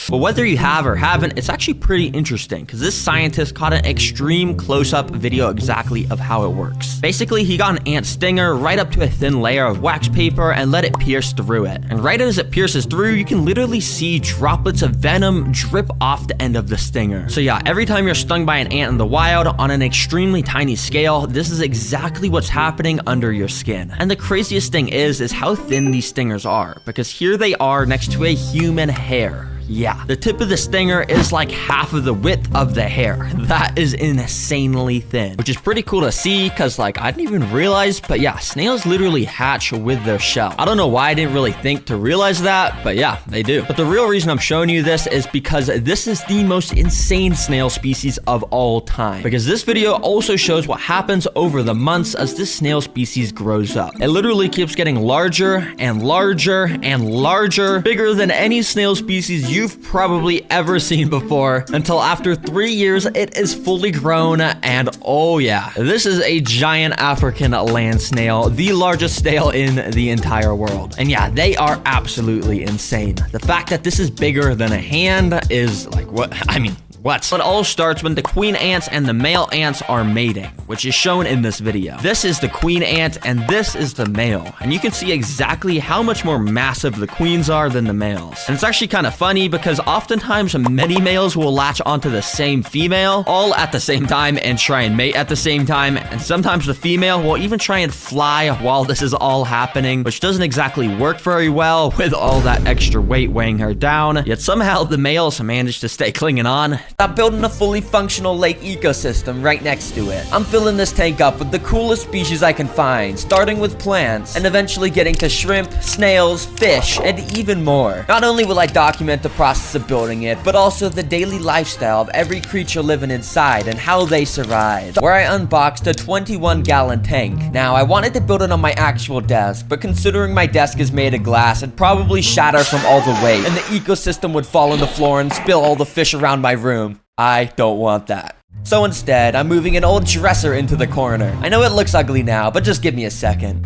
But whether you have or haven't, it's actually pretty interesting because this scientist caught an extreme close-up video exactly of how it works. Basically, he got an ant stinger right up to a thin layer of wax paper and let it pierce through it. And right as it pierces through, you can literally see droplets of venom drip off the end of the stinger. So yeah, every time you're stung by an ant in the wild on an extremely tiny scale, this is exactly what's happening under your skin. And the craziest thing is how thin these stingers are, because here they are next to a human hair. Yeah, the tip of the stinger is like half of the width of the hair. That is insanely thin, which is pretty cool to see because, like, I didn't even realize, but yeah, snails literally hatch with their shell. I don't know why I didn't really think to realize that, but yeah, they do. But the real reason I'm showing you this is because this is the most insane snail species of all time. Because this video also shows what happens over the months as this snail species grows up. It literally keeps getting larger and larger and larger, bigger than any snail species you've probably ever seen before, until after 3 years it is fully grown. And oh yeah, this is a giant African land snail, the largest snail in the entire world. And yeah, they are absolutely insane. The fact that this is bigger than a hand is like, what? I mean, what? It all starts when the queen ants and the male ants are mating, which is shown in this video. This is the queen ant and this is the male. And you can see exactly how much more massive the queens are than the males. And it's actually kind of funny because oftentimes many males will latch onto the same female all at the same time and try and mate at the same time. And sometimes the female will even try and fly while this is all happening, which doesn't exactly work very well with all that extra weight weighing her down. Yet somehow the males manage to stay clinging on. I'm building a fully functional lake ecosystem right next to it. I'm filling this tank up with the coolest species I can find, starting with plants, and eventually getting to shrimp, snails, fish, and even more. Not only will I document the process of building it, but also the daily lifestyle of every creature living inside and how they survive. Where I unboxed a 21-gallon tank. Now, I wanted to build it on my actual desk, but considering my desk is made of glass, it'd probably shatter from all the weight, and the ecosystem would fall on the floor and spill all the fish around my room. I don't want that. So instead, I'm moving an old dresser into the corner. I know it looks ugly now, but just give me a second.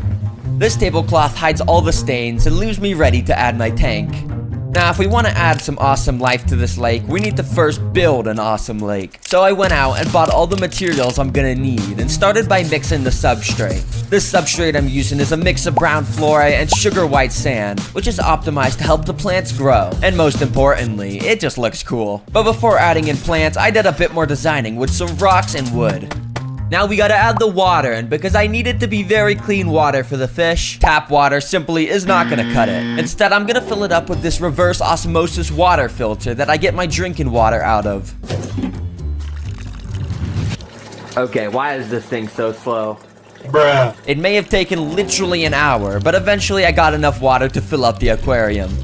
This tablecloth hides all the stains and leaves me ready to add my tank. Now, if we want to add some awesome life to this lake, we need to first build an awesome lake. So I went out and bought all the materials I'm gonna need and started by mixing the substrate. This substrate I'm using is a mix of brown fluorite and sugar white sand, which is optimized to help the plants grow. And most importantly, it just looks cool. But before adding in plants, I did a bit more designing with some rocks and wood. Now we gotta add the water, and because I need it to be very clean water for the fish, tap water simply is not gonna cut it. Instead, I'm gonna fill it up with this reverse osmosis water filter that I get my drinking water out of. Okay, why is this thing so slow? Bruh. It may have taken literally an hour, but eventually I got enough water to fill up the aquarium.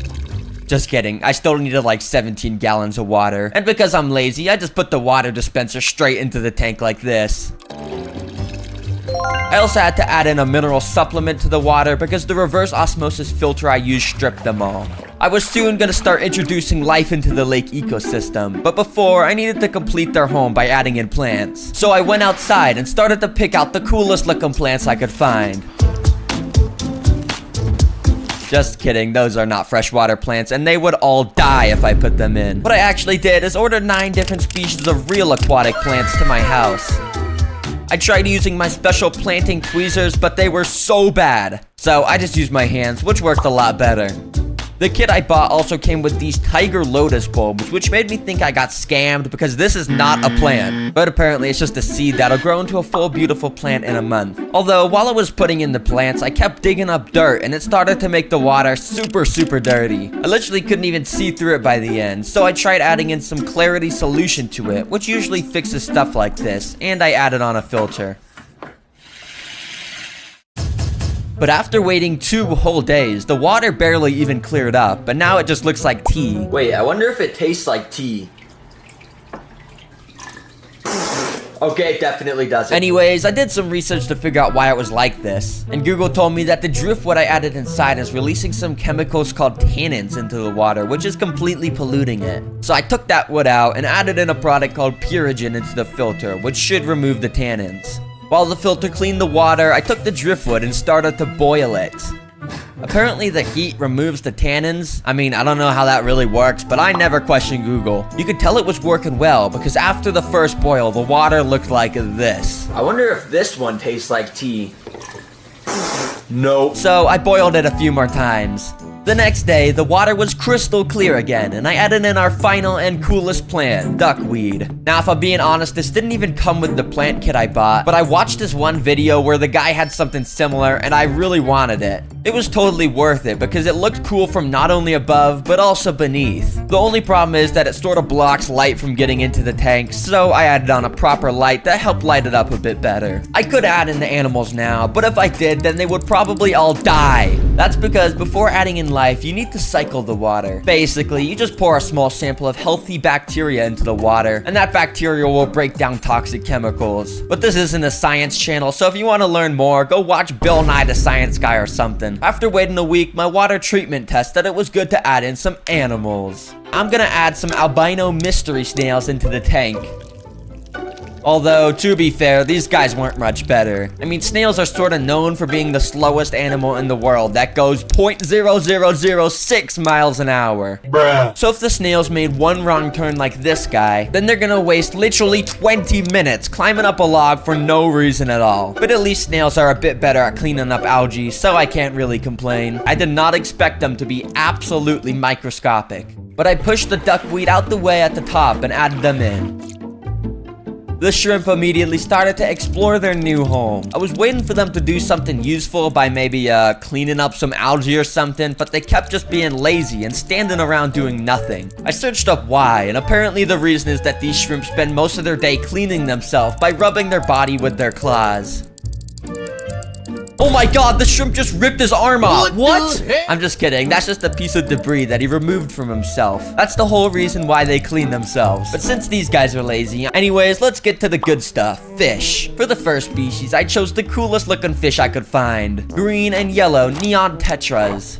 Just kidding, I still needed like 17 gallons of water. And because I'm lazy, I just put the water dispenser straight into the tank like this. I also had to add in a mineral supplement to the water because the reverse osmosis filter I used stripped them all. I was soon gonna start introducing life into the lake ecosystem, but before, I needed to complete their home by adding in plants. So I went outside and started to pick out the coolest looking plants I could find. Just kidding, those are not freshwater plants, and they would all die if I put them in. What I actually did is order 9 different species of real aquatic plants to my house. I tried using my special planting tweezers, but they were so bad. So I just used my hands, which worked a lot better. The kit I bought also came with these tiger lotus bulbs, which made me think I got scammed because this is not a plant. But apparently it's just a seed that'll grow into a full beautiful plant in a month. Although while I was putting in the plants, I kept digging up dirt and it started to make the water super dirty. I literally couldn't even see through it by the end, so I tried adding in some clarity solution to it, which usually fixes stuff like this, and I added on a filter. But after waiting 2 whole days, the water barely even cleared up, but now it just looks like tea. Wait, I wonder if it tastes like tea. Okay, it definitely doesn't. Anyways, I did some research to figure out why it was like this, and Google told me that the driftwood I added inside is releasing some chemicals called tannins into the water, which is completely polluting it. So I took that wood out and added in a product called Purigen into the filter, which should remove the tannins. While the filter cleaned the water, I took the driftwood and started to boil it. Apparently the heat removes the tannins. I mean, I don't know how that really works, but I never questioned Google. You could tell it was working well because after the first boil, the water looked like this. I wonder if this one tastes like tea. Nope. So I boiled it a few more times. The next day, the water was crystal clear again, and I added in our final and coolest plant, duckweed. Now, if I'm being honest, this didn't even come with the plant kit I bought, but I watched this one video where the guy had something similar, and I really wanted it. It was totally worth it because it looked cool from not only above, but also beneath. The only problem is that it sort of blocks light from getting into the tank, so I added on a proper light that helped light it up a bit better. I could add in the animals now, but if I did, then they would probably all die. That's because before adding in life, you need to cycle the water. Basically, you just pour a small sample of healthy bacteria into the water, and that bacteria will break down toxic chemicals. But this isn't a science channel, so if you want to learn more, go watch Bill Nye the Science Guy or something. After waiting a week, my water treatment test said it was good to add in some animals. I'm gonna add some albino mystery snails into the tank. Although, to be fair, these guys weren't much better. I mean, snails are sort of known for being the slowest animal in the world that goes 0.0006 miles an hour. Bruh. So if the snails made one wrong turn like this guy, then they're gonna waste literally 20 minutes climbing up a log for no reason at all. But at least snails are a bit better at cleaning up algae, so I can't really complain. I did not expect them to be absolutely microscopic. But I pushed the duckweed out the way at the top and added them in. The shrimp immediately started to explore their new home. I was waiting for them to do something useful by maybe cleaning up some algae or something, but they kept just being lazy and standing around doing nothing. I searched up why, and apparently the reason is that these shrimp spend most of their day cleaning themselves by rubbing their body with their claws. Oh my god, the shrimp just ripped his arm off. What? I'm just kidding. That's just a piece of debris that he removed from himself. That's the whole reason why they clean themselves. But since these guys are lazy, anyways, let's get to the good stuff. Fish. For the first species, I chose the coolest looking fish I could find. Green and yellow neon tetras.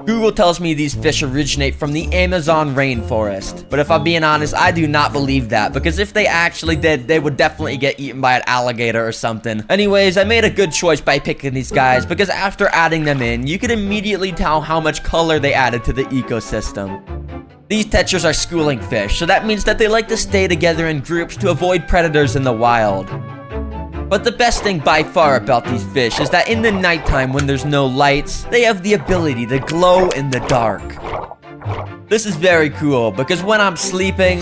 Google tells me these fish originate from the Amazon rainforest. But if I'm being honest, I do not believe that, because if they actually did, they would definitely get eaten by an alligator or something. Anyways, I made a good choice by picking these guys, because after adding them in, you could immediately tell how much color they added to the ecosystem. These tetras are schooling fish, so that means that they like to stay together in groups to avoid predators in the wild. But the best thing by far about these fish is that in the nighttime when there's no lights, they have the ability to glow in the dark. This is very cool because when I'm sleeping,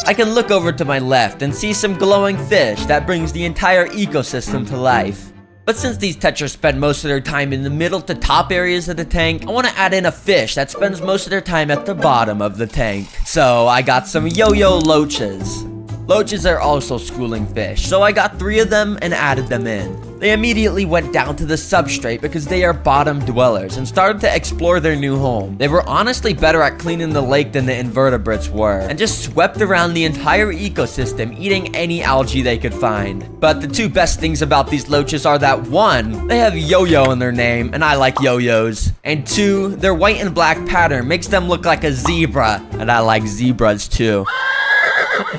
I can look over to my left and see some glowing fish that brings the entire ecosystem to life. But since these tetras spend most of their time in the middle to top areas of the tank, I want to add in a fish that spends most of their time at the bottom of the tank. So I got some yo-yo loaches. Loaches are also schooling fish, so I got 3 of them and added them in. they immediately went down to the substrate because they are bottom dwellers and started to explore their new home. They were honestly better at cleaning the lake than the invertebrates were, and just swept around the entire ecosystem, eating any algae they could find. But the two best things about these loaches are that 1, they have yo-yo in their name, and I like yo-yos, and 2, their white and black pattern makes them look like a zebra, and I like zebras too.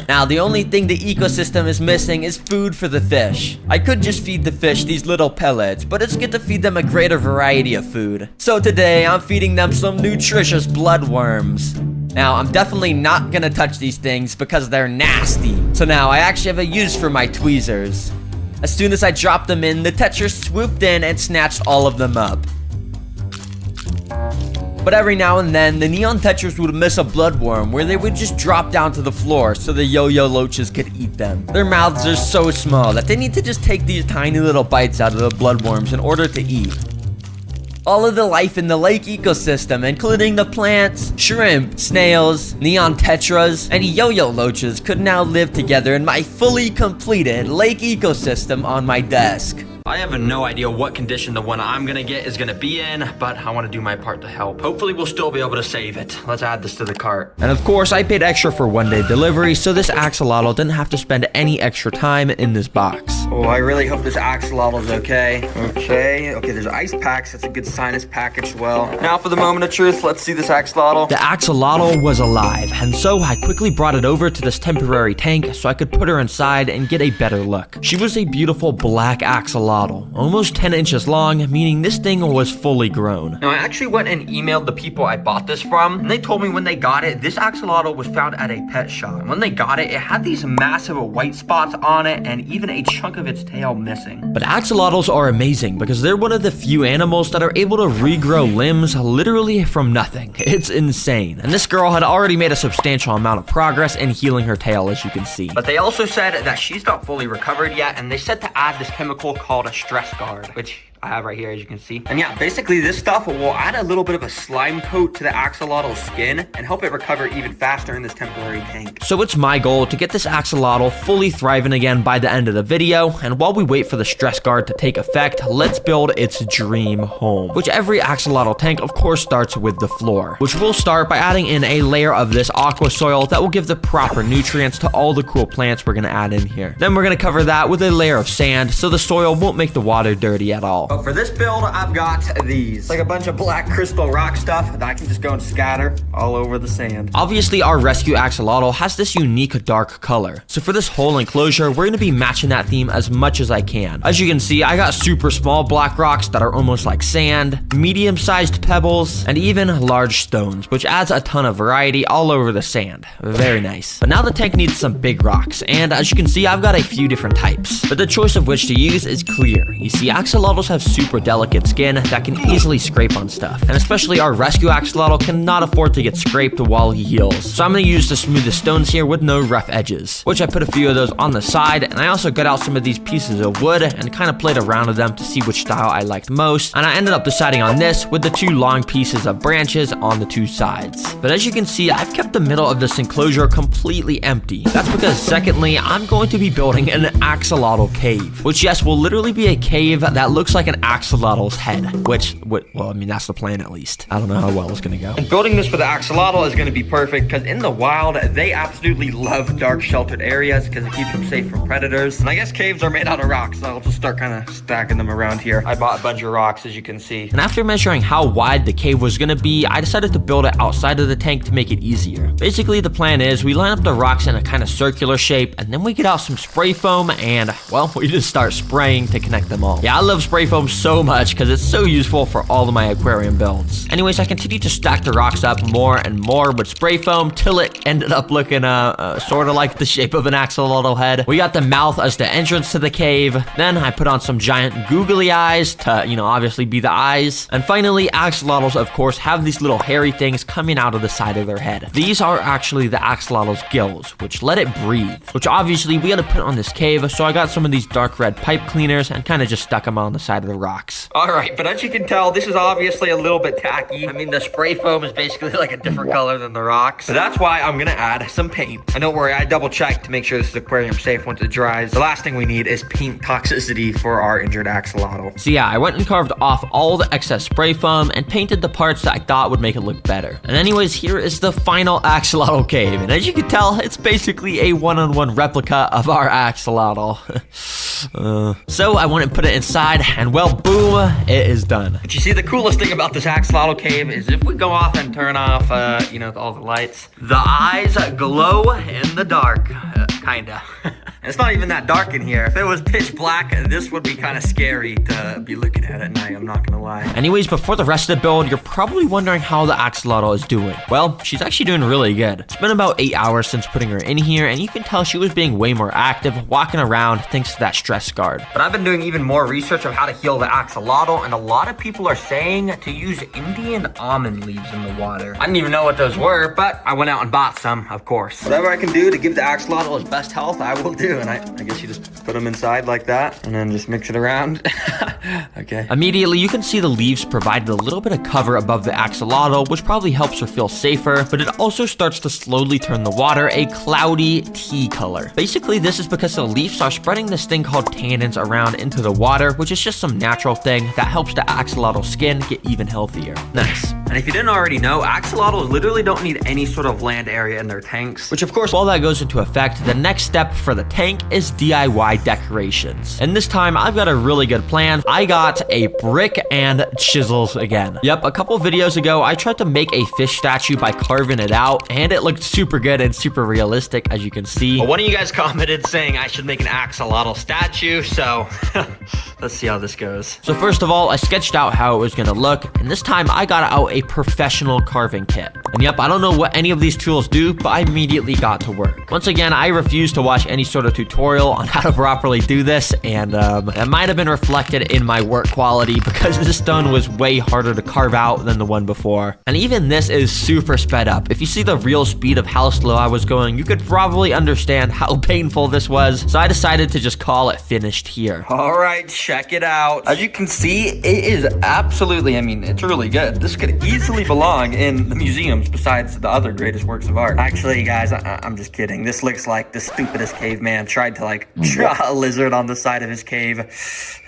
Now, the only thing the ecosystem is missing is food for the fish. I could just feed the fish these little pellets, but it's good to feed them a greater variety of food. So today, I'm feeding them some nutritious bloodworms. Now, I'm definitely not gonna touch these things because they're nasty. So now, I actually have a use for my tweezers. As soon as I dropped them in, the Tetra swooped in and snatched all of them up. But every now and then, the neon tetras would miss a bloodworm where they would just drop down to the floor so the yo-yo loaches could eat them. Their mouths are so small that they need to just take these tiny little bites out of the bloodworms in order to eat. All of the life in the lake ecosystem, including the plants, shrimp, snails, neon tetras, and yo-yo loaches could now live together in my fully completed lake ecosystem on my desk. I have no idea what condition the one I'm gonna get is gonna be in, but I want to do my part to help. Hopefully we'll still be able to save it. Let's add this to the cart. And of course, I paid extra for 1-day delivery, so this axolotl didn't have to spend any extra time in this box. Oh, I really hope this axolotl is okay. Okay, there's ice packs. That's a good sign. It's packaged well. Now for the moment of truth, let's see this axolotl. The axolotl was alive, and so I quickly brought it over to this temporary tank so I could put her inside and get a better look. She was a beautiful black axolotl, almost 10 inches long, meaning this thing was fully grown. Now, I actually went and emailed the people I bought this from, and they told me when they got it, this axolotl was found at a pet shop. And when they got it, it had these massive white spots on it and even a chunk of its tail missing. But axolotls are amazing because they're one of the few animals that are able to regrow limbs literally from nothing. It's insane. And this girl had already made a substantial amount of progress in healing her tail, as you can see. But they also said that she's not fully recovered yet, and they said to add this chemical called a stress guard, which I have right here, as you can see. And yeah, basically this stuff will add a little bit of a slime coat to the axolotl's skin and help it recover even faster in this temporary tank. So it's my goal to get this axolotl fully thriving again by the end of the video, and while we wait for the stress guard to take effect, let's build its dream home, which every axolotl tank of course starts with the floor, which we'll start by adding in a layer of this aqua soil that will give the proper nutrients to all the cool plants we're gonna add in here. Then we're gonna cover that with a layer of sand so the soil won't make the water dirty at all. But for this build, I've got these. Like a bunch of black crystal rock stuff that I can just go and scatter all over the sand. Obviously, our rescue axolotl has this unique dark color. So for this whole enclosure, we're gonna be matching that theme as much as I can. As you can see, I got super small black rocks that are almost like sand, medium-sized pebbles, and even large stones, which adds a ton of variety all over the sand. Very nice. But now the tank needs some big rocks, and as you can see, I've got a few different types. But the choice of which to use is clear. You see, axolotls have super delicate skin that can easily scrape on stuff, and especially our rescue axolotl cannot afford to get scraped while he heals. So I'm going to use the smoothest stones here with no rough edges, which I put a few of those on the side, and I also got out some of these pieces of wood and kind of played around with them to see which style I liked most, and I ended up deciding on this with the 2 long pieces of branches on the 2 sides. But as you can see, I've kept the middle of this enclosure completely empty. That's because secondly, I'm going to be building an axolotl cave, which yes, will literally be a cave that looks like an axolotl's head, which, well, I mean, that's the plan at least. I don't know how well it's gonna go. And building this for the axolotl is gonna be perfect because in the wild, they absolutely love dark sheltered areas because it keeps them safe from predators. And I guess caves are made out of rocks, so I'll just start kind of stacking them around here. I bought a bunch of rocks, as you can see. And after measuring how wide the cave was gonna be, I decided to build it outside of the tank to make it easier. Basically, the plan is we line up the rocks in a kind of circular shape, and then we get out some spray foam and, well, we just start spraying to connect them all. Yeah, I love spray foam so much because it's so useful for all of my aquarium builds. Anyways, I continued to stack the rocks up more and more with spray foam till it ended up looking sort of like the shape of an axolotl head. We got the mouth as the entrance to the cave. Then I put on some giant googly eyes to, obviously be the eyes. And finally, axolotls, of course, have these little hairy things coming out of the side of their head. These are actually the axolotl's gills, which let it breathe, which obviously we had to put on this cave, so I got some of these dark red pipe cleaners and kind of just stuck them on the side of the rocks. All right, but as you can tell, this is obviously a little bit tacky. I mean, the spray foam is basically like a different color than the rocks. So that's why I'm gonna add some paint. And don't worry, I double checked to make sure this is aquarium safe once it dries. The last thing we need is paint toxicity for our injured axolotl. So yeah, I went and carved off all the excess spray foam and painted the parts that I thought would make it look better. And anyways, here is the final axolotl cave. And as you can tell, it's basically a one-on-one replica of our axolotl. So I went and put it inside, and well, boom, it is done. But you see, the coolest thing about this axolotl cave is if we go off and turn off, you know, all the lights, the eyes glow in the dark, kinda. It's not even that dark in here. If it was pitch black, this would be kind of scary to be looking at at night, I'm not gonna lie. Anyways, before the rest of the build, you're probably wondering how the axolotl is doing. Well, she's actually doing really good. It's been about 8 hours since putting her in here, and you can tell she was being way more active, walking around thanks to that stress guard. But I've been doing even more research of how to heal the axolotl, and a lot of people are saying to use Indian almond leaves in the water. I didn't even know what those were, but I went out and bought some, of course. Whatever I can do to give the axolotl his best health, I will do. And I guess you just put them inside like that, and then just mix it around. Okay. Immediately, you can see the leaves provided a little bit of cover above the axolotl, which probably helps her feel safer, but it also starts to slowly turn the water a cloudy tea color. Basically, this is because the leaves are spreading this thing called tannins around into the water, which is just some natural thing that helps the axolotl skin get even healthier. Nice. And if you didn't already know, axolotls literally don't need any sort of land area in their tanks. Which of course, while that goes into effect, the next step for the tank is DIY decorations. And this time, I've got a really good plan. I got a brick and chisels again. Yep, a couple videos ago, I tried to make a fish statue by carving it out, and it looked super good and super realistic, as you can see. Well, one of you guys commented saying I should make an axolotl statue, so let's see how this goes. So first of all, I sketched out how it was gonna look, and this time I got out a professional carving kit. And yep, I don't know what any of these tools do, but I immediately got to work. Once again, I refused to watch any sort of tutorial on how to properly do this, and that might have been reflected in my work quality because this stone was way harder to carve out than the one before. And even this is super sped up. If you see the real speed of how slow I was going, you could probably understand how painful this was. So I decided to just call it finished here. All right, check it out. As you can see, it is absolutely, I mean, it's really good. This could easily belong in the museums besides the other greatest works of art. Actually, guys, I'm just kidding. This looks like the stupidest caveman tried to like draw a lizard on the side of his cave.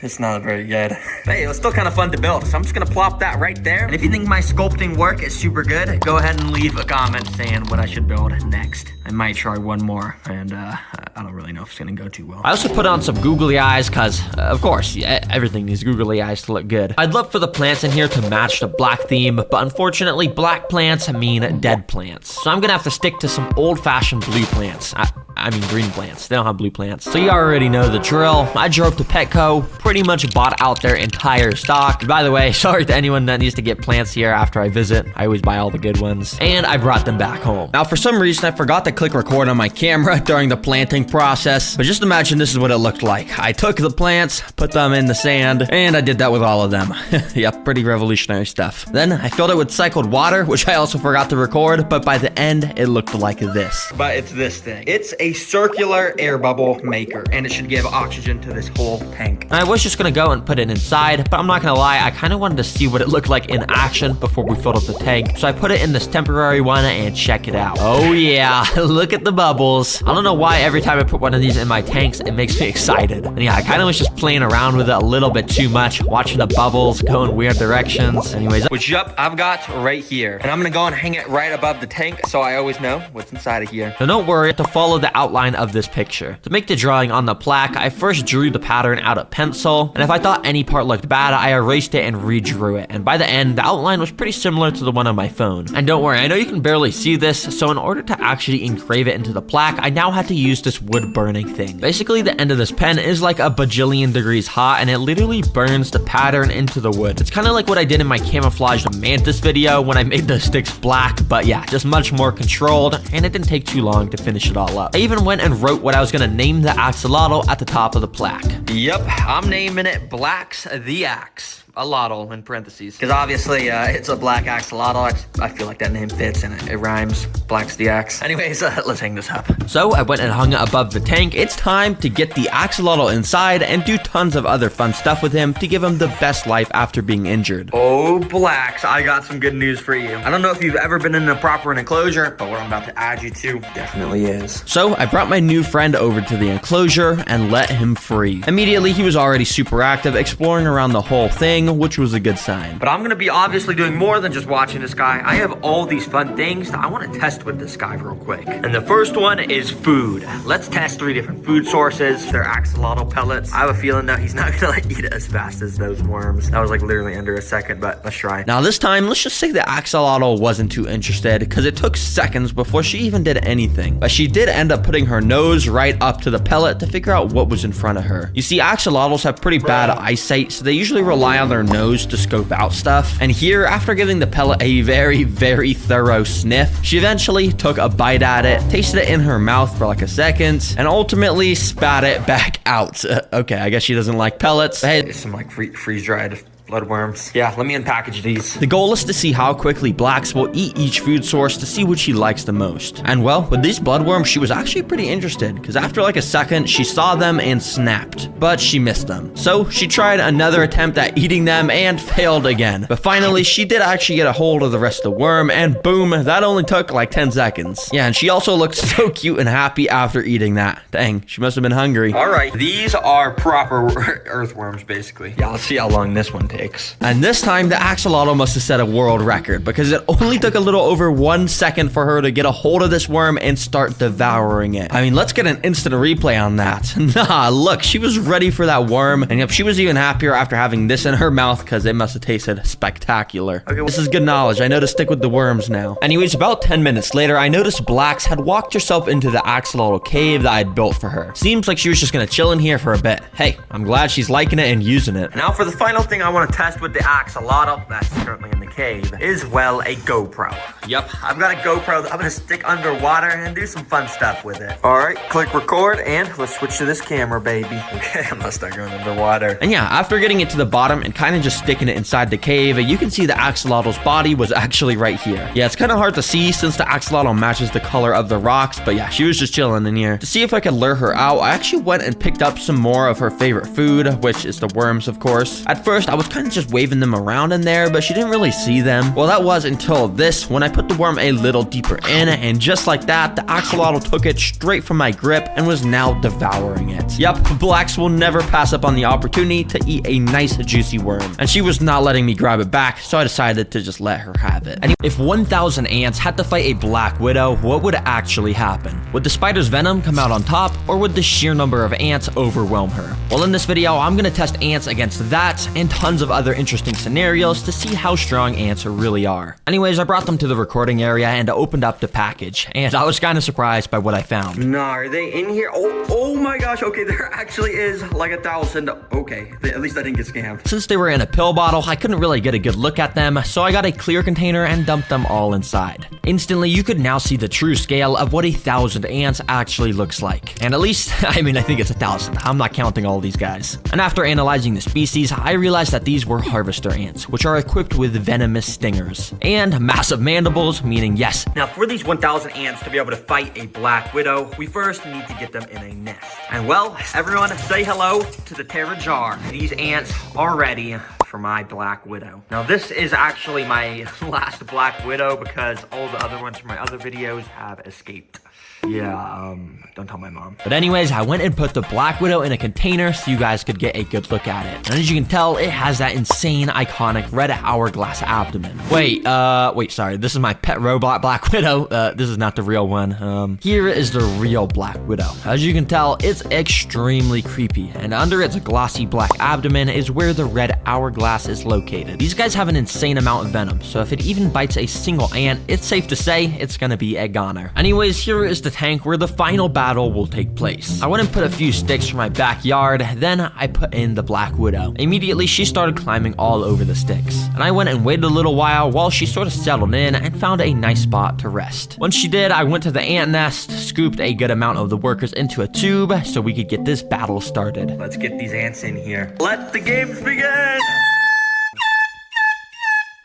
It's not very good. But hey, it was still kind of fun to build, so I'm just gonna plop that right there. And if you think my sculpting work is super good, go ahead and leave a comment saying what I should build next. I might try one more, and I don't really know if it's gonna go too well. I also put on some googly eyes because, of course, everything needs googly eyes to look good. I'd love for the plants in here to match the black theme, but unfortunately, black plants mean dead plants. So I'm gonna have to stick to some old-fashioned blue plants. I mean green plants. They don't have blue plants. So you already know the drill. I drove to Petco, pretty much bought out their entire stock. And by the way, sorry to anyone that needs to get plants here after I visit. I always buy all the good ones. And I brought them back home. Now, for some reason, I forgot to click record on my camera during the planting process. But just imagine this is what it looked like. I took the plants, put them in the sand, and I did that with all of them. Yep, pretty revolutionary stuff. Then I filled it with cycled water, which I also forgot to record, but by the end, it looked like this. But it's this thing. It's a circular air bubble maker, and it should give oxygen to this whole tank. I was just gonna go and put it inside, but I'm not gonna lie, I kind of wanted to see what it looked like in action before we filled up the tank. So I put it in this temporary one and check it out. Oh yeah, look at the bubbles. I don't know why every time I put one of these in my tanks, it makes me excited. And yeah, I kind of was just playing around with it a little bit too much, watching the bubbles go in weird directions. Anyways, which yup, I've got right here. And I'm gonna go and hang it right above the tank so I always know what's inside of here. So don't worry, to follow the outline of this picture. To make the drawing on the plaque, I first drew the pattern out of pencil, and if I thought any part looked bad, I erased it and redrew it. And by the end, the outline was pretty similar to the one on my phone. And don't worry, I know you can barely see this, so in order to actually engrave it into the plaque, I now had to use this wood burning thing. Basically, the end of this pen is like a bajillion degrees hot, and it literally burns the pattern into the wood. It's kind of like what I did in my camouflaged mantis video when I made the sticks black, but yeah, just much more controlled, and it didn't take too long to finish it all up. I even went and wrote what I was gonna name the axolotl at the top of the plaque. Yep, I'm naming it Black's the Axe. axolotl in parentheses. Because obviously it's a black axolotl. I feel like that name fits and it rhymes. Black's the axe. Anyways, let's hang this up. So I went and hung it above the tank. It's time to get the axolotl inside and do tons of other fun stuff with him to give him the best life after being injured. Oh, Blacks, I got some good news for you. I don't know if you've ever been in a proper enclosure, but what I'm about to add you to definitely is. So I brought my new friend over to the enclosure and let him free. Immediately, he was already super active, exploring around the whole thing, which was a good sign. But I'm gonna be obviously doing more than just watching this guy. I have all these fun things that I want to test with this guy real quick. And the first one is food. Let's test 3 different food sources. They're axolotl pellets. I have a feeling that he's not gonna like eat it as fast as those worms. That was like literally under a second, but let's try. Now this time, let's just say the axolotl wasn't too interested because it took seconds before she even did anything. But she did end up putting her nose right up to the pellet to figure out what was in front of her. You see, axolotls have pretty bad eyesight, so they usually rely on their nose to scope out stuff. And here, after giving the pellet a very, very thorough sniff, she eventually took a bite at it, tasted it in her mouth for like a second, and ultimately spat it back out. Okay, I guess she doesn't like pellets. Hey, some like freeze-dried bloodworms. Yeah, let me unpackage these. The goal is to see how quickly Blacks will eat each food source to see which she likes the most. And well, with these bloodworms, she was actually pretty interested because after like a second, she saw them and snapped, but she missed them. So she tried another attempt at eating them and failed again. But finally, she did actually get a hold of the rest of the worm and boom, that only took like 10 seconds. Yeah, and she also looked so cute and happy after eating that. Dang, she must have been hungry. All right, these are proper earthworms basically. Yeah, let's see how long this one takes. And this time, the axolotl must have set a world record because it only took a little over 1 second for her to get a hold of this worm and start devouring it. I mean, let's get an instant replay on that. Nah, look, she was ready for that worm, and yep, she was even happier after having this in her mouth because it must have tasted spectacular. Okay, this is good knowledge. I know to stick with the worms now. Anyways, about 10 minutes later, I noticed Blacks had walked herself into the axolotl cave that I'd built for her. Seems like she was just gonna chill in here for a bit. Hey, I'm glad she's liking it and using it. Now for the final thing I want to test with the axolotl that's currently in the cave is, well, a GoPro. Yep, I've got a GoPro that I'm gonna stick underwater and do some fun stuff with it. All right, click record and let's switch to this camera, baby. Okay, I'm gonna start going underwater. And yeah, after getting it to the bottom and kind of just sticking it inside the cave, you can see the axolotl's body was actually right here. Yeah, it's kind of hard to see since the axolotl matches the color of the rocks, but yeah, she was just chilling in here. To see if I could lure her out, I actually went and picked up some more of her favorite food, which is the worms, of course. At first, I was kind of just waving them around in there, but she didn't really see them. Well, that was until this, when I put the worm a little deeper in, and just like that, the axolotl took it straight from my grip and was now devouring it. Yep, Blacks will never pass up on the opportunity to eat a nice juicy worm, and she was not letting me grab it back, so I decided to just let her have it. And if 1,000 ants had to fight a black widow, what would actually happen? Would the spider's venom come out on top, or would the sheer number of ants overwhelm her? Well, in this video, I'm gonna test ants against that and tons of other interesting scenarios to see how strong ants really are. Anyways, I brought them to the recording area and opened up the package, and I was kind of surprised by what I found. Nah, are they in here? Oh my gosh, okay, there actually is like 1,000. Okay, at least I didn't get scammed. Since they were in a pill bottle, I couldn't really get a good look at them, so I got a clear container and dumped them all inside. Instantly, you could now see the true scale of what 1,000 ants actually looks like. And at least, I mean, I think it's 1,000. I'm not counting all these guys. And after analyzing the species, I realized that these were harvester ants, which are equipped with venomous stingers and massive mandibles, meaning yes. Now, for these 1,000 ants to be able to fight a black widow, we first need to get them in a nest. And well, everyone say hello to the Terra jar. These ants are ready for my black widow. Now, this is actually my last black widow because all the other ones from my other videos have escaped. Yeah, don't tell my mom. But anyways, I went and put the black widow in a container so you guys could get a good look at it. And as you can tell, it has that insane, iconic red hourglass abdomen. Wait, sorry. This is my pet robot black widow. This is not the real one. Here is the real black widow. As you can tell, it's extremely creepy. And under its glossy black abdomen is where the red hourglass is located. These guys have an insane amount of venom, so if it even bites a single ant, it's safe to say it's gonna be a goner. Anyways, here is the tank where the final battle will take place. I went and put a few sticks from my backyard, then I put in the black widow. Immediately, she started climbing all over the sticks, and I went and waited a little while she sort of settled in and found a nice spot to rest. Once she did, I went to the ant nest, scooped a good amount of the workers into a tube so we could get this battle started. Let's get these ants in here. Let the games begin!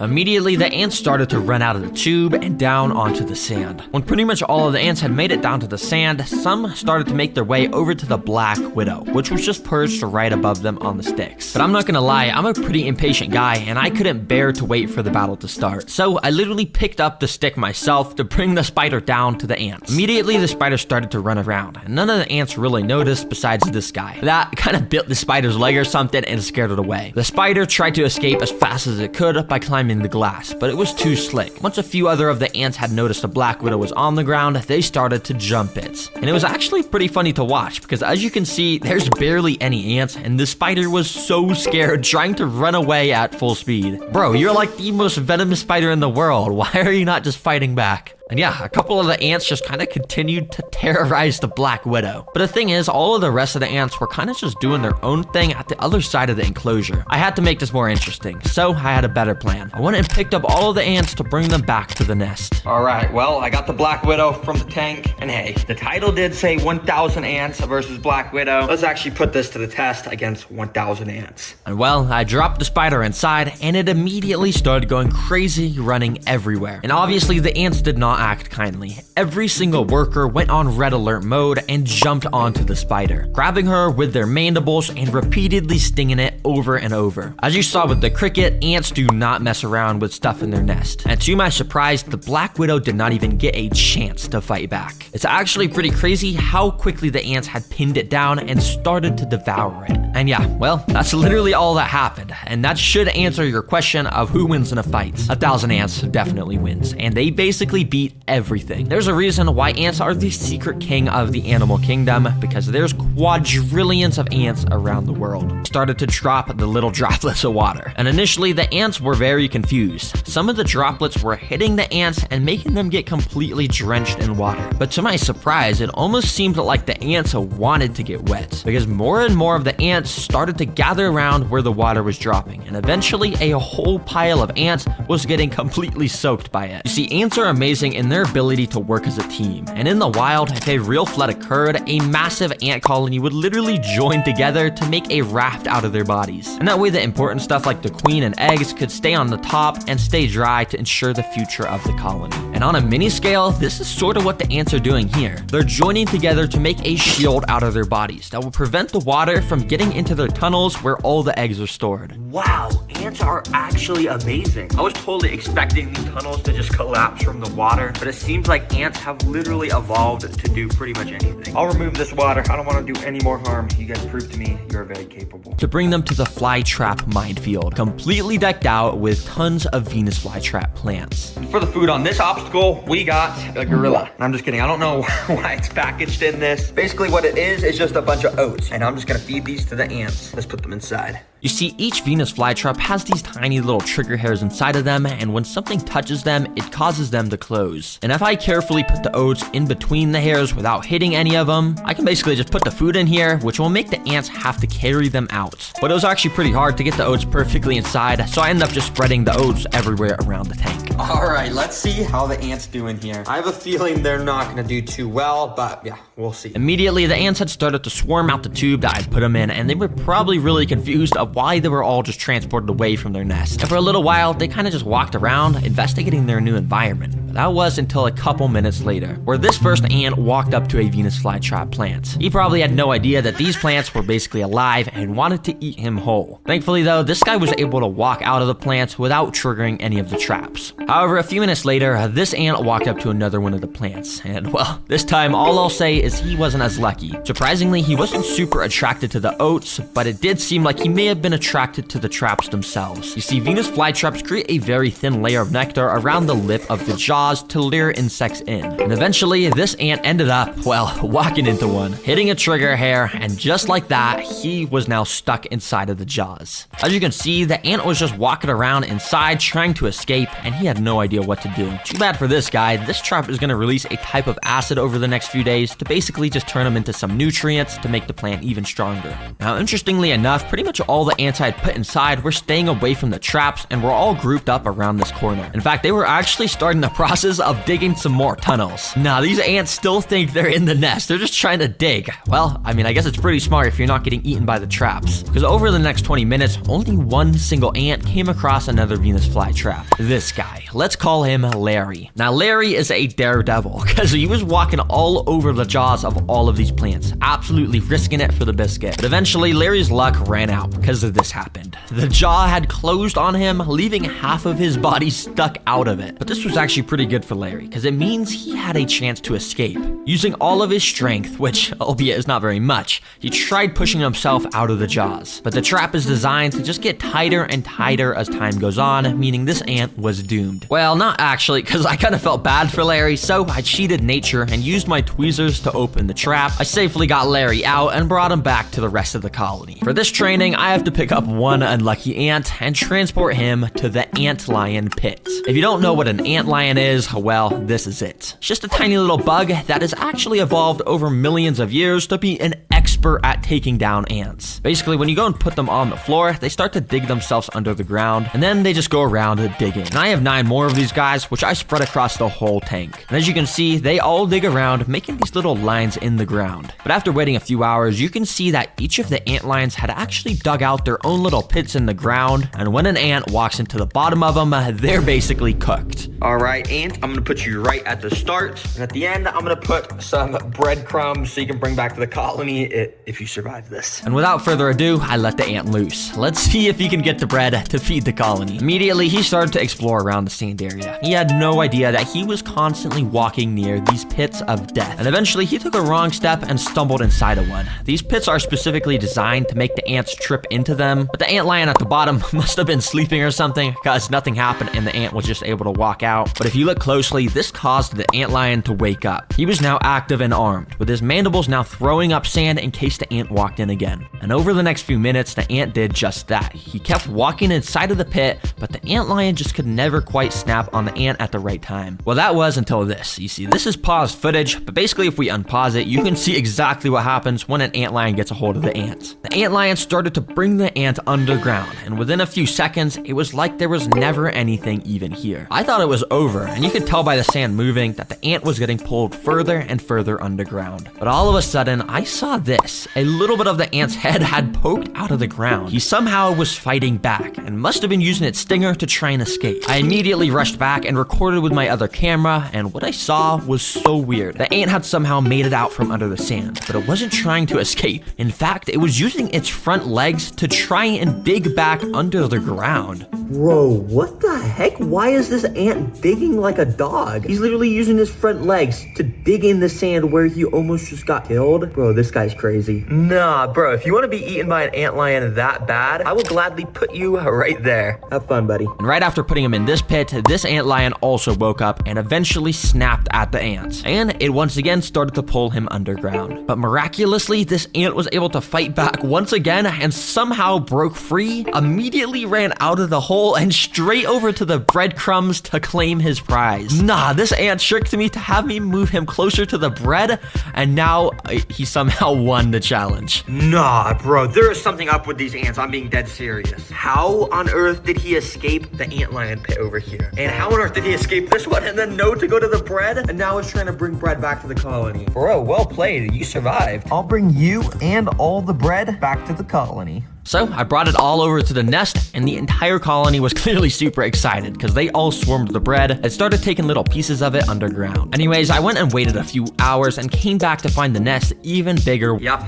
Immediately, the ants started to run out of the tube and down onto the sand. When pretty much all of the ants had made it down to the sand, some started to make their way over to the Black Widow, which was just perched right above them on the sticks. But I'm not gonna lie, I'm a pretty impatient guy, and I couldn't bear to wait for the battle to start. So I literally picked up the stick myself to bring the spider down to the ants. Immediately, the spider started to run around, and none of the ants really noticed besides this guy. That kind of bit the spider's leg or something and scared it away. The spider tried to escape as fast as it could by climbing the glass, but it was too slick. Once a few other of the ants had noticed the Black Widow was on the ground, they started to jump it. And it was actually pretty funny to watch because as you can see, there's barely any ants and the spider was so scared trying to run away at full speed. Bro, you're like the most venomous spider in the world. Why are you not just fighting back? And yeah, a couple of the ants just kind of continued to terrorize the Black Widow. But the thing is, all of the rest of the ants were kind of just doing their own thing at the other side of the enclosure. I had to make this more interesting, so I had a better plan. I went and picked up all of the ants to bring them back to the nest. Alright, well, I got the Black Widow from the tank, and hey, the title did say 1,000 ants versus Black Widow. Let's actually put this to the test against 1,000 ants. And well, I dropped the spider inside, and it immediately started going crazy, running everywhere. And obviously, the ants did not act kindly. Every single worker went on red alert mode and jumped onto the spider, grabbing her with their mandibles and repeatedly stinging it over and over. As you saw with the cricket, ants do not mess around with stuff in their nest. And to my surprise, the Black Widow did not even get a chance to fight back. It's actually pretty crazy how quickly the ants had pinned it down and started to devour it. And yeah, well, that's literally all that happened. And that should answer your question of who wins in a fight. 1,000 ants definitely wins. And they basically beat everything. There's a reason why ants are the secret king of the animal kingdom, because there's quadrillions of ants around the world. Started to drop the little droplets of water. And initially, the ants were very confused. Some of the droplets were hitting the ants and making them get completely drenched in water. But to my surprise, it almost seemed like the ants wanted to get wet, because more and more of the ants started to gather around where the water was dropping, and eventually a whole pile of ants was getting completely soaked by it. You see, ants are amazing in their ability to work as a team, and in the wild, if a real flood occurred, a massive ant colony would literally join together to make a raft out of their bodies. And that way the important stuff like the queen and eggs could stay on the top and stay dry to ensure the future of the colony. And on a mini scale, this is sort of what the ants are doing here. They're joining together to make a shield out of their bodies that will prevent the water from getting into their tunnels where all the eggs are stored. Wow, ants are actually amazing. I was totally expecting these tunnels to just collapse from the water, but it seems like ants have literally evolved to do pretty much anything. I'll remove this water. I don't want to do any more harm. You guys proved to me you're very capable. To bring them to the flytrap minefield, completely decked out with tons of Venus flytrap plants. For the food on this obstacle, we got a gorilla. I'm just kidding. I don't know why it's packaged in this. Basically what it is just a bunch of oats, and I'm just gonna feed these to the ants. Let's put them inside. You see, each Venus flytrap has these tiny little trigger hairs inside of them, and when something touches them, it causes them to close. And if I carefully put the oats in between the hairs without hitting any of them, I can basically just put the food in here, which will make the ants have to carry them out. But it was actually pretty hard to get the oats perfectly inside, so I ended up just spreading the oats everywhere around the tank. Alright, let's see how the ants do in here. I have a feeling they're not gonna do too well, but yeah, we'll see. Immediately, the ants had started to swarm out the tube that I'd put them in, and they were probably really confused of why they were all just transported away from their nest. And for a little while, they kind of just walked around, investigating their new environment. But that was until a couple minutes later, where this first ant walked up to a Venus flytrap plant. He probably had no idea that these plants were basically alive and wanted to eat him whole. Thankfully though, this guy was able to walk out of the plants without triggering any of the traps. However, a few minutes later, this ant walked up to another one of the plants, and well, this time all I'll say is he wasn't as lucky. Surprisingly, he wasn't super attracted to the oats, but it did seem like he may have been attracted to the traps themselves. You see, Venus flytraps create a very thin layer of nectar around the lip of the jaws to lure insects in. And eventually, this ant ended up, well, walking into one, hitting a trigger hair, and just like that, he was now stuck inside of the jaws. As you can see, the ant was just walking around inside trying to escape, and he had no idea what to do. Too bad for this guy. This trap is going to release a type of acid over the next few days to basically just turn him into some nutrients to make the plant even stronger. Now, interestingly enough, pretty much all the ants I had put inside were staying away from the traps and were all grouped up around this corner. In fact, they were actually starting to process of digging some more tunnels. Nah, these ants still think they're in the nest. They're just trying to dig. Well, I mean, I guess it's pretty smart if you're not getting eaten by the traps. Because over the next 20 minutes, only one single ant came across another Venus flytrap. This guy. Let's call him Larry. Now, Larry is a daredevil because he was walking all over the jaws of all of these plants, absolutely risking it for the biscuit. But eventually, Larry's luck ran out because of this happened. The jaw had closed on him, leaving half of his body stuck out of it. But this was actually pretty good for Larry because it means he had a chance to escape. Using all of his strength, which albeit is not very much, he tried pushing himself out of the jaws. But the trap is designed to just get tighter and tighter as time goes on, meaning this ant was doomed. Well, not actually, because I kind of felt bad for Larry, so I cheated nature and used my tweezers to open the trap. I safely got Larry out and brought him back to the rest of the colony. For this training, I have to pick up one unlucky ant and transport him to the antlion pit. If you don't know what an antlion is, well, this is it. It's just a tiny little bug that has actually evolved over millions of years to be an expert at taking down ants. Basically, when you go and put them on the floor, they start to dig themselves under the ground, and then they just go around digging. And I have 9 more of these guys, which I spread across the whole tank. And as you can see, they all dig around, making these little lines in the ground. But after waiting a few hours, you can see that each of the antlions had actually dug out their own little pits in the ground, and when an ant walks into the bottom of them, they're basically cooked. All right, ant, I'm gonna put you right at the start. And at the end, I'm gonna put some breadcrumbs so you can bring back to the colony if you survive this. And without further ado, I let the ant loose. Let's see if he can get the bread to feed the colony. Immediately, he started to explore around the sand area. He had no idea that he was constantly walking near these pits of death. And eventually, he took a wrong step and stumbled inside of one. These pits are specifically designed to make the ants trip into them, but the antlion at the bottom must have been sleeping or something because nothing happened and the ant was just able to walk out. But if you look closely, this caused the antlion to wake up. He was now active and armed, with his mandibles now throwing up sand in case the ant walked in again. And over the next few minutes, the ant did just that. He kept walking inside of the pit, but the antlion just could never quite snap on the ant at the right time. Well, that was until this. You see, this is paused footage, but basically if we unpause it, you can see exactly what happens when an antlion gets a hold of the ant. The antlion started to bring the ant underground, and within a few seconds, it was like there was never anything even here. I thought it was over, and you could tell by the sand moving that the ant was getting pulled further and further underground. But all of a sudden, I saw this. A little bit of the ant's head had poked out of the ground. He somehow was fighting back, and must have been using its stinger to try and escape. I immediately rushed back and recorded with my other camera, and what I saw was so weird. The ant had somehow made it out from under the sand, but it wasn't trying to escape. In fact, it was using its front legs to try and dig back under the ground. Bro, what the heck? Why is this ant digging like a dog? He's literally using his front legs to dig in the sand where he almost just got killed. Bro, this guy's crazy. Nah, bro, if you want to be eaten by an antlion that bad, I will gladly put you right there. Have fun, buddy. And right after putting him in this pit, this antlion also woke up and eventually snapped at the ants. And it once again started to pull him underground. But miraculously, this ant was able to fight back once again and somehow broke free, immediately ran out of the hole and straight over to the breadcrumbs to claim his prize. Nah, this ant tricked me to have me move him closer to the bread, and now he somehow won the challenge. Nah, bro, there is something up with these ants. I'm being dead serious. How on earth did he escape the antlion pit over here? And how on earth did he escape this one and then know to go to the bread? And now he's trying to bring bread back to the colony. Bro, well played. You survived. I'll bring you and all the bread back to the colony. So I brought it all over to the nest, and the entire colony was clearly super excited because they all swarmed the bread and started taking little pieces of it underground. Anyways, I went and waited a few hours and came back to find the nest even bigger. Yup.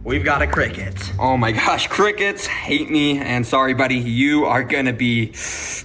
We've got a cricket. Oh my gosh, crickets hate me, and sorry buddy, you are gonna be,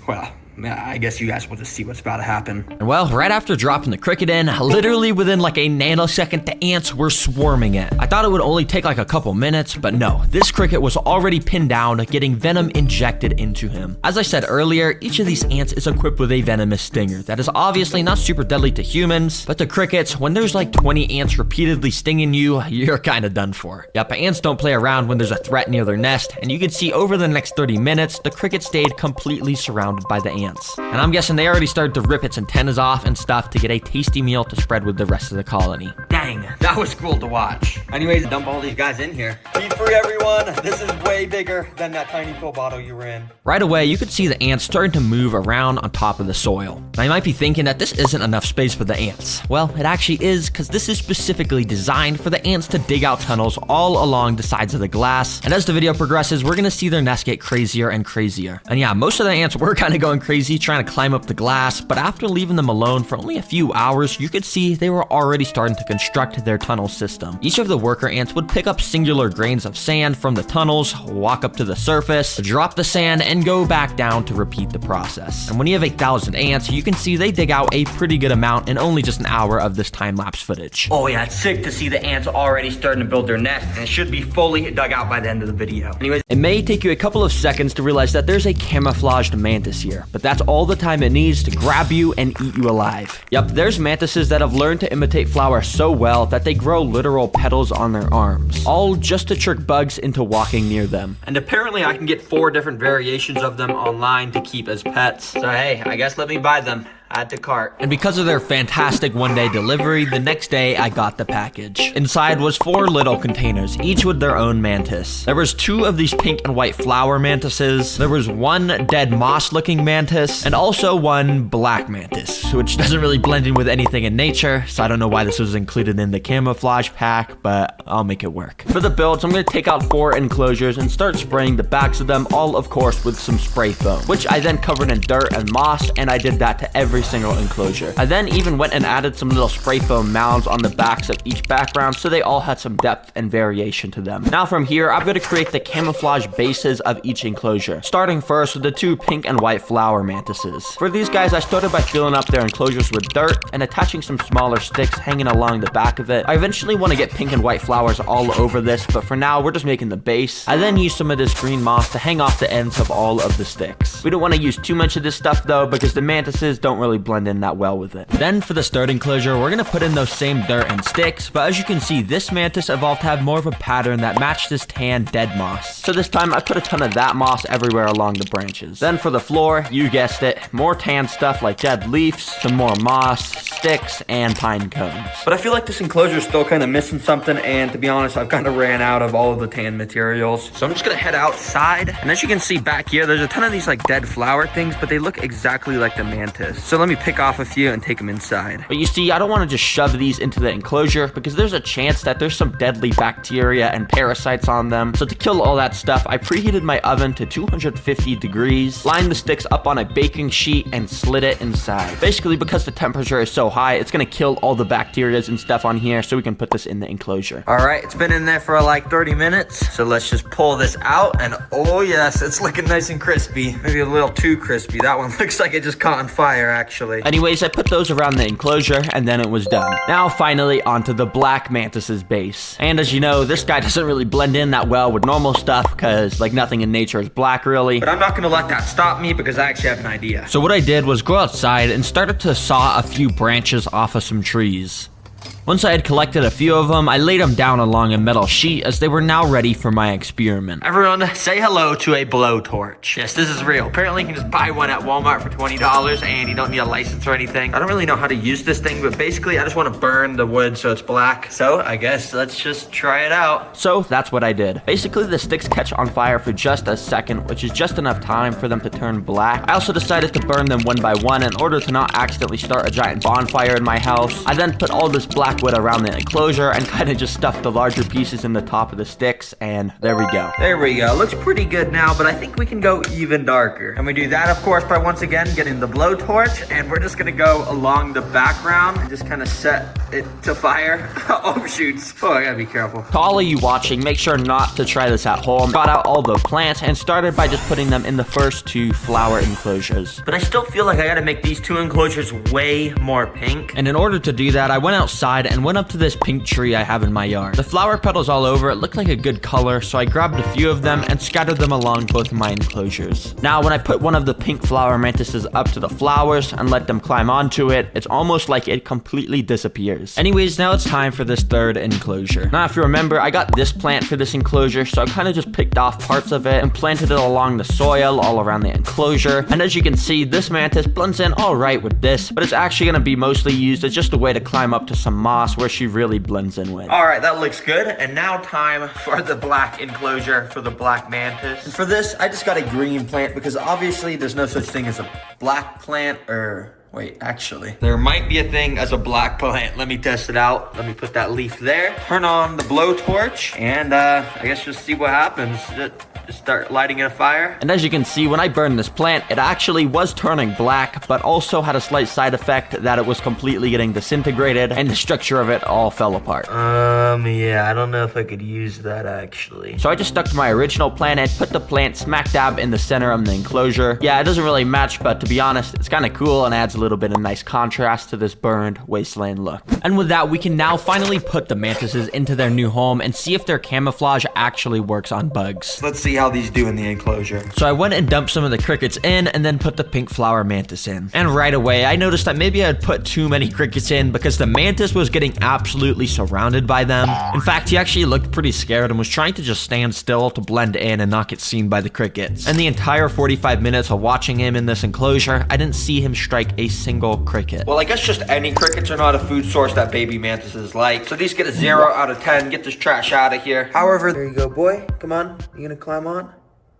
well, I guess you guys will just see what's about to happen. And well, right after dropping the cricket in, literally within like a nanosecond, the ants were swarming it. I thought it would only take like a couple minutes, but no, this cricket was already pinned down, getting venom injected into him. As I said earlier, each of these ants is equipped with a venomous stinger that is obviously not super deadly to humans, but to crickets, when there's like 20 ants repeatedly stinging you, you're kind of done for. Yep, ants don't play around when there's a threat near their nest, and you can see over the next 30 minutes, the cricket stayed completely surrounded by the ants. And I'm guessing they already started to rip its antennas off and stuff to get a tasty meal to spread with the rest of the colony. Dang, that that was cool to watch. Anyways, dump all these guys in here. Be free, everyone. This is way bigger than that tiny pill bottle you were in. Right away, you could see the ants starting to move around on top of the soil. Now, you might be thinking that this isn't enough space for the ants. Well, it actually is, because this is specifically designed for the ants to dig out tunnels all along the sides of the glass. And as the video progresses, we're gonna see their nest get crazier and crazier. And yeah, most of the ants were kind of going crazy trying to climb up the glass, but after leaving them alone for only a few hours, you could see they were already starting to construct their tunnel system. Each of the worker ants would pick up singular grains of sand from the tunnels, walk up to the surface, drop the sand, and go back down to repeat the process. And when you have 1,000 ants, you can see they dig out a pretty good amount in only just an hour of this time-lapse footage. Oh yeah, it's sick to see the ants already starting to build their nest, and it should be fully dug out by the end of the video. Anyways, it may take you a couple of seconds to realize that there's a camouflaged mantis here, but that's all the time it needs to grab you and eat you alive. Yep, there's mantises that have learned to imitate flowers so well that they grow literal petals on their arms, all just to trick bugs into walking near them. And apparently I can get 4 different variations of them online to keep as pets. So hey, I guess let me buy them. Add to cart. And because of their fantastic one-day delivery, the next day I got the package. Inside was 4 little containers, each with their own mantis. There was 2 of these pink and white flower mantises. There was 1 dead moss-looking mantis, and also 1 black mantis, which doesn't really blend in with anything in nature, so I don't know why this was included in the camouflage pack, but I'll make it work. For the builds, I'm going to take out 4 enclosures and start spraying the backs of them, all of course with some spray foam, which I then covered in dirt and moss, and I did that to every single enclosure. I then even went and added some little spray foam mounds on the backs of each background so they all had some depth and variation to them. Now from here, I'm going to create the camouflage bases of each enclosure, starting first with the 2 pink and white flower mantises. For these guys, I started by filling up their enclosures with dirt and attaching some smaller sticks hanging along the back of it. I eventually want to get pink and white flowers all over this, but for now, we're just making the base. I then used some of this green moss to hang off the ends of all of the sticks. We don't want to use too much of this stuff though, because the mantises don't really blend in that well with it. Then for the third enclosure, we're gonna put in those same dirt and sticks, but as you can see, this mantis evolved to have more of a pattern that matched this tan dead moss. So this time I put a ton of that moss everywhere along the branches. Then for the floor, you guessed it, more tan stuff like dead leaves, some more moss, sticks, and pine cones. but I feel like this enclosure is still kind of missing something, and to be honest, I've kind of ran out of all of the tan materials. So I'm just gonna head outside, and as you can see back here, there's a ton of these like dead flower things, but they look exactly like the mantis. So let me pick off a few and take them inside. But you see, I don't want to just shove these into the enclosure because there's a chance that there's some deadly bacteria and parasites on them. So to kill all that stuff, I preheated my oven to 250 degrees, lined the sticks up on a baking sheet, and slid it inside. Basically, because the temperature is so high, it's gonna kill all the bacteria and stuff on here, so we can put this in the enclosure. All right, it's been in there for like 30 minutes. So let's just pull this out, and oh yes, it's looking nice and crispy. Maybe a little too crispy. That one looks like it just caught on fire actually. Anyways, I put those around the enclosure, and then it was done. Now, finally, onto the black mantis's base. And as you know, this guy doesn't really blend in that well with normal stuff, because like nothing in nature is black really. But I'm not gonna let that stop me because I actually have an idea. So what I did was go outside and started to saw a few branches off of some trees. Once I had collected a few of them, I laid them down along a metal sheet as they were now ready for my experiment. Everyone, say hello to a blowtorch. Yes, this is real. Apparently, you can just buy one at Walmart for $20 and you don't need a license or anything. I don't really know how to use this thing, but basically, I just want to burn the wood so it's black. So, I guess let's just try it out. So, that's what I did. Basically, the sticks catch on fire for just a second, which is just enough time for them to turn black. I also decided to burn them one by one in order to not accidentally start a giant bonfire in my house. I then put all this black wood around the enclosure and kind of just stuffed the larger pieces in the top of the sticks, and there we go. There we go. Looks pretty good now, but I think we can go even darker. And we do that, of course, by once again getting the blowtorch, and we're just gonna go along the background and just kind of set it to fire. Oh, shoots. Oh, I gotta be careful. To all of you watching, make sure not to try this at home. Got out all the plants and started by just putting them in the first 2 flower enclosures. But I still feel like I gotta make these 2 enclosures way more pink. And in order to do that, I went outside and went up to this pink tree I have in my yard. The flower petals all over it looked like a good color, so I grabbed a few of them and scattered them along both of my enclosures. Now, when I put one of the pink flower mantises up to the flowers and let them climb onto it, it's almost like it completely disappears. Anyways, now it's time for this 3rd enclosure. Now, if you remember, I got this plant for this enclosure, so I kind of just picked off parts of it and planted it along the soil all around the enclosure. And as you can see, this mantis blends in all right with this, but it's actually going to be mostly used as just a way to climb up to some moss where she really blends in with. All right, that looks good. And now time for the black enclosure for the black mantis. And for this, I just got a green plant because obviously there's no such thing as a black plant or... Wait, actually, there might be a thing as a black plant. Let me test it out. Let me put that leaf there. Turn on the blowtorch, and I guess just see what happens. Just start lighting it a fire. And as you can see, when I burned this plant, it actually was turning black, but also had a slight side effect that it was completely getting disintegrated, and the structure of it all fell apart. Yeah, I don't know if I could use that actually. So I just stuck to my original plan and put the plant smack dab in the center of the enclosure. Yeah, it doesn't really match, but to be honest, it's kind of cool and adds a little bit of nice contrast to this burned wasteland look. And with that, we can now finally put the mantises into their new home and see if their camouflage actually works on bugs. Let's see how these do in the enclosure. So I went and dumped some of the crickets in and then put the pink flower mantis in. And right away, I noticed that maybe I had put too many crickets in because the mantis was getting absolutely surrounded by them. In fact, he actually looked pretty scared and was trying to just stand still to blend in and not get seen by the crickets. And the entire 45 minutes of watching him in this enclosure, I didn't see him strike a single cricket. Well, I guess just any crickets are not a food source that baby mantises like. So these get a 0 out of 10. Get this trash out of here. However, There you go, boy. Come on. You gonna climb on?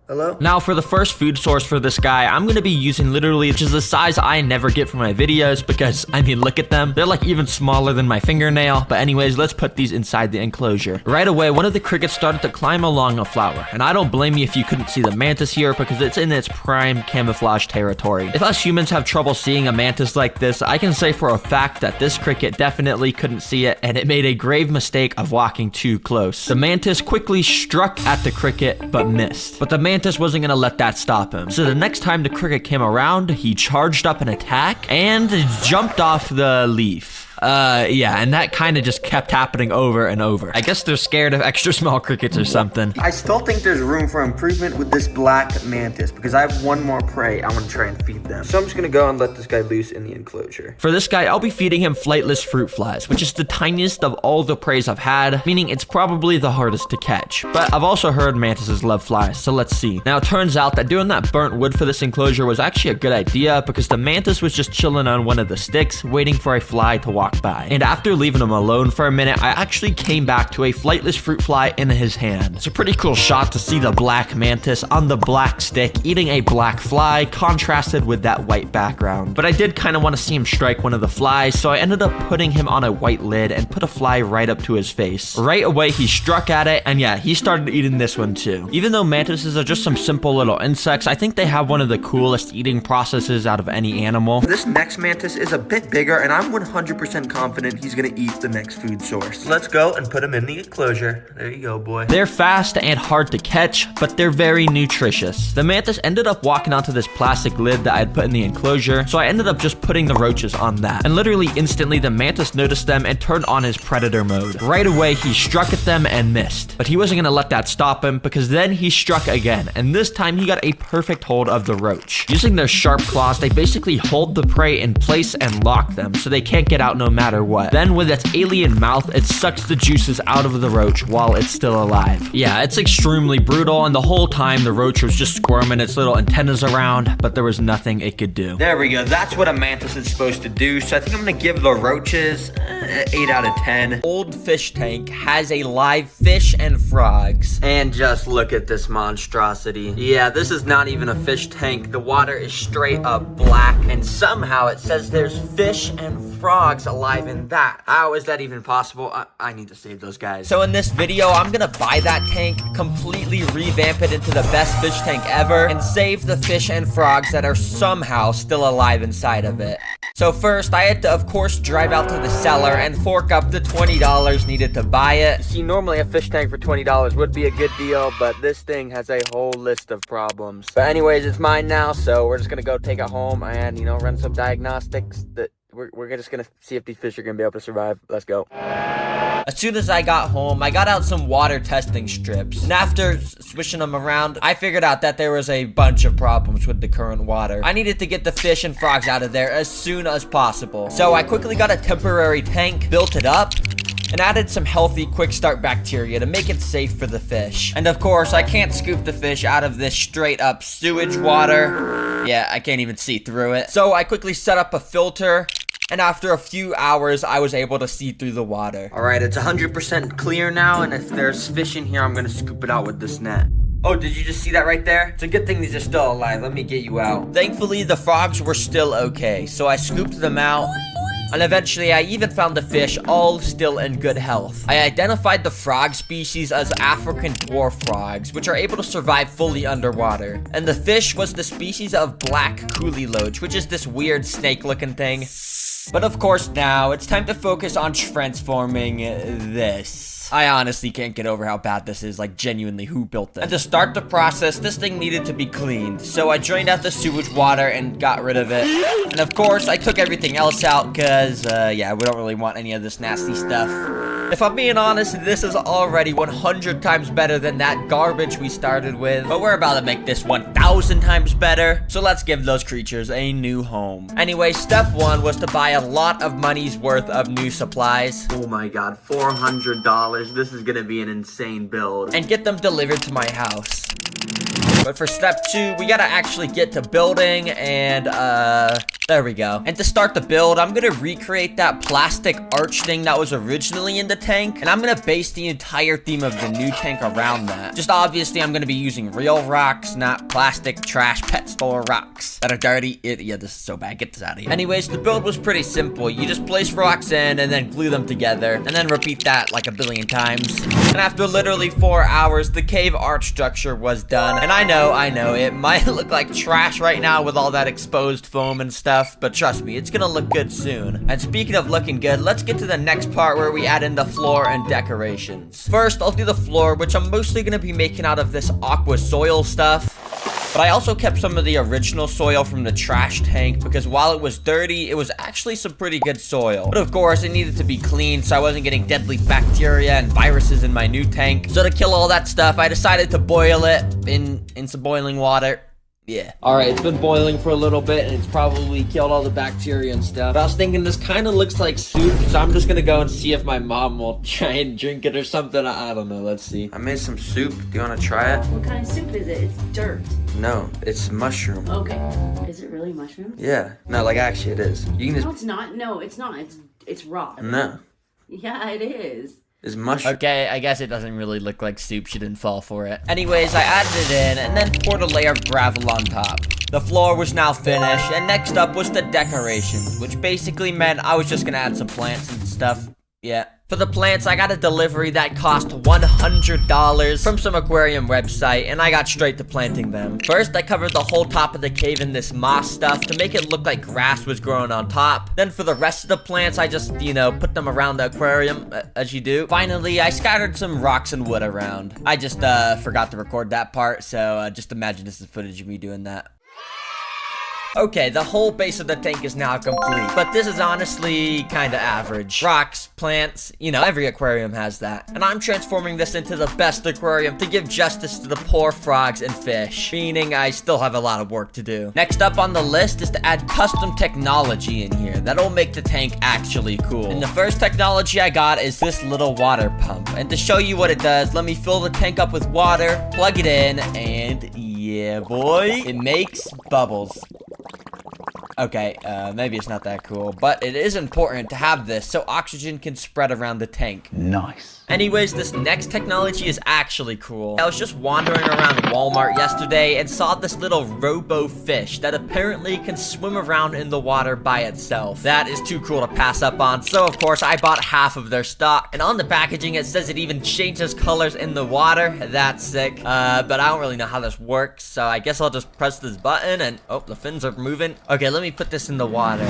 Hello? Now for the first food source for this guy, I'm gonna be using literally just the size I never get for my videos because, I mean, look at them. They're like even smaller than my fingernail. But anyways, let's put these inside the enclosure. Right away, one of the crickets started to climb along a flower. And I don't blame you if you couldn't see the mantis here because it's in its prime camouflage territory. If us humans have trouble seeing a mantis like this, I can say for a fact that this cricket definitely couldn't see it and it made a grave mistake of walking too close. The mantis quickly struck at the cricket but missed. But the mantis wasn't gonna let that stop him. So the next time the cricket came around, he charged up an attack and jumped off the leaf. Yeah, and that kind of just kept happening over and over. I guess they're scared of extra small crickets or something. I still think there's room for improvement with this black mantis because I have one more prey I want to try and feed them. So I'm just gonna go and let this guy loose in the enclosure. For this guy, I'll be feeding him flightless fruit flies, which is the tiniest of all the preys I've had, meaning it's probably the hardest to catch. But I've also heard mantises love flies, so let's see. Now, it turns out that doing that burnt wood for this enclosure was actually a good idea because the mantis was just chilling on one of the sticks, waiting for a fly to walk by. And after leaving him alone for a minute, I actually came back to a flightless fruit fly in his hand. It's a pretty cool shot to see the black mantis on the black stick eating a black fly contrasted with that white background. But I did kind of want to see him strike one of the flies, so I ended up putting him on a white lid and put a fly right up to his face. Right away, he struck at it, and yeah, he started eating this one too. Even though mantises are just some simple little insects, I think they have one of the coolest eating processes out of any animal. This next mantis is a bit bigger and I'm 100% confident he's gonna eat the next food source. Let's go and put him in the enclosure. There you go, boy. They're fast and hard to catch, but they're very nutritious. The mantis ended up walking onto this plastic lid that I had put in the enclosure, so I ended up just putting the roaches on that. And literally instantly, the mantis noticed them and turned on his predator mode. Right away, he struck at them and missed. But he wasn't gonna let that stop him because then he struck again, and this time he got a perfect hold of the roach. Using their sharp claws, they basically hold the prey in place and lock them so they can't get out no matter what. Then with its alien mouth, it sucks the juices out of the roach while it's still alive. Yeah, it's extremely brutal, and the whole time the roach was just squirming its little antennas around, but there was nothing it could do. There we go. That's what a mantis is supposed to do. So I think I'm gonna give the roaches 8 out of 10. Old fish tank has a live fish and frogs. And just look at this monstrosity. Yeah, this is not even a fish tank. The water is straight up black, and somehow it says there's fish and frogs alive in that. How is that even possible? I need to save those guys. So in this video, I'm gonna buy that tank, completely revamp it into the best fish tank ever, and save the fish and frogs that are somehow still alive inside of it. So first, I had to, of course, drive out to the cellar and fork up the $20 needed to buy it. See, normally a fish tank for $20 would be a good deal, but this thing has a whole list of problems. But anyways, it's mine now, so we're just gonna go take it home and, you know, run some diagnostics. We're just gonna see if these fish are gonna be able to survive. Let's go. As soon as I got home, I got out some water testing strips. And after swishing them around, I figured out that there was a bunch of problems with the current water. I needed to get the fish and frogs out of there as soon as possible. So I quickly got a temporary tank, built it up, and added some healthy quick start bacteria to make it safe for the fish. And of course, I can't scoop the fish out of this straight up sewage water. Yeah, I can't even see through it. So I quickly set up a filter And after a few hours, I was able to see through the water. All right, it's 100% clear now, and if there's fish in here, I'm gonna scoop it out with this net. Oh, did you just see that right there? It's a good thing these are still alive. Let me get you out. Thankfully, the frogs were still okay, so I scooped them out. And eventually, I even found the fish all still in good health. I identified the frog species as African dwarf frogs, which are able to survive fully underwater. And the fish was the species of black coolie loach, which is this weird snake-looking thing. But of course now, it's time to focus on transforming this. I honestly can't get over how bad this is, like genuinely, who built this? And to start the process, this thing needed to be cleaned. So I drained out the sewage water and got rid of it. And of course, I took everything else out because, yeah, we don't really want any of this nasty stuff. If I'm being honest, this is already 100 times better than that garbage we started with. But we're about to make this 1,000 times better. So let's give those creatures a new home. Anyway, step one was to buy a lot of money's worth of new supplies. Oh my god, $400. This is gonna be an insane build. And get them delivered to my house. But for step two, we gotta actually get to building and, there we go. And to start the build, I'm gonna recreate that plastic arch thing that was originally in the tank. And I'm gonna base the entire theme of the new tank around that. Just obviously, I'm gonna be using real rocks, not plastic trash pet store rocks that are dirty. Yeah, this is so bad. Get this out of here. Anyways, the build was pretty simple. You just place rocks in and then glue them together. And then repeat that like a billion times. And after literally 4 hours, the cave arch structure was done. And I know, it might look like trash right now with all that exposed foam and stuff, but trust me, it's gonna look good soon. And speaking of looking good, let's get to the next part where we add in the floor and decorations. First, I'll do the floor, which I'm mostly gonna be making out of this aqua soil stuff. But I also kept some of the original soil from the trash tank because while it was dirty, it was actually some pretty good soil. But of course, it needed to be cleaned so I wasn't getting deadly bacteria and viruses in my new tank. So to kill all that stuff, I decided to boil it in some boiling water. Yeah. Alright, it's been boiling for a little bit and it's probably killed all the bacteria and stuff. But I was thinking this kind of looks like soup, so I'm just gonna go and see if my mom will try and drink it or something. I don't know, let's see. I made some soup. Do you want to try it? What kind of soup is it? It's dirt. No, it's mushroom. Okay. Is it really mushroom? Yeah. No, like actually it is. You can No, just... it's not. No, it's not. It's raw. No. Yeah, it is. It's mushroom. Okay, I guess it doesn't really look like soup. She didn't fall for it. Anyways, I added it in and then poured a layer of gravel on top. The floor was now finished, and next up was the decorations, which basically meant I was just gonna add some plants and stuff. Yeah. For the plants, I got a delivery that cost $100 from some aquarium website, and I got straight to planting them. First, I covered the whole top of the cave in this moss stuff to make it look like grass was growing on top. Then for the rest of the plants, I just, put them around the aquarium, as you do. Finally, I scattered some rocks and wood around. I just, forgot to record that part, so, just imagine this is footage of me doing that. Okay, the whole base of the tank is now complete, but this is honestly kinda average. Rocks, plants, every aquarium has that. And I'm transforming this into the best aquarium to give justice to the poor frogs and fish, meaning I still have a lot of work to do. Next up on the list is to add custom technology in here that'll make the tank actually cool. And the first technology I got is this little water pump. And to show you what it does, let me fill the tank up with water, plug it in, and yeah, boy, it makes bubbles. Okay, maybe it's not that cool, but it is important to have this so oxygen can spread around the tank. Nice. Anyways, this next technology is actually cool. I was just wandering around Walmart yesterday and saw this little robo fish that apparently can swim around in the water by itself. That is too cool to pass up on, so of course I bought half of their stock. And on the packaging it says it even changes colors in the water. That's sick. But I don't really know how this works, so I guess I'll just press this button and, oh, the fins are moving. Okay, let me put this in the water.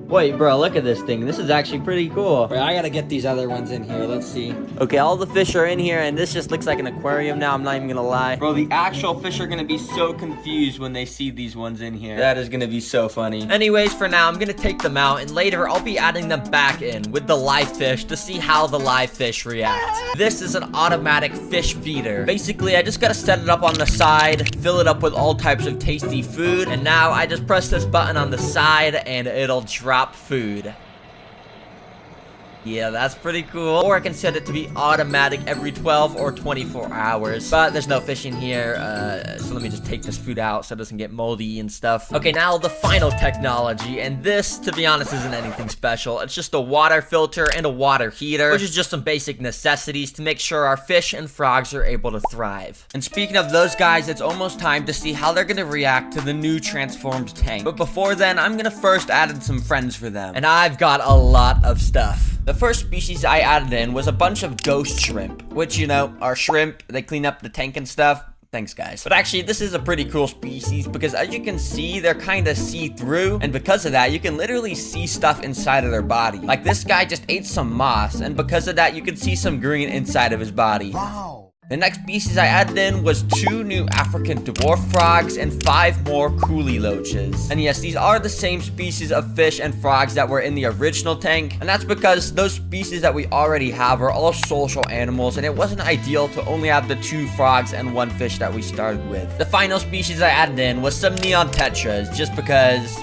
Wait, bro, look at this thing. This is actually pretty cool. Wait, I gotta get these other ones in here. Let's see. Okay, all the fish are in here, and this just looks like an aquarium now. I'm not even gonna lie. Bro, the actual fish are gonna be so confused when they see these ones in here. That is gonna be so funny. Anyways, for now, I'm gonna take them out, and later I'll be adding them back in with the live fish to see how the live fish react. This is an automatic fish feeder. Basically, I just gotta set it up on the side, fill it up with all types of tasty food, and now I just press this button on the side, and it'll drop food. Yeah, that's pretty cool. Or I can set it to be automatic every 12 or 24 hours. But there's no fish in here, so let me just take this food out so it doesn't get moldy and stuff. Okay, now the final technology, and this, to be honest, isn't anything special. It's just a water filter and a water heater, which is just some basic necessities to make sure our fish and frogs are able to thrive. And speaking of those guys, it's almost time to see how they're gonna react to the new transformed tank. But before then, I'm gonna first add in some friends for them. And I've got a lot of stuff. The first species I added in was a bunch of ghost shrimp, which, you know, are shrimp. They clean up the tank and stuff. Thanks, guys. But actually, this is a pretty cool species because as you can see, they're kind of see-through. And because of that, you can literally see stuff inside of their body. Like this guy just ate some moss. And because of that, you can see some green inside of his body. Wow. The next species I added in was 2 new African dwarf frogs and 5 more coolie loaches. And yes, these are the same species of fish and frogs that were in the original tank. And that's because those species that we already have are all social animals, and it wasn't ideal to only have the 2 frogs and 1 fish that we started with. The final species I added in was some neon tetras, just because,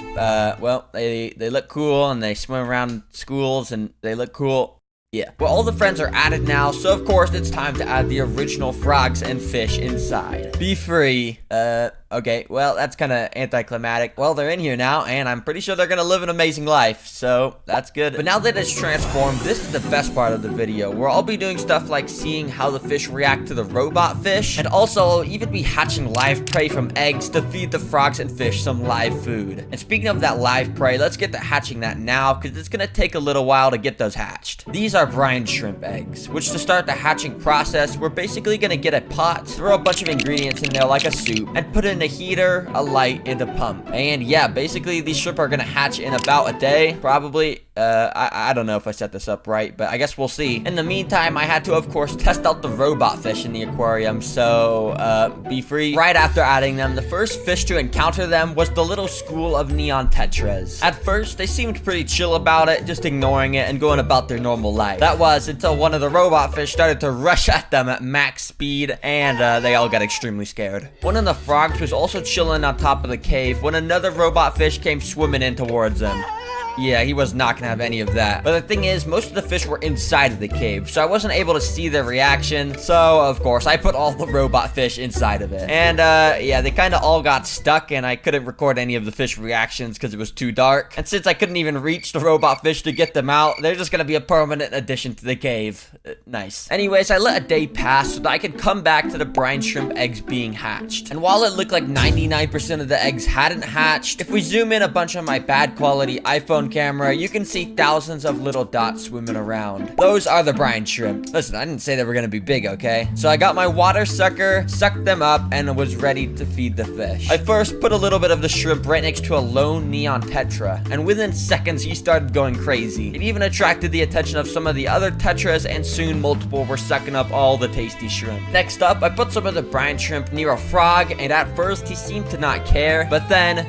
well, they look cool and they swim around schools and they look cool. Yeah. Well, all the friends are added now, so of course it's time to add the original frogs and fish inside. Be free. Okay, well, that's kind of anticlimactic. Well, they're in here now, and I'm pretty sure they're gonna live an amazing life, so that's good. But now that it's transformed, this is the best part of the video, where I'll be doing stuff like seeing how the fish react to the robot fish, and also I'll even be hatching live prey from eggs to feed the frogs and fish some live food. And speaking of that live prey, let's get to hatching that now, because it's gonna take a little while to get those hatched. These are brine shrimp eggs, which to start the hatching process, we're basically gonna get a pot, throw a bunch of ingredients in there like a soup, and put in a heater, a light, and a pump. And yeah, basically these shrimp are gonna hatch in about a day, probably. I don't know if I set this up right, but I guess we'll see. In the meantime, I had to, of course, test out the robot fish in the aquarium, so, be free. Right after adding them, the first fish to encounter them was the little school of neon tetras. At first, they seemed pretty chill about it, just ignoring it and going about their normal life. That was until one of the robot fish started to rush at them at max speed, and, they all got extremely scared. One of the frogs was also chilling on top of the cave when another robot fish came swimming in towards them. Yeah, he was not gonna have any of that. But the thing is, most of the fish were inside of the cave, so I wasn't able to see their reaction. So, of course, I put all the robot fish inside of it. And, yeah, they kind of all got stuck, and I couldn't record any of the fish reactions because it was too dark. And since I couldn't even reach the robot fish to get them out, they're just gonna be a permanent addition to the cave. Nice. Anyways, I let a day pass so that I could come back to the brine shrimp eggs being hatched. And while it looked like 99% of the eggs hadn't hatched, if we zoom in a bunch on my bad quality iPhone camera, you can see thousands of little dots swimming around. Those are the brine shrimp. Listen, I didn't say they were gonna be big, okay? So I got my water sucker, sucked them up, and was ready to feed the fish. I first put a little bit of the shrimp right next to a lone neon tetra, and within seconds he started going crazy. It even attracted the attention of some of the other tetras, and soon multiple were sucking up all the tasty shrimp. Next up, I put some of the brine shrimp near a frog, and at first he seemed to not care, but then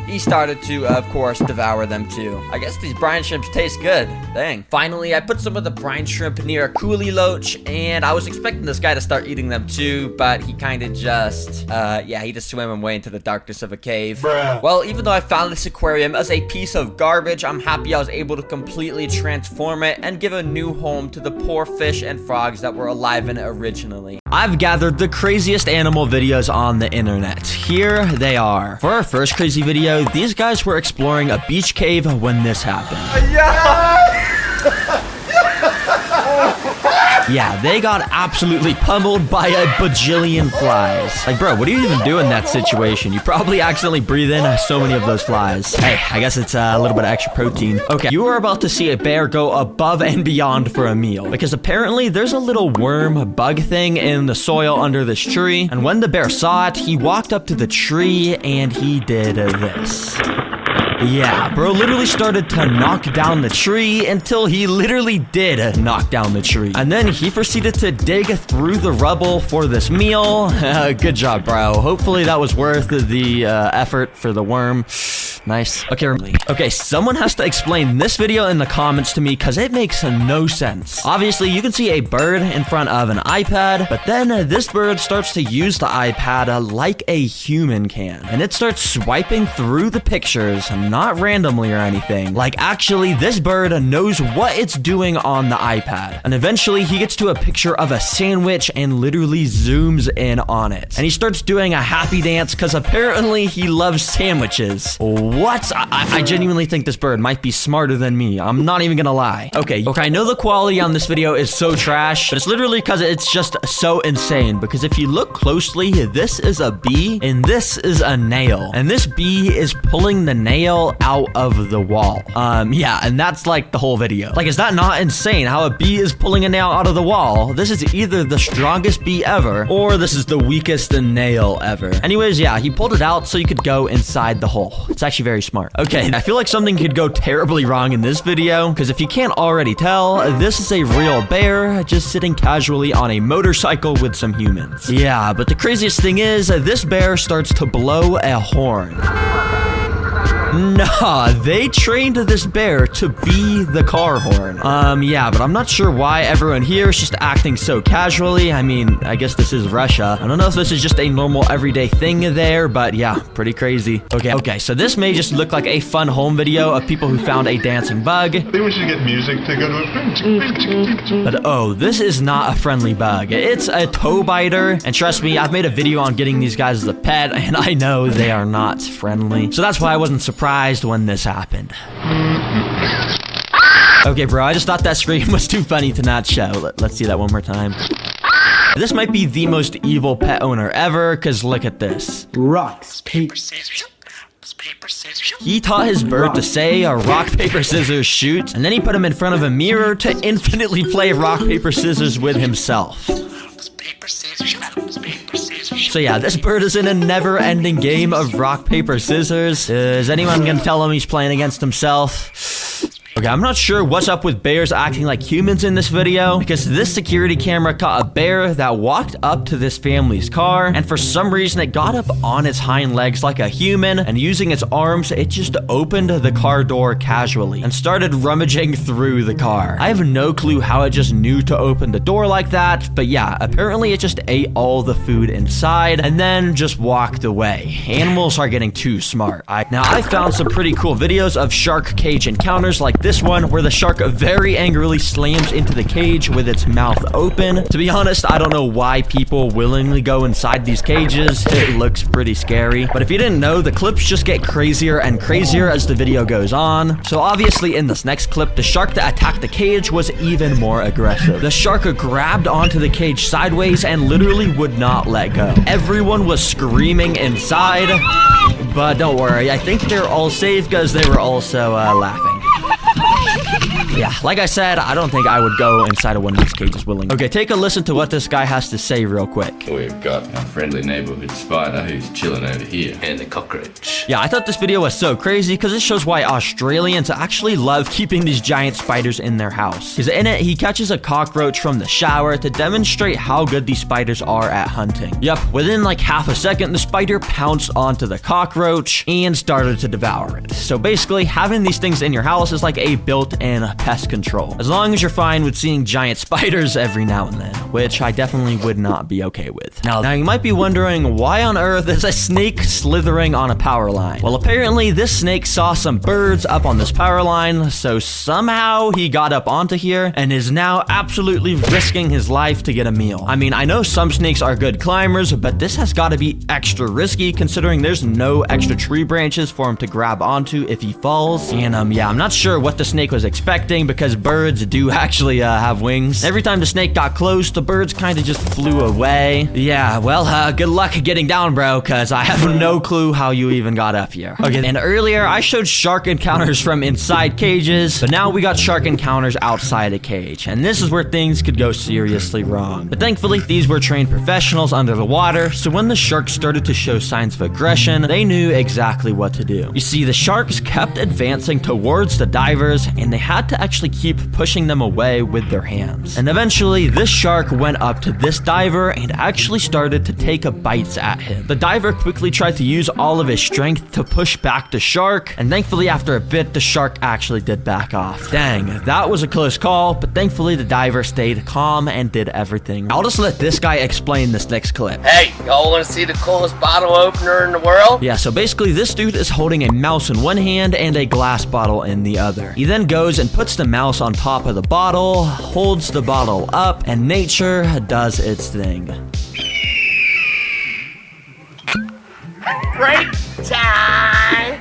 he started to, of course, devour them too. I guess these brine shrimps taste good. Dang. Finally, I put some of the brine shrimp near a coolie loach, and I was expecting this guy to start eating them too, but he kind of just, yeah, he just swam away into the darkness of a cave. Bruh. Well, even though I found this aquarium as a piece of garbage, I'm happy I was able to completely transform it and give a new home to the poor fish and frogs that were alive in it originally. I've gathered the craziest animal videos on the internet. Here they are. For our first crazy video, these guys were exploring a beach cave when this happened. Yeah, they got absolutely pummeled by a bajillion flies. Like, bro, what do you even do in that situation? You probably accidentally breathe in so many of those flies. Hey, I guess it's a little bit of extra protein. Okay, you are about to see a bear go above and beyond for a meal, because apparently there's a little worm bug thing in the soil under this tree, and when the bear saw it, he walked up to the tree and he did this. Yeah, bro literally started to knock down the tree until he literally did knock down the tree. And then he proceeded to dig through the rubble for this meal. Good job, bro. Hopefully that was worth the effort for the worm. Nice. Okay, someone has to explain this video in the comments to me because it makes no sense. Obviously, you can see a bird in front of an iPad, but then this bird starts to use the iPad like a human can. And it starts swiping through the pictures, not randomly or anything. Like, actually, this bird knows what it's doing on the iPad. And eventually, he gets to a picture of a sandwich and literally zooms in on it. And he starts doing a happy dance because apparently he loves sandwiches. What? I genuinely think this bird might be smarter than me. I'm not even gonna lie. Okay, I know the quality on this video is so trash, but it's literally because it's just so insane. Because if you look closely, this is a bee and this is a nail. And this bee is pulling the nail out of the wall. Yeah, and that's like the whole video. Like, is that not insane how a bee is pulling a nail out of the wall? This is either the strongest bee ever, or this is the weakest nail ever. Anyways, yeah, he pulled it out so you could go inside the hole. It's actually very smart. Okay, I feel like something could go terribly wrong in this video, because if you can't already tell, this is a real bear just sitting casually on a motorcycle with some humans. Yeah, but the craziest thing is, this bear starts to blow a horn. Nah, they trained this bear to be the car horn. Yeah, but I'm not sure why everyone here is just acting so casually. I mean, I guess this is Russia. I don't know if this is just a normal everyday thing there, but yeah, pretty crazy. Okay, so this may just look like a fun home video of people who found a dancing bug. I think we should get music to go to But oh, this is not a friendly bug. It's a toe biter, and trust me, I've made a video on getting these guys as a pet, and I know they are not friendly. So that's why I wasn't surprised when this happened. Okay, bro, I just thought that scream was too funny to not show. Let's see that one more time. This might be the most evil pet owner ever, because look at this. Rocks, paper, scissors. He taught his bird to say rock, paper, scissors, shoot, and then he put him in front of a mirror to infinitely play rock, paper, scissors with himself. So yeah, this bird is in a never-ending game of rock, paper, scissors. Is anyone gonna tell him he's playing against himself? Okay, I'm not sure what's up with bears acting like humans in this video, because this security camera caught a bear that walked up to this family's car, and for some reason it got up on its hind legs like a human, and using its arms, it just opened the car door casually and started rummaging through the car. I have no clue how it just knew to open the door like that, but yeah, apparently it just ate all the food inside and then just walked away. Animals are getting too smart. Now, I found some pretty cool videos of shark cage encounters like this one, where the shark very angrily slams into the cage with its mouth open. To be honest, I don't know why people willingly go inside these cages. It looks pretty scary. But if you didn't know, the clips just get crazier and crazier as the video goes on. So obviously in this next clip, the shark that attacked the cage was even more aggressive. The shark grabbed onto the cage sideways and literally would not let go. Everyone was screaming inside, but don't worry, I think they're all safe because they were also laughing. Yeah, like I said, I don't think I would go inside of one of these cages willingly. Okay, take a listen to what this guy has to say real quick. We've got our friendly neighborhood spider who's chilling over here, and the cockroach. Yeah, I thought this video was so crazy because it shows why Australians actually love keeping these giant spiders in their house. Because in it, he catches a cockroach from the shower to demonstrate how good these spiders are at hunting. Yep, within like half a second, the spider pounced onto the cockroach and started to devour it. So basically, having these things in your house is like a built-in pest control. As long as you're fine with seeing giant spiders every now and then, which I definitely would not be okay with. Now you might be wondering, why on earth is a snake slithering on a power line? Well, apparently this snake saw some birds up on this power line, so somehow he got up onto here and is now absolutely risking his life to get a meal. I mean, I know some snakes are good climbers, but this has got to be extra risky considering there's no extra tree branches for him to grab onto if he falls. And yeah, I'm not sure what the snake was expecting because birds do actually have wings. Every time the snake got close, the birds kind of just flew away. Yeah, well, good luck getting down, bro, because I have no clue how you even got up here. Okay, and earlier I showed shark encounters from inside cages, but now we got shark encounters outside a cage, and this is where things could go seriously wrong. But thankfully, these were trained professionals under the water, so when the sharks started to show signs of aggression, they knew exactly what to do. You see, the sharks kept advancing towards the divers, and they had to actually keep pushing them away with their hands. And eventually, this shark went up to this diver and actually started to take bites at him. The diver quickly tried to use all of his strength to push back the shark, and thankfully after a bit, the shark actually did back off. Dang, that was a close call, but thankfully the diver stayed calm and did everything. I'll just let this guy explain this next clip. Hey, y'all want to see the coolest bottle opener in the world? Yeah, so basically this dude is holding a mouse in one hand and a glass bottle in the other. He then goes and puts the mouse on top of the bottle, holds the bottle up, and nature does its thing. Break time!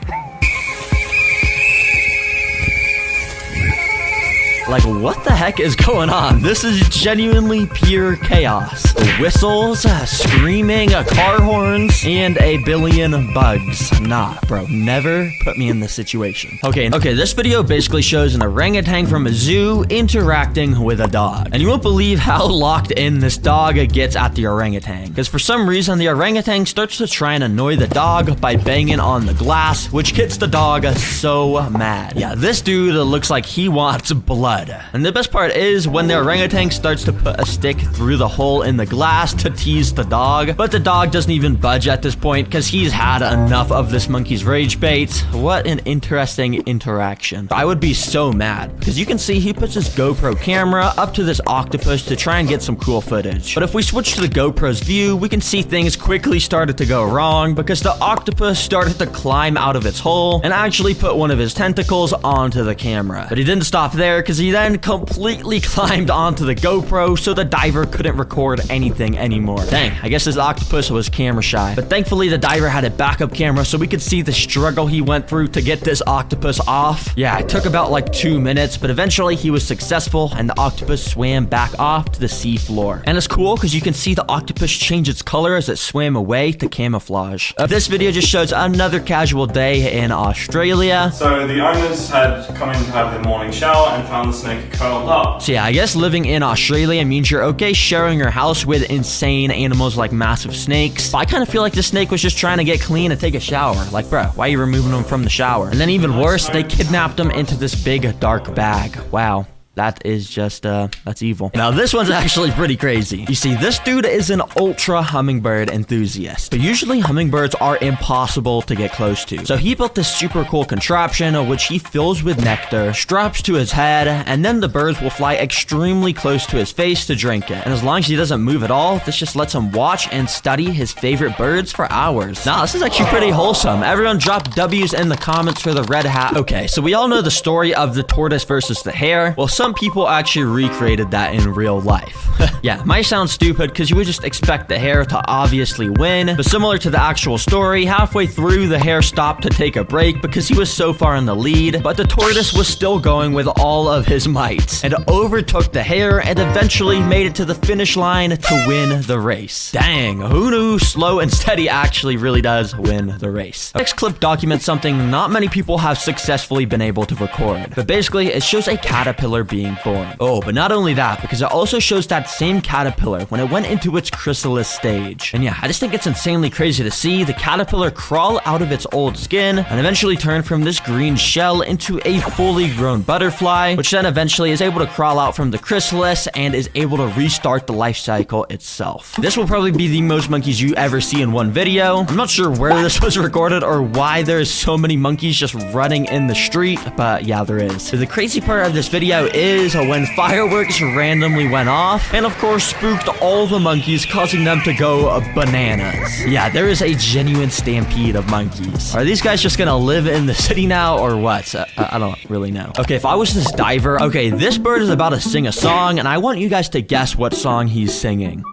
Like, what the heck is going on? This is genuinely pure chaos. Whistles, screaming, car horns, and a billion bugs. Nah, bro, never put me in this situation. Okay, this video basically shows an orangutan from a zoo interacting with a dog. And you won't believe how locked in this dog gets at the orangutan. Because for some reason, the orangutan starts to try and annoy the dog by banging on the glass, which gets the dog so mad. Yeah, this dude looks like he wants blood. And the best part is when the orangutan starts to put a stick through the hole in the glass to tease the dog, but the dog doesn't even budge at this point because he's had enough of this monkey's rage bait. What an interesting interaction. I would be so mad because you can see he puts his GoPro camera up to this octopus to try and get some cool footage. But if we switch to the GoPro's view, we can see things quickly started to go wrong because the octopus started to climb out of its hole and actually put one of his tentacles onto the camera. But he didn't stop there because he then completely climbed onto the GoPro so the diver couldn't record anything anymore. Dang, I guess this octopus was camera shy. But thankfully the diver had a backup camera so we could see the struggle he went through to get this octopus off. Yeah, it took about like 2 minutes, but eventually he was successful and the octopus swam back off to the sea floor. And it's cool because you can see the octopus change its color as it swam away to camouflage. This video just shows another casual day in Australia. So the owners had come in to have their morning shower and found the snake curled up. So yeah, I guess living in Australia means you're okay sharing your house with insane animals like massive snakes. But I kind of feel like this snake was just trying to get clean and take a shower. Like, bro, why are you removing him from the shower? And then even worse, they kidnapped him into this big dark bag. Wow. That is just, that's evil. Now, this one's actually pretty crazy. You see, this dude is an ultra hummingbird enthusiast, but usually hummingbirds are impossible to get close to. So he built this super cool contraption, which he fills with nectar, straps to his head, and then the birds will fly extremely close to his face to drink it. And as long as he doesn't move at all, this just lets him watch and study his favorite birds for hours. Now, this is actually pretty wholesome. Everyone drop W's in the comments for the red hat. Okay, so we all know the story of the tortoise versus the hare. Well, some people actually recreated that in real life. Yeah, might sound stupid because you would just expect the hare to obviously win, but similar to the actual story, halfway through the hare stopped to take a break because he was so far in the lead, but the tortoise was still going with all of his might and overtook the hare and eventually made it to the finish line to win the race. Dang, who knew slow and steady actually really does win the race? Next clip documents something not many people have successfully been able to record, but basically it shows a caterpillar being born. Oh, but not only that, because it also shows that same caterpillar when it went into its chrysalis stage. And yeah, I just think it's insanely crazy to see the caterpillar crawl out of its old skin and eventually turn from this green shell into a fully grown butterfly, which then eventually is able to crawl out from the chrysalis and is able to restart the life cycle itself. This will probably be the most monkeys you ever see in one video. I'm not sure where this was recorded or why there's so many monkeys just running in the street, but yeah, there is. So the crazy part of this video is when fireworks randomly went off and of course spooked all the monkeys, causing them to go bananas. Yeah, there is a genuine stampede of monkeys. Are these guys just gonna live in the city now or what? I don't really know. Okay, if I was this diver, okay, this bird is about to sing a song and I want you guys to guess what song he's singing.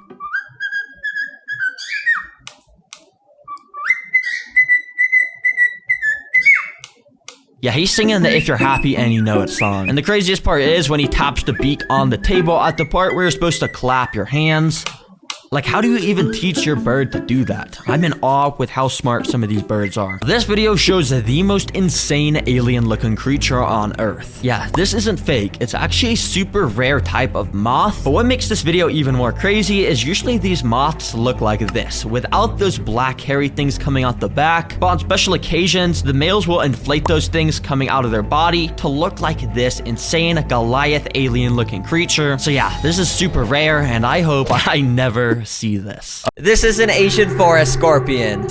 Yeah, he's singing the If You're Happy and You Know It song. And the craziest part is when he taps the beak on the table at the part where you're supposed to clap your hands. Like, how do you even teach your bird to do that? I'm in awe with how smart some of these birds are. This video shows the most insane alien-looking creature on Earth. Yeah, this isn't fake. It's actually a super rare type of moth. But what makes this video even more crazy is usually these moths look like this, without those black hairy things coming out the back. But on special occasions, the males will inflate those things coming out of their body to look like this insane Goliath alien-looking creature. So yeah, this is super rare, and I hope I never see this. This is an Asian forest scorpion.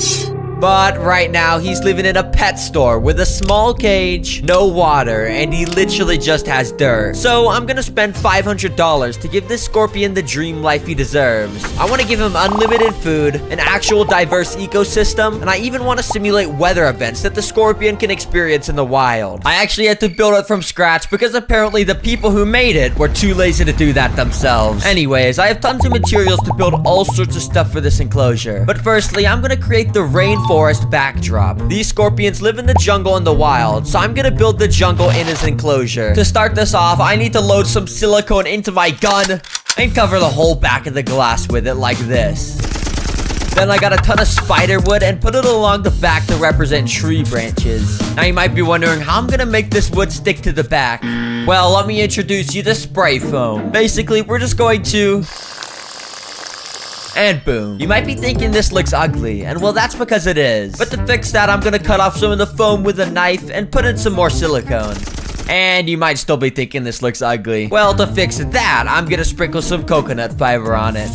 But right now, he's living in a pet store with a small cage, no water, and he literally just has dirt. So I'm gonna spend $500 to give this scorpion the dream life he deserves. I want to give him unlimited food, an actual diverse ecosystem, and I even want to simulate weather events that the scorpion can experience in the wild. I actually had to build it from scratch because apparently the people who made it were too lazy to do that themselves. Anyways, I have tons of materials to build all sorts of stuff for this enclosure. But firstly, I'm gonna create the rainforest backdrop. These scorpions live in the jungle and the wild, so I'm gonna build the jungle in his enclosure. To start this off, I need to load some silicone into my gun and cover the whole back of the glass with it like this. Then I got a ton of spider wood and put it along the back to represent tree branches. Now you might be wondering how I'm gonna make this wood stick to the back. Well, let me introduce you to spray foam. Basically, we're just going to... and boom. You might be thinking this looks ugly, and well, that's because it is. But to fix that, I'm gonna cut off some of the foam with a knife and put in some more silicone. And you might still be thinking this looks ugly. Well, to fix that, I'm gonna sprinkle some coconut fiber on it.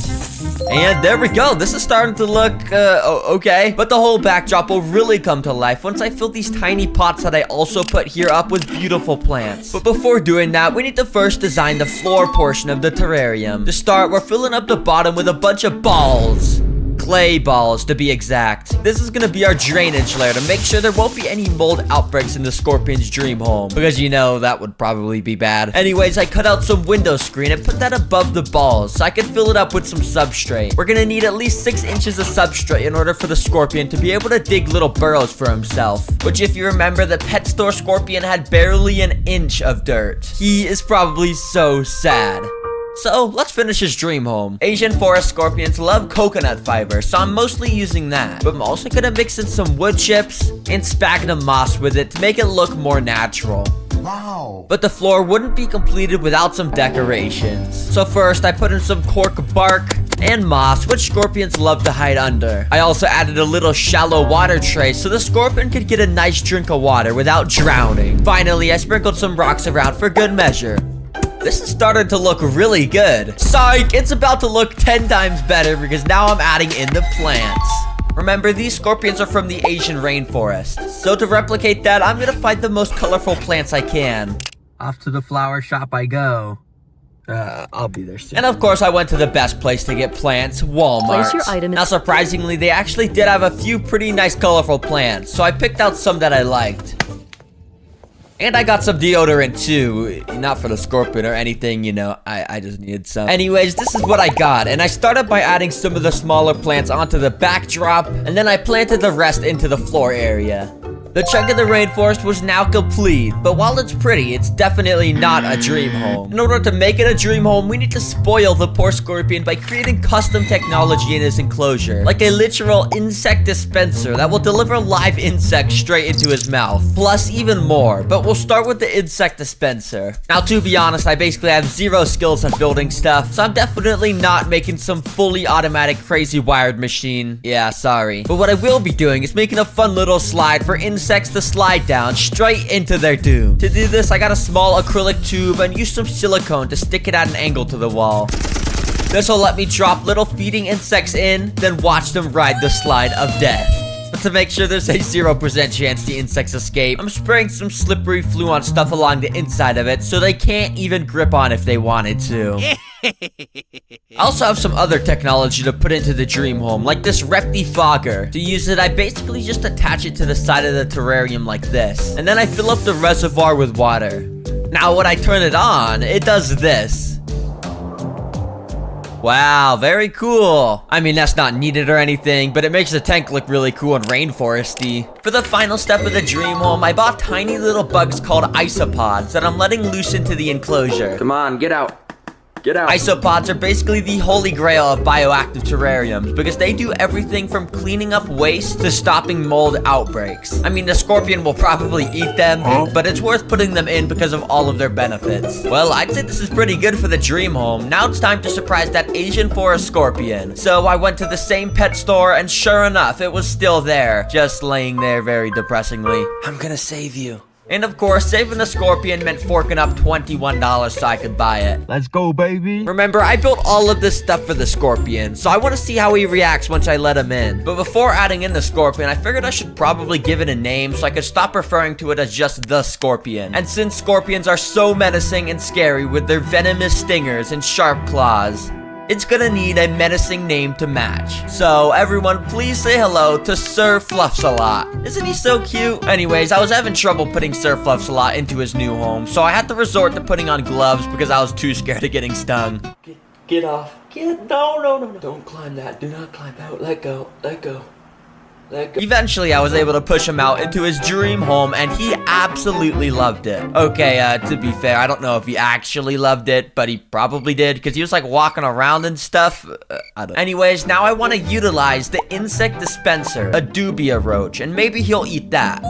And there we go. This is starting to look, okay. But the whole backdrop will really come to life once I fill these tiny pots that I also put here up with beautiful plants. But before doing that, we need to first design the floor portion of the terrarium. To start, we're filling up the bottom with a bunch of balls. Clay balls, to be exact. This is gonna be our drainage layer to make sure there won't be any mold outbreaks in the scorpion's dream home. Because you know, that would probably be bad. Anyways, I cut out some window screen and put that above the balls so I could fill it up with some substrate. We're gonna need at least 6 inches of substrate in order for the scorpion to be able to dig little burrows for himself. Which, if you remember, the pet store scorpion had barely an inch of dirt. He is probably so sad. So, let's finish his dream home. Asian forest scorpions love coconut fiber, so I'm mostly using that. But I'm also gonna mix in some wood chips and sphagnum moss with it to make it look more natural. Wow. But the floor wouldn't be completed without some decorations. So first, I put in some cork bark and moss, which scorpions love to hide under. I also added a little shallow water tray so the scorpion could get a nice drink of water without drowning. Finally, I sprinkled some rocks around for good measure. This is starting to look really good. Psych! It's about to look 10 times better because now I'm adding in the plants. Remember, these scorpions are from the Asian rainforest. So to replicate that, I'm gonna find the most colorful plants I can. Off to the flower shop I go. I'll be there soon. And of course, I went to the best place to get plants, Walmart. Place your item. Now, surprisingly, they actually did have a few pretty nice colorful plants. So I picked out some that I liked. And I got some deodorant too. Not for the scorpion or anything, you know, I just needed some. Anyways, this is what I got. And I started by adding some of the smaller plants onto the backdrop. And then I planted the rest into the floor area. The chunk of the rainforest was now complete, but while it's pretty, it's definitely not a dream home. In order to make it a dream home, we need to spoil the poor scorpion by creating custom technology in his enclosure, like a literal insect dispenser that will deliver live insects straight into his mouth, plus even more, but we'll start with the insect dispenser. Now, to be honest, I basically have zero skills on building stuff, so I'm definitely not making some fully automatic crazy wired machine. Yeah, sorry. But what I will be doing is making a fun little slide for insects to slide down straight into their doom. To do this, I got a small acrylic tube and used some silicone to stick it at an angle to the wall. This will let me drop little feeding insects in, then watch them ride the slide of death. But to make sure there's a 0% chance the insects escape, I'm spraying some slippery Fluon stuff along the inside of it so they can't even grip on if they wanted to. I also have some other technology to put into the dream home, like this rectifogger. To use it, I basically just attach it to the side of the terrarium like this, and then I fill up the reservoir with water. Now when I turn it on, it does this. Wow, very cool. I mean, that's not needed or anything, but it makes the tank look really cool and rainforesty. For the final step of the dream home, I bought tiny little bugs called isopods that I'm letting loose into the enclosure. Come on, get out. Get out. Isopods are basically the holy grail of bioactive terrariums because they do everything from cleaning up waste to stopping mold outbreaks. I mean, the scorpion will probably eat them, but it's worth putting them in because of all of their benefits. Well, I'd say this is pretty good for the dream home. Now it's time to surprise that Asian forest scorpion. So I went to the same pet store and sure enough, it was still there, just laying there very depressingly. I'm gonna save you. And of course, saving the scorpion meant forking up $21 so I could buy it. Let's go, baby. Remember, I built all of this stuff for the scorpion, so I want to see how he reacts once I let him in. But before adding in the scorpion, I figured I should probably give it a name so I could stop referring to it as just the scorpion. And since scorpions are so menacing and scary with their venomous stingers and sharp claws, it's gonna need a menacing name to match. So everyone, please say hello to Sir Fluffsalot. Isn't he so cute? Anyways, I was having trouble putting Sir Fluffsalot into his new home, so I had to resort to putting on gloves because I was too scared of getting stung. Get off. No. Don't climb that. Do not climb out. Let go. Eventually, I was able to push him out into his dream home, and he absolutely loved it. Okay, to be fair, I don't know if he actually loved it, but he probably did, because he was, like, walking around and stuff. Anyways, now I want to utilize the insect dispenser, a dubia roach, and maybe he'll eat that.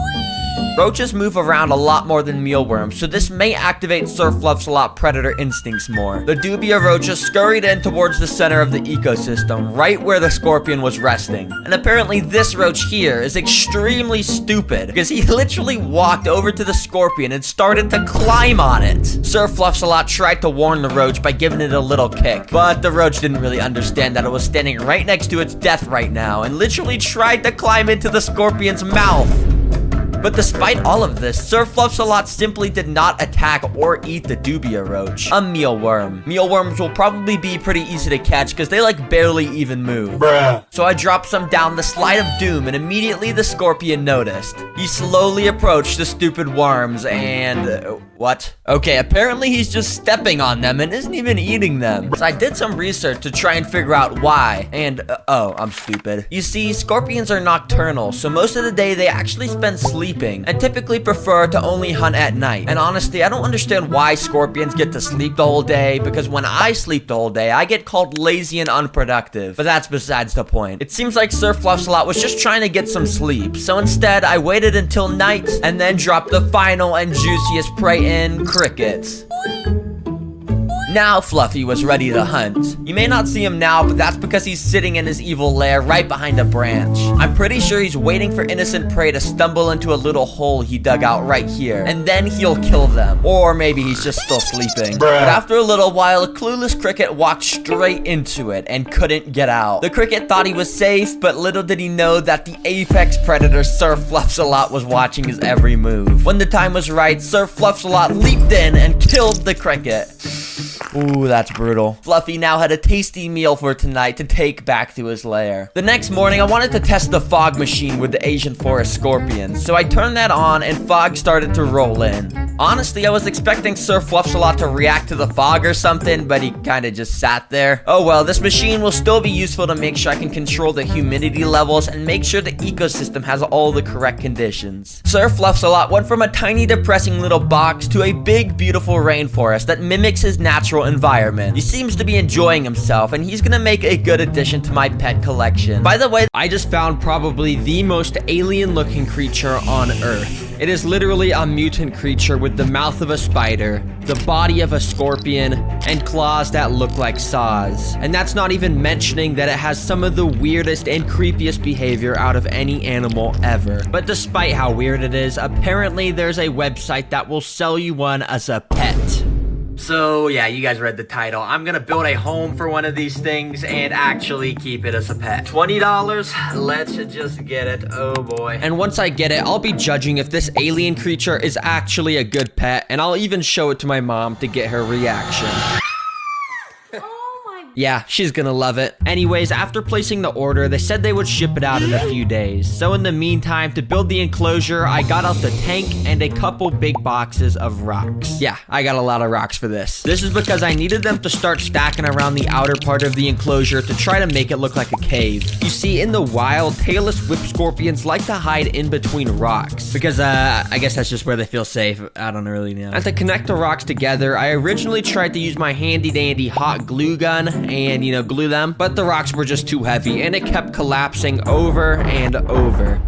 Roaches move around a lot more than mealworms, so this may activate Sir Fluffsalot predator instincts more. The dubia roaches scurried in towards the center of the ecosystem, right where the scorpion was resting. And apparently this roach here is extremely stupid, because he literally walked over to the scorpion and started to climb on it. Sir Fluffsalot tried to warn the roach by giving it a little kick, but the roach didn't really understand that it was standing right next to its death right now, and literally tried to climb into the scorpion's mouth. But despite all of this, Sir Fluffsalot simply did not attack or eat the dubia roach, a mealworm. Mealworms will probably be pretty easy to catch because they like barely even move. Bruh. So I dropped some down the slide of doom and immediately the scorpion noticed. He slowly approached the stupid worms and... what? Okay, apparently he's just stepping on them and isn't even eating them. So I did some research to try and figure out why. And, oh, I'm stupid. You see, scorpions are nocturnal, so most of the day they actually spend sleeping and typically prefer to only hunt at night. And honestly, I don't understand why scorpions get to sleep the whole day, because when I sleep the whole day, I get called lazy and unproductive. But that's besides the point. It seems like Sir Fluffsalot was just trying to get some sleep. So instead, I waited until night and then dropped the final and juiciest prey in, crickets. Now Fluffy was ready to hunt. You may not see him now, but that's because he's sitting in his evil lair right behind a branch. I'm pretty sure he's waiting for innocent prey to stumble into a little hole he dug out right here, and then he'll kill them. Or maybe he's just still sleeping. But after a little while, a clueless cricket walked straight into it and couldn't get out. The cricket thought he was safe, but little did he know that the apex predator Sir Fluffsalot was watching his every move. When the time was right, Sir Fluffsalot leaped in and killed the cricket. Ooh, that's brutal. Fluffy now had a tasty meal for tonight to take back to his lair. The next morning, I wanted to test the fog machine with the Asian forest scorpion, so I turned that on and fog started to roll in. Honestly, I was expecting Sir Fluffsalot to react to the fog or something, but he kinda just sat there. Oh well, this machine will still be useful to make sure I can control the humidity levels and make sure the ecosystem has all the correct conditions. Sir Fluffsalot went from a tiny depressing little box to a big beautiful rainforest that mimics his natural environment. He seems to be enjoying himself, and he's gonna make a good addition to my pet collection. By the way, I just found probably the most alien looking creature on Earth. It is literally a mutant creature with the mouth of a spider, the body of a scorpion, and claws that look like saws. And that's not even mentioning that it has some of the weirdest and creepiest behavior out of any animal ever. But despite how weird it is, apparently there's a website that will sell you one as a pet. So yeah, you guys read the title. I'm gonna build a home for one of these things and actually keep it as a pet. $20, let's just get it. Oh boy. And once I get it, I'll be judging if this alien creature is actually a good pet, and I'll even show it to my mom to get her reaction. Oh my Yeah, she's gonna love it. Anyways, after placing the order, they said they would ship it out in a few days. So in the meantime, to build the enclosure, I got out the tank and a couple big boxes of rocks. Yeah, I got a lot of rocks for this. This is because I needed them to start stacking around the outer part of the enclosure to try to make it look like a cave. You see, in the wild, tailless whip scorpions like to hide in between rocks because, I guess that's just where they feel safe. I don't really know. And to connect the rocks together, I originally tried to use my handy dandy hot glue gun and, glue them, but the rocks were just too heavy and it kept collapsing over and over.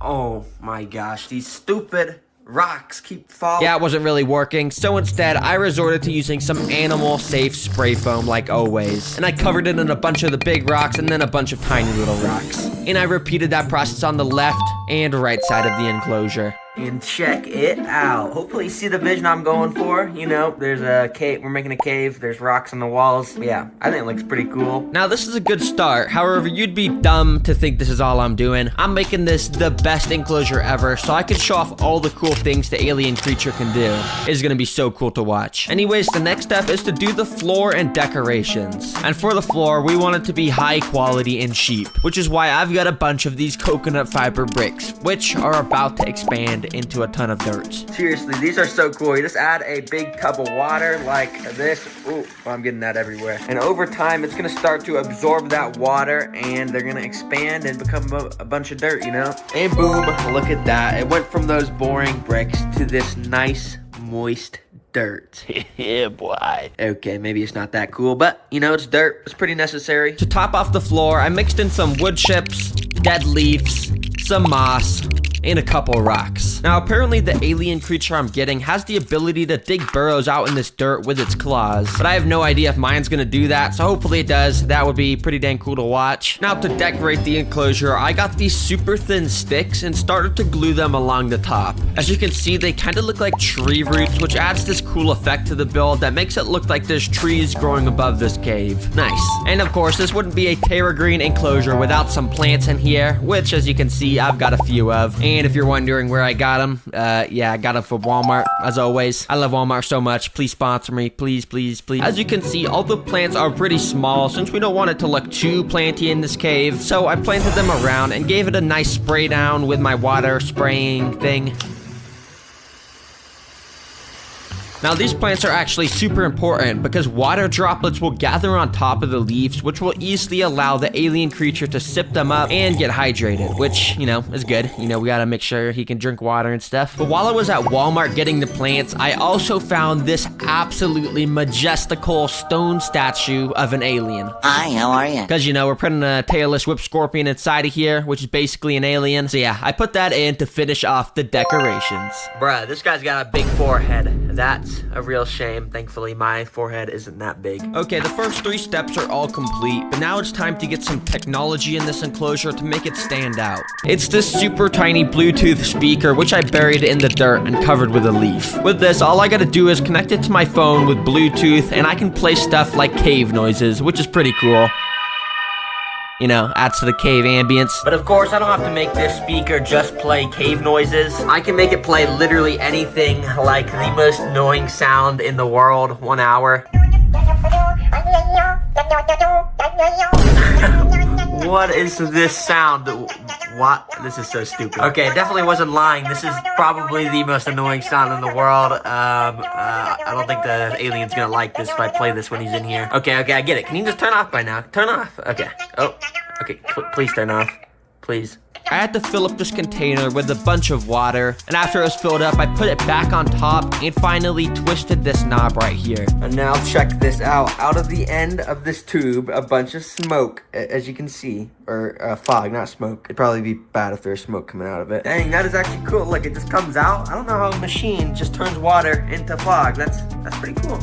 Oh my gosh, these stupid rocks keep falling. Yeah, it wasn't really working, so instead I resorted to using some animal safe spray foam like always, and I covered it in a bunch of the big rocks and then a bunch of tiny little rocks, and I repeated that process on the left and right side of the enclosure. And check it out. Hopefully you see the vision I'm going for. There's a cave. We're making a cave. There's rocks on the walls. Yeah, I think it looks pretty cool. Now, this is a good start. However, you'd be dumb to think this is all I'm doing. I'm making this the best enclosure ever, so I can show off all the cool things the alien creature can do. It's gonna be so cool to watch. Anyways, the next step is to do the floor and decorations. And for the floor, we want it to be high quality and cheap, which is why I've got a bunch of these coconut fiber bricks, which are about to expand into a ton of dirt. Seriously, these are so cool. You just add a big tub of water like this. Ooh, I'm getting that everywhere. And over time, it's gonna start to absorb that water and they're gonna expand and become a bunch of dirt, And boom, look at that. It went from those boring bricks to this nice, moist dirt. Yeah, boy. Okay, maybe it's not that cool, but it's dirt. It's pretty necessary. To top off the floor, I mixed in some wood chips, dead leaves, some moss, and a couple rocks. Now, apparently the alien creature I'm getting has the ability to dig burrows out in this dirt with its claws, but I have no idea if mine's gonna do that, so hopefully it does. That would be pretty dang cool to watch. Now, to decorate the enclosure, I got these super thin sticks and started to glue them along the top. As you can see, they kind of look like tree roots, which adds this cool effect to the build that makes it look like there's trees growing above this cave. Nice. And of course, this wouldn't be a Terra Green enclosure without some plants in here, which, as you can see, I've got a few of. And if you're wondering where I got them, yeah, I got them from Walmart, as always. I love Walmart so much. Please sponsor me. Please, please, please. As you can see, all the plants are pretty small since we don't want it to look too planty in this cave. So I planted them around and gave it a nice spray down with my water spraying thing. Now, these plants are actually super important because water droplets will gather on top of the leaves, which will easily allow the alien creature to sip them up and get hydrated, which, is good. We gotta make sure he can drink water and stuff. But while I was at Walmart getting the plants, I also found this absolutely majestical stone statue of an alien. Hi, how are you? Because, we're putting a tailless whip scorpion inside of here, which is basically an alien. So yeah, I put that in to finish off the decorations. Bruh, this guy's got a big forehead. That's a real shame. Thankfully, my forehead isn't that big. Okay, the first 3 steps are all complete, but now it's time to get some technology in this enclosure to make it stand out. It's this super tiny Bluetooth speaker, which I buried in the dirt and covered with a leaf. With this, all I gotta do is connect it to my phone with Bluetooth, and I can play stuff like cave noises, which is pretty cool. Adds to the cave ambience. But of course, I don't have to make this speaker just play cave noises. I can make it play literally anything, like the most annoying sound in the world, 1 hour. What is this sound? What? This is so stupid. Okay, definitely wasn't lying. This is probably the most annoying sound in the world. I don't think the alien's gonna like this if I play this when he's in here. Okay, I get it. Can you just turn off by now? Turn off. Okay. Oh, okay. Please turn off. Please. I had to fill up this container with a bunch of water, and after it was filled up, I put it back on top and finally twisted this knob right here. And now check this out. Out of the end of this tube, a bunch of smoke, as you can see. Or fog, not smoke. It'd probably be bad if there's smoke coming out of it. Dang, that is actually cool. Look, it just comes out. I don't know how a machine just turns water into fog. That's pretty cool.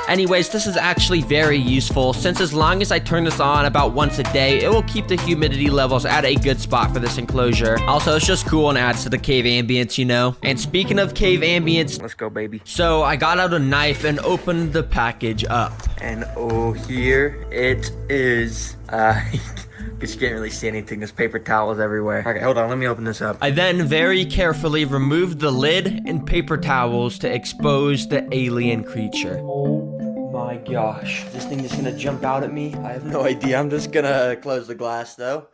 Anyways, this is actually very useful, since as long as I turn this on about once a day, it will keep the humidity levels at a good spot for this enclosure. Also, it's just cool and adds to the cave ambience, And speaking of cave ambience, let's go, baby. So I got out a knife and opened the package up. And oh, here it is. Because you can't really see anything. There's paper towels everywhere. Okay, hold on. Let me open this up. I then very carefully removed the lid and paper towels to expose the alien creature. Oh my my gosh. Is this thing just gonna jump out at me? I have no idea. I'm just gonna close the glass though.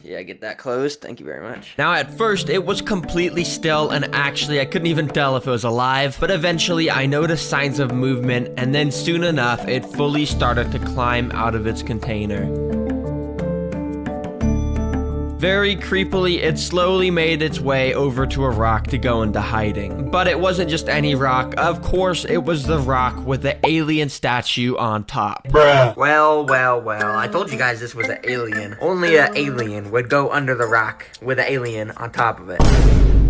Yeah, get that closed. Thank you very much. Now at first it was completely still, and actually I couldn't even tell if it was alive, but eventually I noticed signs of movement, and then soon enough it fully started to climb out of its container. Very creepily, it slowly made its way over to a rock to go into hiding. But it wasn't just any rock. Of course, it was the rock with the alien statue on top. Bruh. Well, I told you guys this was an alien. Only an alien would go under the rock with an alien on top of it.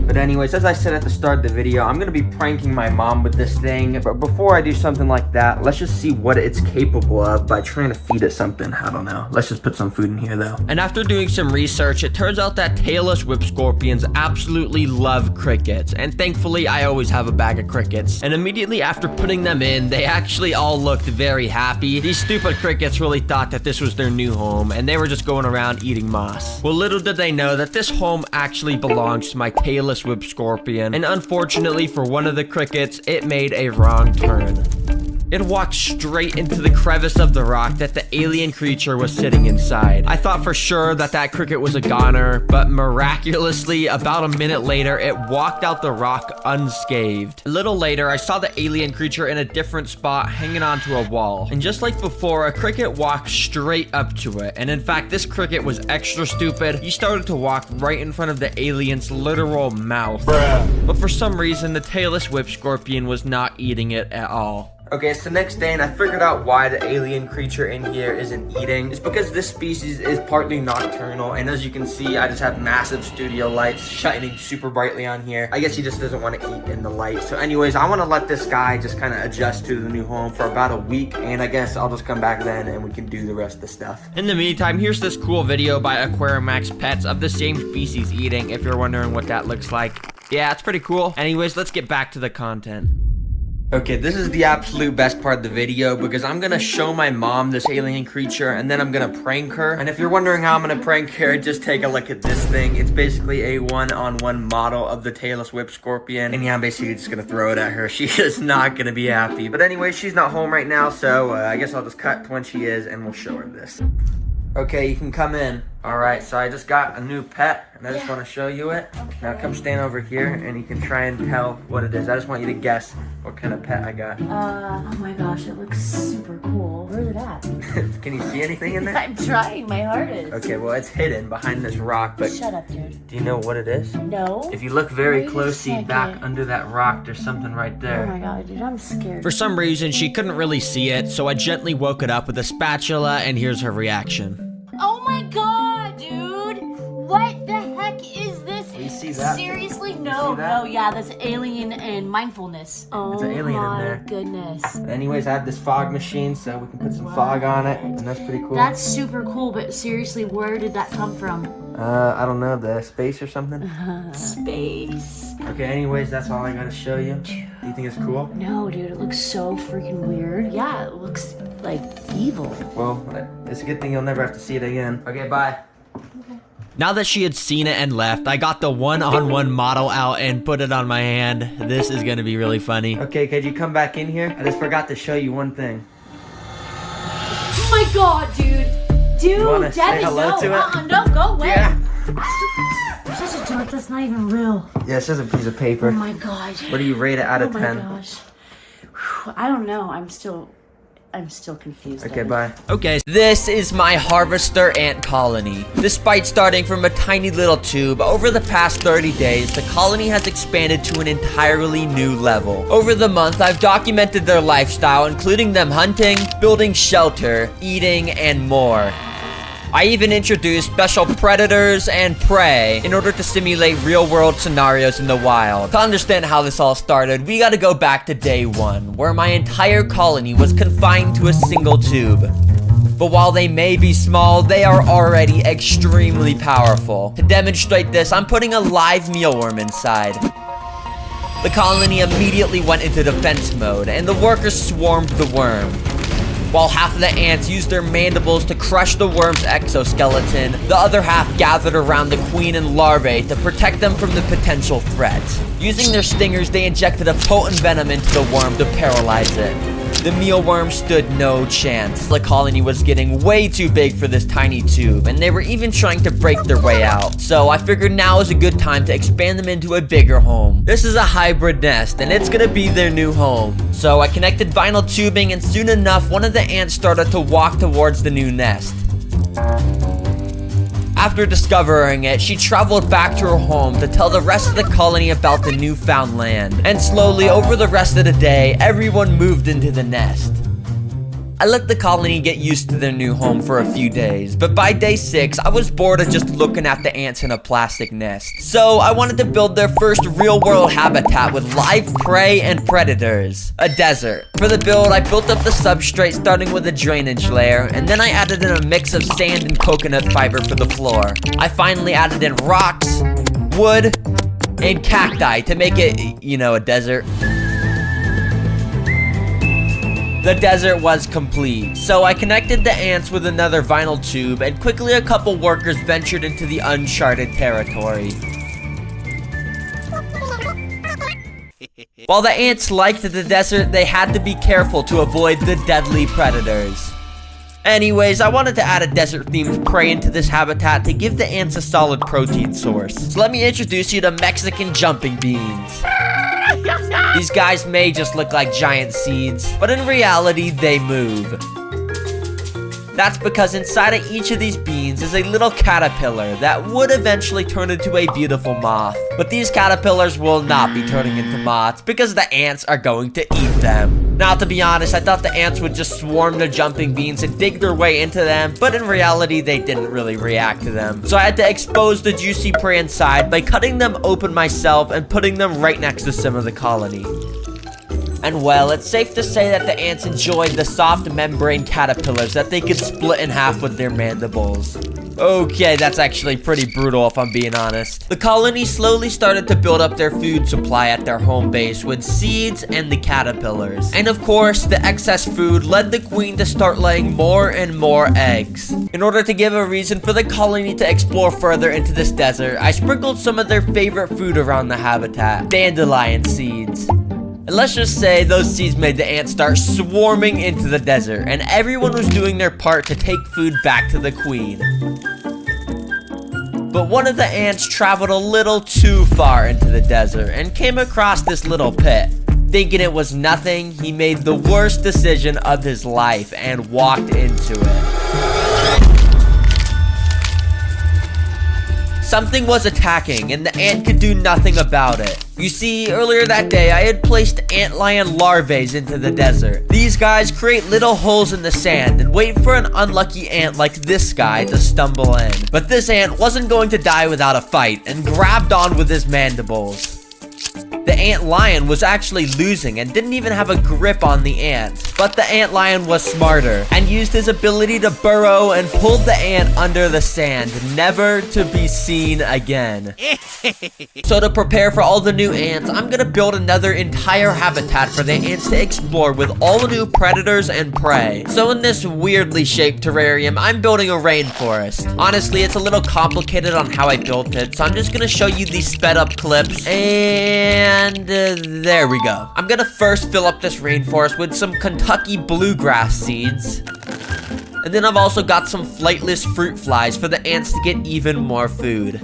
But anyways, as I said at the start of the video, I'm gonna be pranking my mom with this thing. But before I do something like that, let's just see what it's capable of by trying to feed it something. I don't know. Let's just put some food in here though. And after doing some research, it turns out that tailless whip scorpions absolutely love crickets. And thankfully, I always have a bag of crickets. And immediately after putting them in, they actually all looked very happy. These stupid crickets really thought that this was their new home, and they were just going around eating moss. Well, little did they know that this home actually belongs to my tailless whip scorpion, and unfortunately for one of the crickets, it made a wrong turn. It walked straight into the crevice of the rock that the alien creature was sitting inside. I thought for sure that that cricket was a goner, but miraculously, about a minute later, it walked out the rock unscathed. A little later, I saw the alien creature in a different spot hanging onto a wall. And just like before, a cricket walked straight up to it. And in fact, this cricket was extra stupid. He started to walk right in front of the alien's literal mouth. Bruh. But for some reason, the tailless whip scorpion was not eating it at all. Okay, it's the next day and I figured out why the alien creature in here isn't eating. It's because this species is partly nocturnal, and as you can see, I just have massive studio lights shining super brightly on here. I guess he just doesn't want to eat in the light. So anyways, I want to let this guy just kind of adjust to the new home for about a week, and I guess I'll just come back then and we can do the rest of the stuff. In the meantime, here's this cool video by Aquarimax Pets of the same species eating, if you're wondering what that looks like. Yeah, it's pretty cool. Anyways, let's get back to the content. Okay, this is the absolute best part of the video because I'm gonna show my mom this alien creature and then I'm gonna prank her. And if you're wondering how I'm gonna prank her, just take a look at this thing. It's basically a one-on-one model of the tailless whip scorpion. And yeah, I'm basically just gonna throw it at her. She is not gonna be happy. But anyway, she's not home right now, so I guess I'll just cut to when she is and we'll show her this. Okay, you can come in. All right, so I just got a new pet, and I just want to show you it. Okay. Now come stand over here, and you can try and tell what it is. I just want you to guess what kind of pet I got. Oh my gosh, it looks super cool. Where's it at? Can you see anything in there? I'm trying, my heart is. Okay, well, it's hidden behind this rock, but... Shut up, dude. Do you know what it is? No. If you look very Wait a closely second. back under that rock, there's something right there. Oh my god, dude, I'm scared. For some reason, she couldn't really see it, so I gently woke it up with a spatula, and here's her reaction. Oh my god, dude! What the heck is this? You see that? Seriously? You No, see that? no, yeah, that's alien and mindfulness. Oh It's an alien in my there. goodness. Anyways, I have this fog machine, so we can put some fog on it, and that's pretty cool. That's super cool, but seriously, where did that come from? I don't know, the space or something? Space. Okay, anyways, that's all I gotta show you. Do you think it's cool? No, dude, it looks so freaking weird. Yeah, it looks like evil. Well, it's a good thing you'll never have to see it again. Okay, bye. Now that she had seen it and left, I got the one-on-one model out and put it on my hand. This is gonna be really funny. Okay, could you come back in here? I just forgot to show you one thing. Oh my god, dude! Dude, You wanna say Devin, hello no, to it? no, go away! Yeah. You're such a dork, that's not even real. Yeah, it's just a piece of paper. Oh my god. What do you rate it out of 10? Oh my gosh. Whew, I don't know, I'm still confused. Okay, Devin. bye. Okay, this is my harvester ant colony. Despite starting from a tiny little tube, over the past 30 days, the colony has expanded to an entirely new level. Over the month, I've documented their lifestyle, including them hunting, building shelter, eating, and more. I even introduced special predators and prey in order to simulate real-world scenarios in the wild. To understand how this all started, we gotta go back to day 1, where my entire colony was confined to a single tube. But while they may be small, they are already extremely powerful. To demonstrate this, I'm putting a live mealworm inside. The colony immediately went into defense mode, and the workers swarmed the worm. While half of the ants used their mandibles to crush the worm's exoskeleton, the other half gathered around the queen and larvae to protect them from the potential threat. Using their stingers, they injected a potent venom into the worm to paralyze it. The mealworm stood no chance. The colony was getting way too big for this tiny tube, and they were even trying to break their way out. So I figured now is a good time to expand them into a bigger home. This is a hybrid nest, and it's gonna be their new home. So I connected vinyl tubing, and soon enough, one of the ants started to walk towards the new nest. After discovering it, she traveled back to her home to tell the rest of the colony about the newfound land. And slowly, over the rest of the day, everyone moved into the nest. I let the colony get used to their new home for a few days, but by day 6, I was bored of just looking at the ants in a plastic nest. So I wanted to build their first real-world habitat with live prey and predators, a desert. For the build, I built up the substrate starting with a drainage layer, and then I added in a mix of sand and coconut fiber for the floor. I finally added in rocks, wood, and cacti to make it, you know, a desert. The desert was complete, so I connected the ants with another vinyl tube, and quickly a couple workers ventured into the uncharted territory. While the ants liked the desert, they had to be careful to avoid the deadly predators. Anyways, I wanted to add a desert-themed prey into this habitat to give the ants a solid protein source. So let me introduce you to Mexican jumping beans. These guys may just look like giant seeds, but in reality, they move. That's because inside of each of these beans is a little caterpillar that would eventually turn into a beautiful moth. But these caterpillars will not be turning into moths because the ants are going to eat them. Now, to be honest, I thought the ants would just swarm the jumping beans and dig their way into them, but in reality, they didn't really react to them. So I had to expose the juicy prey inside by cutting them open myself and putting them right next to some of the colony. And well, it's safe to say that the ants enjoyed the soft membrane caterpillars that they could split in half with their mandibles. Okay, that's actually pretty brutal if I'm being honest. The colony slowly started to build up their food supply at their home base with seeds and the caterpillars. And of course, the excess food led the queen to start laying more and more eggs. In order to give a reason for the colony to explore further into this desert, I sprinkled some of their favorite food around the habitat, dandelion seeds. And let's just say those seeds made the ants start swarming into the desert, and everyone was doing their part to take food back to the queen. But one of the ants traveled a little too far into the desert and came across this little pit. Thinking it was nothing, he made the worst decision of his life and walked into it. Something was attacking, and the ant could do nothing about it. You see, earlier that day, I had placed antlion larvae into the desert. These guys create little holes in the sand and wait for an unlucky ant like this guy to stumble in. But this ant wasn't going to die without a fight and grabbed on with his mandibles. The antlion was actually losing and didn't even have a grip on the ant. But the antlion was smarter and used his ability to burrow and pulled the ant under the sand, never to be seen again. So to prepare for all the new ants, I'm gonna build another entire habitat for the ants to explore with all new predators and prey. So in this weirdly shaped terrarium, I'm building a rainforest. Honestly, it's a little complicated on how I built it, so I'm just gonna show you these sped up clips, and there we go. I'm gonna first fill up this rainforest with some Kentucky bluegrass seeds. And then I've also got some flightless fruit flies for the ants to get even more food.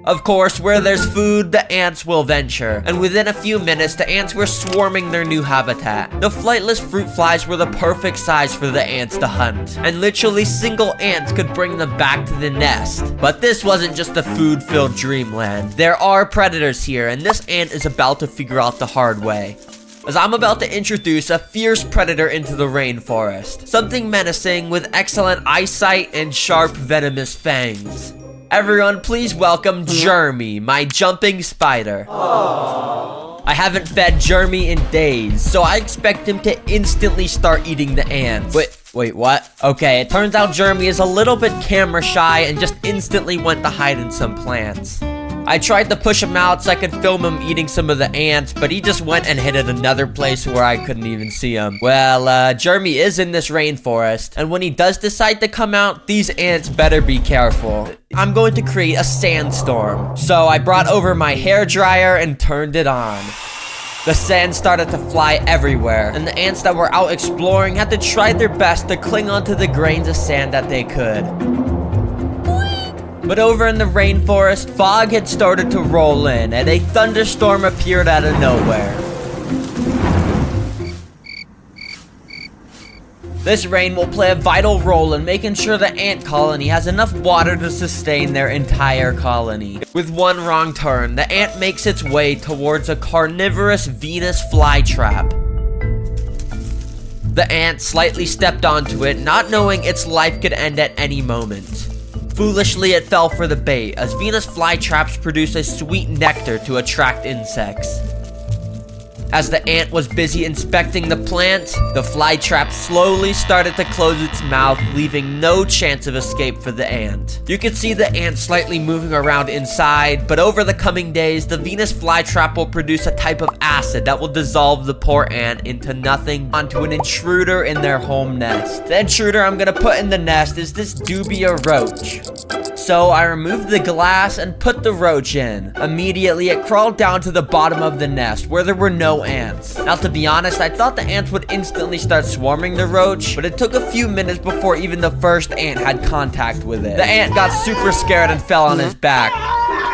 Of course, where there's food, the ants will venture. And within a few minutes, the ants were swarming their new habitat. The flightless fruit flies were the perfect size for the ants to hunt. And literally single ants could bring them back to the nest. But this wasn't just a food-filled dreamland. There are predators here, and this ant is about to figure out the hard way. As I'm about to introduce a fierce predator into the rainforest. Something menacing with excellent eyesight and sharp venomous fangs. Everyone, please welcome Jeremy, my jumping spider. Aww. I haven't fed Jeremy in days, so I expect him to instantly start eating the ants. Wait, what? Okay, it turns out Jeremy is a little bit camera shy and just instantly went to hide in some plants. I tried to push him out so I could film him eating some of the ants, but he just went and hid at another place where I couldn't even see him. Well, Jeremy is in this rainforest, and when he does decide to come out, these ants better be careful. I'm going to create a sandstorm. So I brought over my hairdryer and turned it on. The sand started to fly everywhere, and the ants that were out exploring had to try their best to cling onto the grains of sand that they could. But over in the rainforest, fog had started to roll in, and a thunderstorm appeared out of nowhere. This rain will play a vital role in making sure the ant colony has enough water to sustain their entire colony. With one wrong turn, the ant makes its way towards a carnivorous Venus flytrap. The ant slightly stepped onto it, not knowing its life could end at any moment. Foolishly, it fell for the bait, as Venus flytraps produce a sweet nectar to attract insects. As the ant was busy inspecting the plant, the flytrap slowly started to close its mouth, leaving no chance of escape for the ant. You could see the ant slightly moving around inside, but over the coming days, the Venus flytrap will produce a type of acid that will dissolve the poor ant into nothing onto an intruder in their home nest. The intruder I'm gonna put in the nest is this dubia roach. So I removed the glass and put the roach in. Immediately, it crawled down to the bottom of the nest where there were no ants. Now, to be honest, I thought the ants would instantly start swarming the roach, but it took a few minutes before even the first ant had contact with it. The ant got super scared and fell on his back.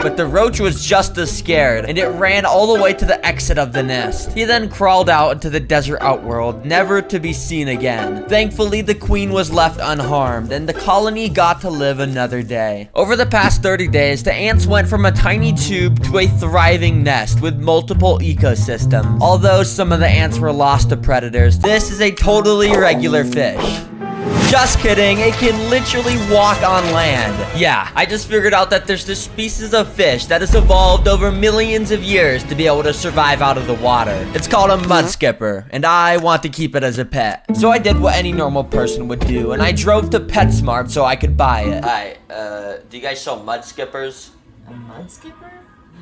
But the roach was just as scared, and it ran all the way to the exit of the nest. He then crawled out into the desert outworld, never to be seen again. Thankfully, the queen was left unharmed, and the colony got to live another day. Over the past 30 days, the ants went from a tiny tube to a thriving nest with multiple ecosystems. Although some of the ants were lost to predators, this is a totally regular fish. Just kidding, it can literally walk on land. Yeah, I just figured out that there's this species of fish that has evolved over millions of years to be able to survive out of the water. It's called a mud skipper, and I want to keep it as a pet. So I did what any normal person would do, and I drove to PetSmart so I could buy it. Hi, do you guys sell mud skippers? A mud skipper?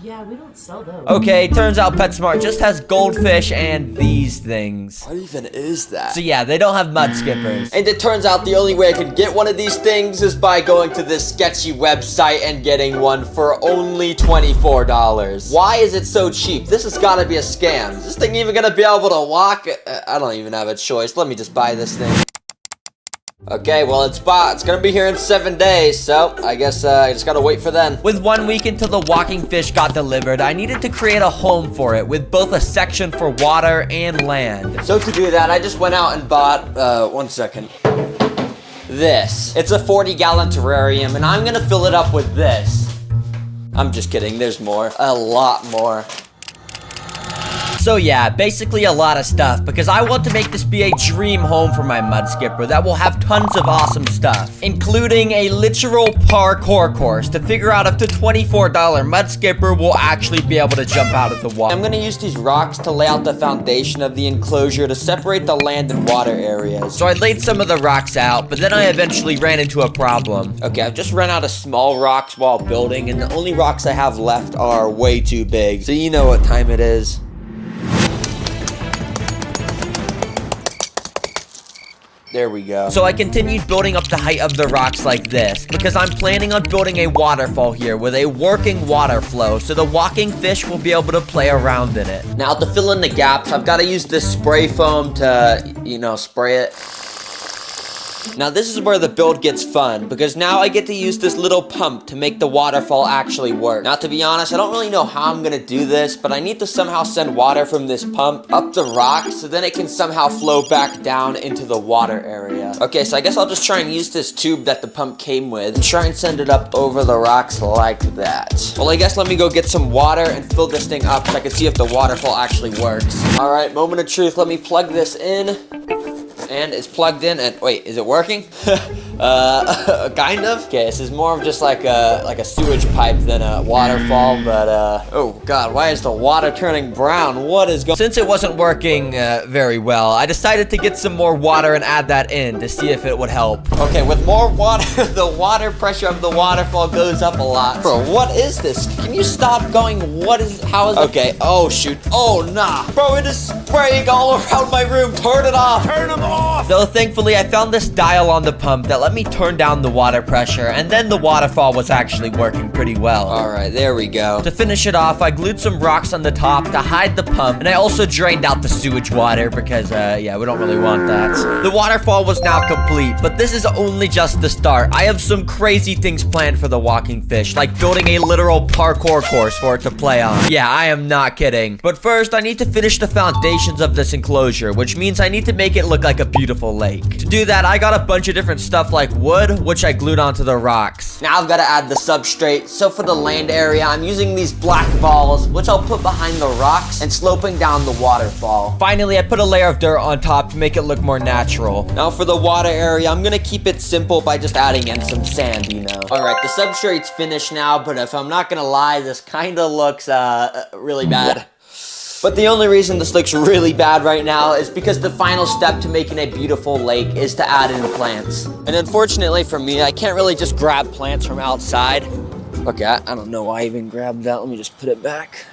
Yeah, we don't sell those. Okay, turns out PetSmart just has goldfish and these things. What even is that? So yeah, they don't have mud skippers. And it turns out the only way I could get one of these things is by going to this sketchy website and getting one for only $24. Why is it so cheap? This has got to be a scam. Is this thing even going to be able to walk? I don't even have a choice. Let me just buy this thing. Okay, well, it's bought. It's gonna be here in 7 days, so I guess I just gotta wait for then. With 1 week until the walking fish got delivered, I needed to create a home for it with both a section for water and land. So to do that, I just went out and bought, one second. This. It's a 40-gallon terrarium, and I'm gonna fill it up with this. I'm just kidding, there's more. A lot more. So yeah, basically a lot of stuff, because I want to make this be a dream home for my mud skipper that will have tons of awesome stuff, including a literal parkour course to figure out if the $24 mud skipper will actually be able to jump out of the water. I'm gonna use these rocks to lay out the foundation of the enclosure to separate the land and water areas. So I laid some of the rocks out, but then I eventually ran into a problem. Okay, I've just run out of small rocks while building, and the only rocks I have left are way too big. So you know what time it is. There we go. So I continued building up the height of the rocks like this, because I'm planning on building a waterfall here with a working water flow, so the walking fish will be able to play around in it. Now to fill in the gaps, I've got to use this spray foam to, you know, spray it. Now this is where the build gets fun, because now I get to use this little pump to make the waterfall actually work. Now to be honest, I don't really know how I'm gonna do this, but I need to somehow send water from this pump up the rock, so then it can somehow flow back down into the water area. Okay, so I guess I'll just try and use this tube that the pump came with, and try and send it up over the rocks like that. Well, I guess let me go get some water and fill this thing up so I can see if the waterfall actually works. All right, moment of truth, let me plug this in. And it's plugged in, and wait, is it working? Kind of. Okay, this is more of just like a sewage pipe than a waterfall, but oh god, why is the water turning brown? What is going? Since it wasn't working very well, I decided to get some more water and add that in to see if it would help. Okay, with more water, the water pressure of the waterfall goes up a lot. Bro, what is this? Can you stop going? How is it? Okay, oh shoot, oh nah. Bro, it is spraying all around my room. Turn it off. Turn them off. Though thankfully I found this dial on the pump that let me turn down the water pressure, and then the waterfall was actually working pretty well. All right, there we go. To finish it off, I glued some rocks on the top to hide the pump, and I also drained out the sewage water because, yeah, we don't really want that. The waterfall was now complete, but this is only just the start. I have some crazy things planned for the walking fish, like building a literal parkour course for it to play on. Yeah, I am not kidding. But first, I need to finish the foundations of this enclosure, which means I need to make it look like a beautiful lake. To do that, I got a bunch of different stuff like wood, which I glued onto the rocks. Now I've got to add the substrate. So for the land area, I'm using these black balls, which I'll put behind the rocks and sloping down the waterfall. Finally, I put a layer of dirt on top to make it look more natural. Now for the water area, I'm gonna keep it simple by just adding in some sand, you know. All right, the substrate's finished now, but if I'm not gonna lie, this kind of looks really bad. But the only reason this looks really bad right now is because the final step to making a beautiful lake is to add in plants. And unfortunately for me, I can't really just grab plants from outside. Okay, I don't know why I even grabbed that. Let me just put it back.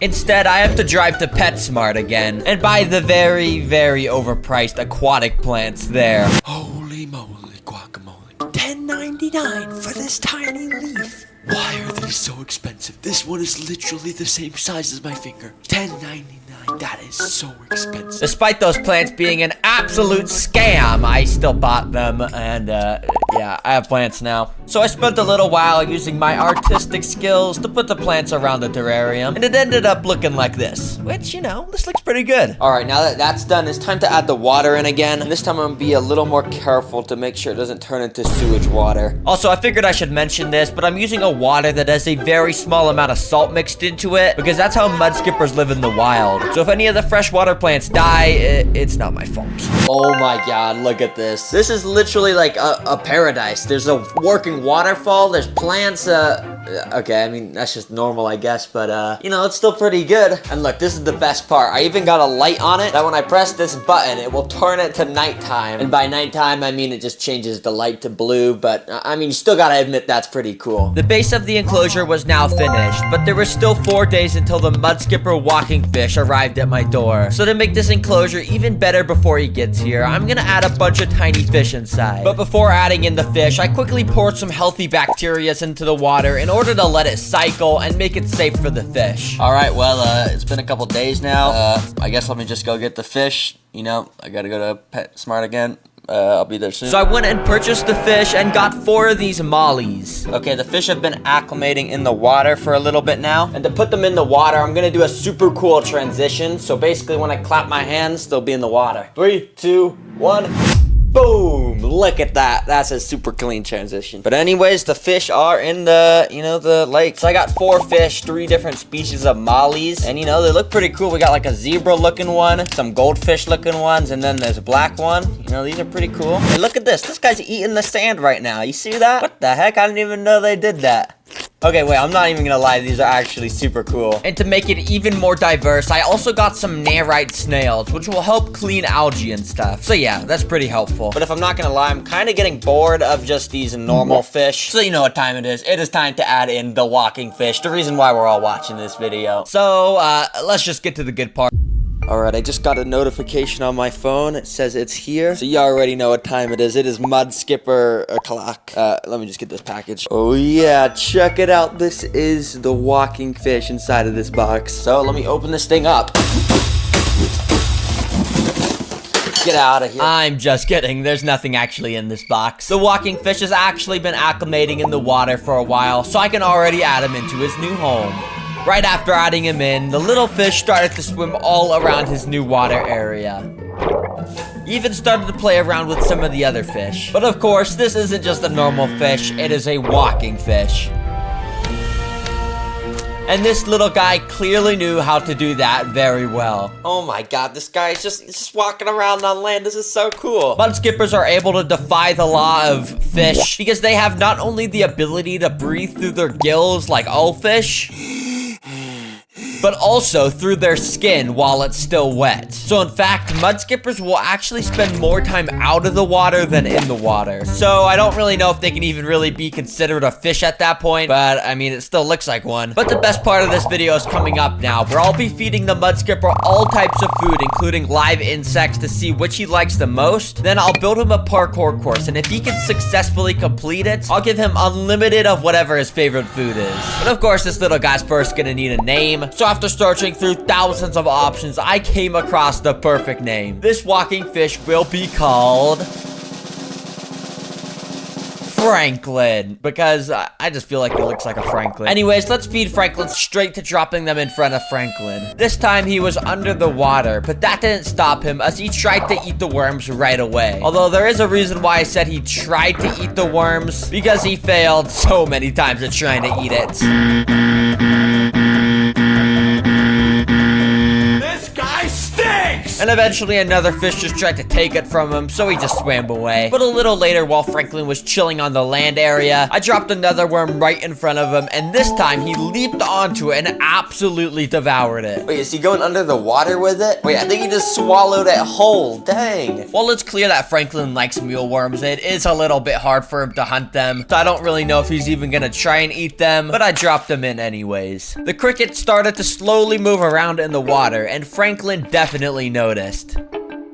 Instead, I have to drive to PetSmart again and buy the very, very overpriced aquatic plants there. Holy moly guacamole. $10.99 for this tiny leaf. Why are these so expensive? This one is literally the same size as my finger. $10.99. That is so expensive. Despite those plants being an absolute scam, I still bought them, and yeah, I have plants now. So I spent a little while using my artistic skills to put the plants around the terrarium, and it ended up looking like this, which, you know, this looks pretty good. All right, now that that's done, it's time to add the water in again, and this time I'm gonna be a little more careful to make sure it doesn't turn into sewage water. Also, I figured I should mention this, but I'm using a water that has a very small amount of salt mixed into it, because that's how mud skippers live in the wild. So if any of the freshwater plants die, it's not my fault. Oh my god, look at this. This is literally like a paradise. There's a working waterfall, there's plants, okay, I mean, that's just normal, I guess, but, you know, it's still pretty good. And look, this is the best part. I even got a light on it that when I press this button, it will turn it to nighttime. And by nighttime, I mean it just changes the light to blue, but, I mean, you still gotta admit that's pretty cool. The base of the enclosure was now finished, but there were still 4 days until the mud skipper walking fish arrived at my door. So to make this enclosure even better before he gets here, I'm gonna add a bunch of tiny fish inside. But before adding in the fish, I quickly poured some healthy bacteria into the water in order to let it cycle and make it safe for the fish. All right, well, it's been a couple days now. I guess let me just go get the fish. You know, I gotta go to PetSmart again. I'll be there soon. So I went and purchased the fish and got 4 of these mollies. Okay, the fish have been acclimating in the water for a little bit now. And to put them in the water, I'm gonna do a super cool transition. So basically when I clap my hands, they'll be in the water. 3, 2, 1. Boom! Look at that. That's a super clean transition. But anyways, the fish are in the, you know, the lake. So I got 4 fish, 3 different species of mollies. And, you know, they look pretty cool. We got like a zebra-looking one, some goldfish-looking ones, and then there's a black one. You know, these are pretty cool. Hey, look at this. This guy's eating the sand right now. You see that? What the heck? I didn't even know they did that. Okay, wait, I'm not even gonna lie, these are actually super cool. And to make it even more diverse, I also got some Nairite snails, which will help clean algae and stuff. So yeah, that's pretty helpful. But if I'm not gonna lie, I'm kind of getting bored of just these normal fish. So you know what time it is. It is time to add in the walking fish, the reason why we're all watching this video. So, let's just get to the good part. Alright, I just got a notification on my phone. It says it's here. So you already know what time it is. It is mud skipper o'clock. Let me just get this package. Oh yeah, check it out. This is the walking fish inside of this box. So let me open this thing up. Get out of here. I'm just kidding. There's nothing actually in this box. The walking fish has actually been acclimating in the water for a while, so I can already add him into his new home. Right after adding him in, the little fish started to swim all around his new water area. He even started to play around with some of the other fish. But of course, this isn't just a normal fish, it is a walking fish. And this little guy clearly knew how to do that very well. Oh my god, this guy is just walking around on land. This is so cool. Mud skippers are able to defy the law of fish because they have not only the ability to breathe through their gills like all fish, but also through their skin while it's still wet. So in fact, mud skippers will actually spend more time out of the water than in the water. So I don't really know if they can even really be considered a fish at that point, but I mean, it still looks like one. But the best part of this video is coming up now, where I'll be feeding the mud skipper all types of food, including live insects, to see which he likes the most. Then I'll build him a parkour course, and if he can successfully complete it, I'll give him unlimited of whatever his favorite food is. But of course, this little guy's first gonna need a name. So after searching through thousands of options, I came across the perfect name. This walking fish will be called Franklin, because I just feel like he looks like a Franklin. Anyways, let's feed Franklin straight to dropping them in front of Franklin. This time he was under the water, but that didn't stop him as he tried to eat the worms right away. Although there is a reason why I said he tried to eat the worms, because he failed so many times at trying to eat it. And eventually another fish just tried to take it from him, so he just swam away. But a little later, while Franklin was chilling on the land area, I dropped another worm right in front of him, and this time he leaped onto it and absolutely devoured it. Wait, is he going under the water with it? Wait, I think he just swallowed it whole. Dang. While it's clear that Franklin likes mealworms, it is a little bit hard for him to hunt them, so I don't really know if he's even gonna try and eat them, but I dropped them in anyways. The cricket started to slowly move around in the water, and Franklin definitely noticed.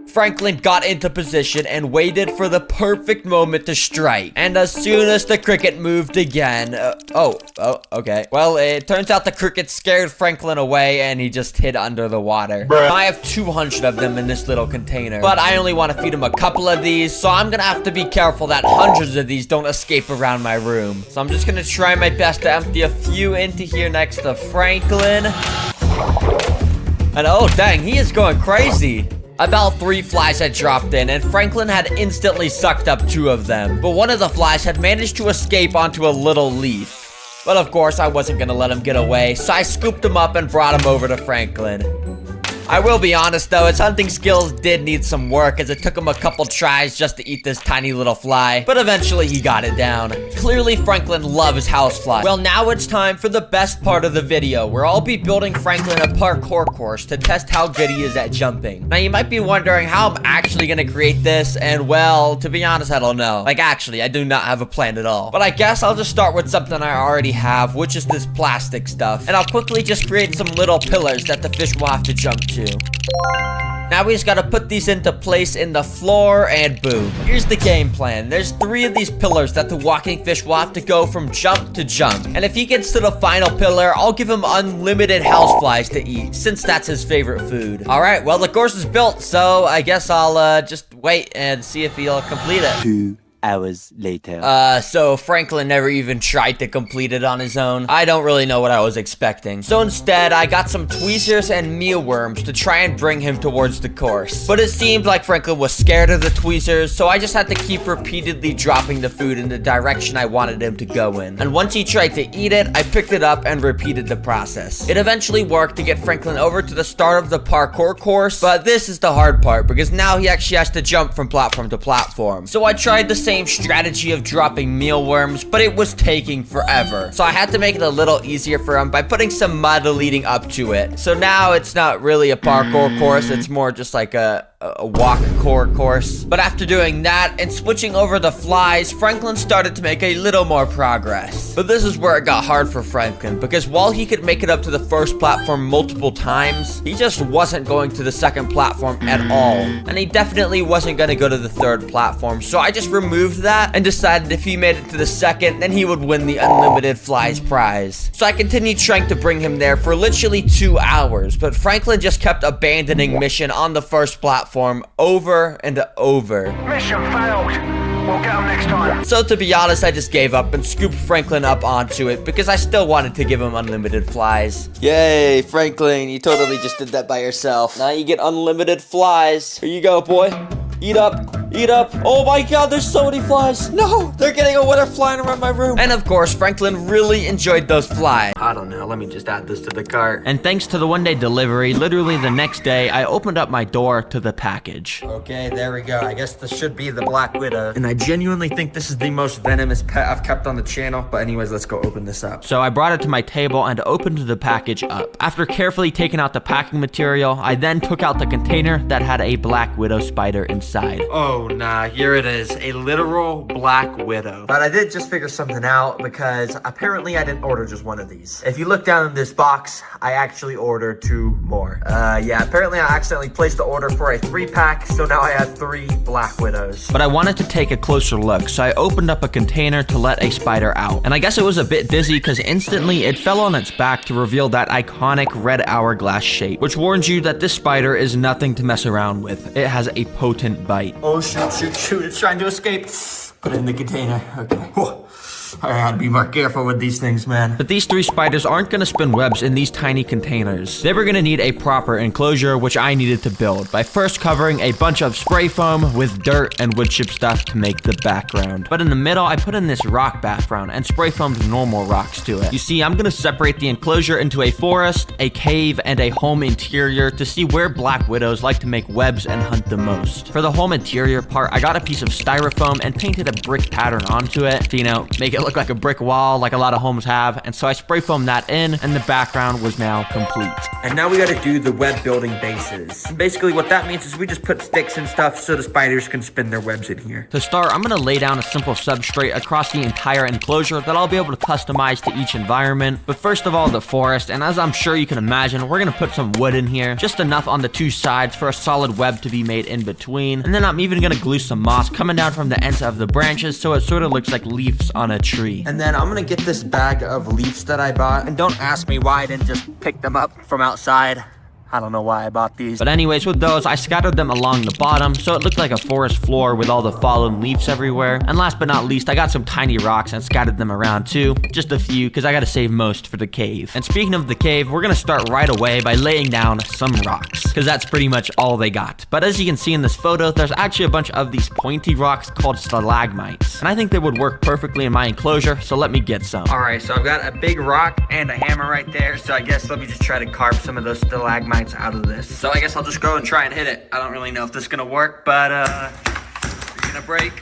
Franklin got into position and waited for the perfect moment to strike. And as soon as the cricket moved again, okay. Well, it turns out the cricket scared Franklin away and he just hid under the water. I have 200 of them in this little container, but I only want to feed him a couple of these, so I'm gonna have to be careful that hundreds of these don't escape around my room. So I'm just gonna try my best to empty a few into here next to Franklin. And oh dang, he is going crazy. About 3 flies had dropped in, and Franklin had instantly sucked up 2 of them. But one of the flies had managed to escape onto a little leaf. But of course, I wasn't gonna let him get away, so I scooped him up and brought him over to Franklin. I will be honest though, his hunting skills did need some work, as it took him a couple tries just to eat this tiny little fly, but eventually he got it down. Clearly Franklin loves housefly. Well, now it's time for the best part of the video, where I'll be building Franklin a parkour course to test how good he is at jumping. Now you might be wondering how I'm actually gonna create this, and well, to be honest, I don't know. Like actually, I do not have a plan at all. But I guess I'll just start with something I already have, which is this plastic stuff. And I'll quickly just create some little pillars that the fish will have to jump to. Now we just gotta put these into place in the floor, and boom. Here's the game plan. There's 3 of these pillars that the walking fish will have to go from jump to jump. And if he gets to the final pillar, I'll give him unlimited houseflies to eat, since that's his favorite food. Alright, well the course is built, so I guess I'll just wait and see if he'll complete it. 2 hours later. So Franklin never even tried to complete it on his own. I don't really know what I was expecting. So instead, I got some tweezers and mealworms to try and bring him towards the course. But it seemed like Franklin was scared of the tweezers, so I just had to keep repeatedly dropping the food in the direction I wanted him to go in. And once he tried to eat it, I picked it up and repeated the process. It eventually worked to get Franklin over to the start of the parkour course, but this is the hard part, because now he actually has to jump from platform to platform. So I tried the same strategy of dropping mealworms, but it was taking forever. So I had to make it a little easier for him by putting some mud leading up to it. So now it's not really a parkour course, it's more just like a walk core course. But after doing that and switching over the flies, Franklin started to make a little more progress. But this is where it got hard for Franklin, because while he could make it up to the first platform multiple times, he just wasn't going to the second platform at all. And he definitely wasn't going to go to the third platform. So I just removed that and decided if he made it to the second, then he would win the unlimited flies prize. So I continued trying to bring him there for literally 2 hours, but Franklin just kept abandoning mission on the first platform over and over. Mission failed. We'll get him next time. So to be honest, I just gave up and scooped Franklin up onto it because I still wanted to give him unlimited flies. Yay, Franklin, you totally just did that by yourself. Now you get unlimited flies. Here you go, boy. Eat up. Eat up. Oh my god, there's so many flies. No, they're getting away. They're flying around my room. And of course, Franklin really enjoyed those flies. I don't know, let me just add this to the cart. And thanks to the one-day delivery, literally the next day, I opened up my door to the package. Okay, there we go. I guess this should be the Black Widow. And I genuinely think this is the most venomous pet I've kept on the channel. But anyways, let's go open this up. So I brought it to my table and opened the package up. After carefully taking out the packing material, I then took out the container that had a Black Widow spider inside. Oh, nah, here it is. A literal Black Widow. But I did just figure something out because apparently I didn't order just one of these. If you look down in this box, I actually ordered 2 more. Yeah, apparently I accidentally placed the order for a 3-pack, so now I have 3 Black Widows. But I wanted to take a closer look, so I opened up a container to let a spider out. And I guess it was a bit dizzy because instantly it fell on its back to reveal that iconic red hourglass shape, which warns you that this spider is nothing to mess around with. It has a potent bite. Oh, shoot, shoot, shoot. It's trying to escape. Put it in the container. Okay. Whoa. I gotta be more careful with these things, man. But these 3 spiders aren't gonna spin webs in these tiny containers. They were gonna need a proper enclosure, which I needed to build by first covering a bunch of spray foam with dirt and wood chip stuff to make the background. But in the middle, I put in this rock background and spray foamed normal rocks to it. You see, I'm gonna separate the enclosure into a forest, a cave, and a home interior to see where Black Widows like to make webs and hunt the most. For the home interior part, I got a piece of styrofoam and painted a brick pattern onto it to, you know, make it look like a brick wall like a lot of homes have, and so I spray foamed that in, and the background was now complete. And now we gotta do the web building bases. Basically what that means is we just put sticks and stuff so the spiders can spin their webs in here. To start, I'm gonna lay down a simple substrate across the entire enclosure that I'll be able to customize to each environment. But first of all, the forest, and as I'm sure you can imagine, we're gonna put some wood in here, just enough on the 2 sides for a solid web to be made in between. And then I'm even gonna glue some moss coming down from the ends of the branches so it sort of looks like leaves on a tree. And then I'm gonna get this bag of leaves that I bought. And don't ask me why I didn't just pick them up from outside. I don't know why I bought these. But anyways, with those, I scattered them along the bottom, so it looked like a forest floor with all the fallen leaves everywhere. And last but not least, I got some tiny rocks and scattered them around too. Just a few, because I gotta save most for the cave. And speaking of the cave, we're gonna start right away by laying down some rocks, because that's pretty much all they got. But as you can see in this photo, there's actually a bunch of these pointy rocks called stalagmites. And I think they would work perfectly in my enclosure, so let me get some. Alright, so I've got a big rock and a hammer right there, so I guess let me just try to carve some of those stalagmites out of this. So I guess I'll just go and try and hit it. I don't really know if this is gonna work, but it's gonna break.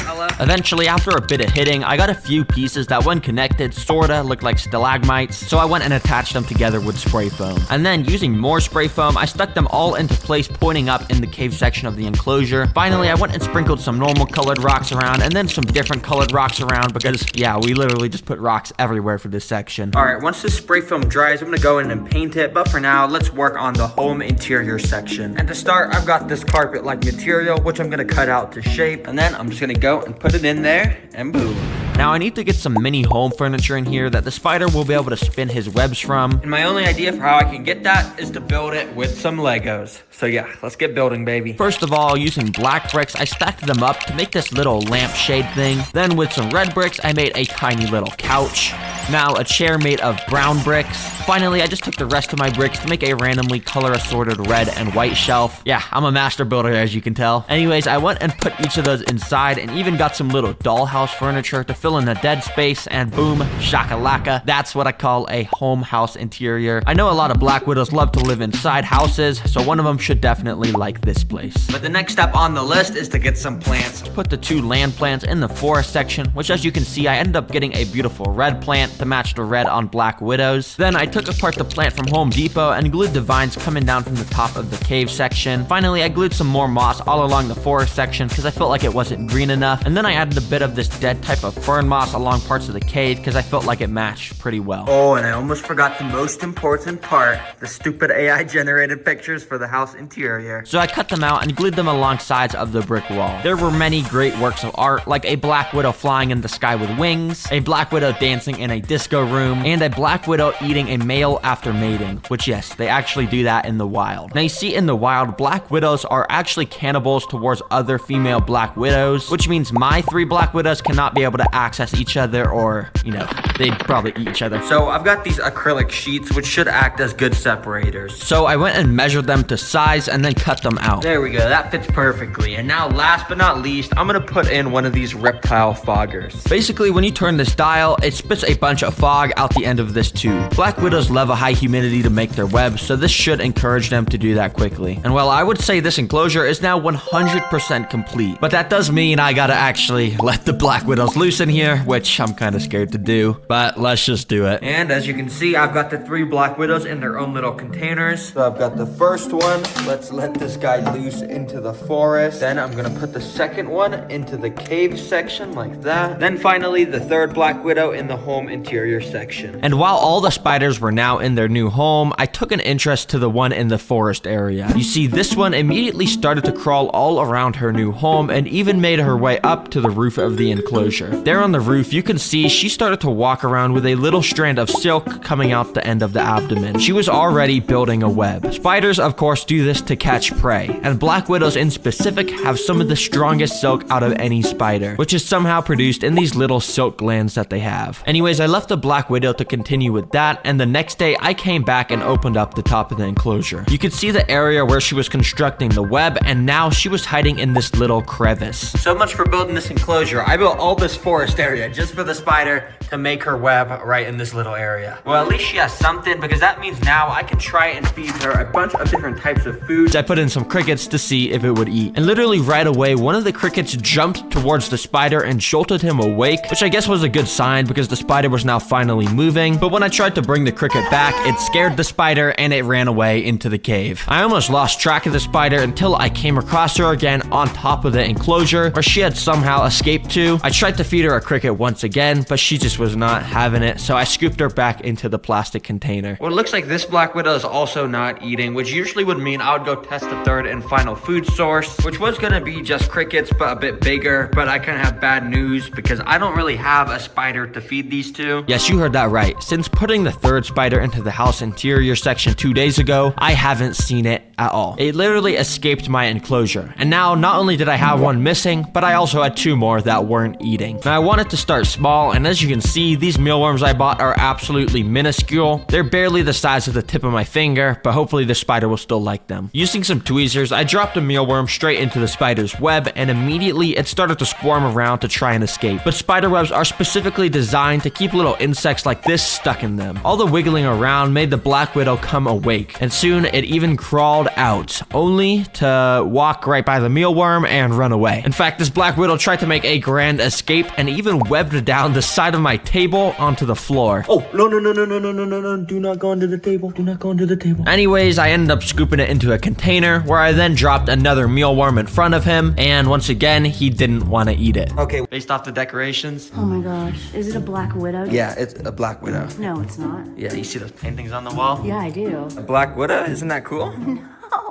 Hello? Eventually, after a bit of hitting, I got a few pieces that when connected sorta looked like stalagmites, so I went and attached them together with spray foam. And then using more spray foam, I stuck them all into place pointing up in the cave section of the enclosure. Finally, I went and sprinkled some normal colored rocks around and then some different colored rocks around because, yeah, we literally just put rocks everywhere for this section. Alright, once this spray foam dries, I'm gonna go in and paint it, but for now, let's work on the home interior section. And to start, I've got this carpet-like material, which I'm gonna cut out to shape, and then I'm just gonna go and put it in there, and boom. Now I need to get some mini home furniture in here that the spider will be able to spin his webs from. And my only idea for how I can get that is to build it with some Legos. So yeah, let's get building, baby. First of all, using black bricks, I stacked them up to make this little lampshade thing. Then with some red bricks, I made a tiny little couch. Now a chair made of brown bricks. Finally, I just took the rest of my bricks to make a randomly color assorted red and white shelf. Yeah, I'm a master builder, as you can tell. Anyways, I went and put each of those inside and even got some little dollhouse furniture to fill in the dead space, and boom, shakalaka. That's what I call a home house interior. I know a lot of Black Widows love to live inside houses, so one of them should definitely like this place. But the next step on the list is to get some plants. Put the 2 land plants in the forest section, which as you can see, I ended up getting a beautiful red plant to match the red on Black Widows. Then I took apart the plant from Home Depot and glued the vines coming down from the top of the cave section. Finally, I glued some more moss all along the forest section because I felt like it wasn't green enough. And then I added a bit of this dead type of fern moss along parts of the cave because I felt like it matched pretty well. Oh, and I almost forgot the most important part, the stupid AI generated pictures for the house interior. So I cut them out and glued them along sides of the brick wall. There were many great works of art, like a Black Widow flying in the sky with wings, a Black Widow dancing in a disco room, and a black widow eating a male after mating, which yes, they actually do that in the wild. Now you see in the wild, black widows are actually cannibals towards other female black widows, which means my 3 black widows cannot be able to access each other, or, you know, they'd probably eat each other. So I've got these acrylic sheets, which should act as good separators. So I went and measured them to size and then cut them out. There we go, that fits perfectly. And now last but not least, I'm gonna put in one of these reptile foggers. Basically, when you turn this dial, it spits a bunch of fog out the end of this tube. Black widows love a high humidity to make their web, so this should encourage them to do that quickly. And well, I would say this enclosure is now 100% complete, but that does mean I gotta actually let the black widows loose in here, which I'm kind of scared to do, but let's just do it. And as you can see, I've got the 3 black widows in their own little containers. So I've got the first one. Let's let this guy loose into the forest. Then I'm gonna put the second one into the cave section like that. Then finally, the 3rd black widow in the home interior section. And while all the spiders were now in their new home, I took an interest to the one in the forest area. You see, this one immediately started to crawl all around her new home and even made her way up to the roof of the enclosure. There on the roof, you can see she started to walk around with a little strand of silk coming out the end of the abdomen. She was already building a web. Spiders, of course, do this to catch prey, and black widows in specific have some of the strongest silk out of any spider, which is somehow produced in these little silk glands that they have. Anyways, I left the black widow to continue with that, and the next day I came back and opened up the top of the enclosure. You could see the area where she was constructing the web, and now she was hiding in this little crevice. So much for building this enclosure. I built all this forest area just for the spider to make her web right in this little area. Well, at least she has something, because that means now I can try and feed her a bunch of different types of food. I put in some crickets to see if it would eat, and literally right away, one of the crickets jumped towards the spider and jolted him awake, which I guess was a good sign because the spider was now finally moving. But when I tried to bring the cricket back, it scared the spider and it ran away into the cave. I almost lost track of the spider until I came across her again on top of the enclosure where she had somehow escaped to. I tried to feed her a cricket once again, but she just was not having it, so I scooped her back into the plastic container. Well, it looks like this black widow is also not eating, which usually would mean I would go test the 3rd and final food source, which was gonna be just crickets, but a bit bigger. But I kind of have bad news because I don't really have a spider to feed these to. Yes, you heard that right. Since putting the 3rd spider into the house interior section 2 days ago, I haven't seen it at all. It literally escaped my enclosure, and now not only did I have one missing, but I also had 2 more that weren't eating. Now I wanted to start small, and as you can see, these mealworms I bought are absolutely minuscule. They're barely the size of the tip of my finger, but hopefully the spider will still like them. Using some tweezers, I dropped a mealworm straight into the spider's web, and immediately it started to squirm around to try and escape. But spider webs are specifically designed to keep little insects like this stuck in them. All the wiggling around made the black widow come awake, and soon it even crawled out, only to walk right by the mealworm and run away. In fact, this black widow tried to make a grand escape and even webbed down the side of my table onto the floor. Oh, no, do not go under the table, do not go under the table. Anyways, I ended up scooping it into a container where I then dropped another mealworm in front of him, and once again, he didn't want to eat it. Okay, based off the decorations. Oh my gosh, is it a black widow? Yeah, it's a black widow. No, it's not. Yeah, you see those paintings on the wall? Yeah, I do. A black widow? Isn't that cool? No.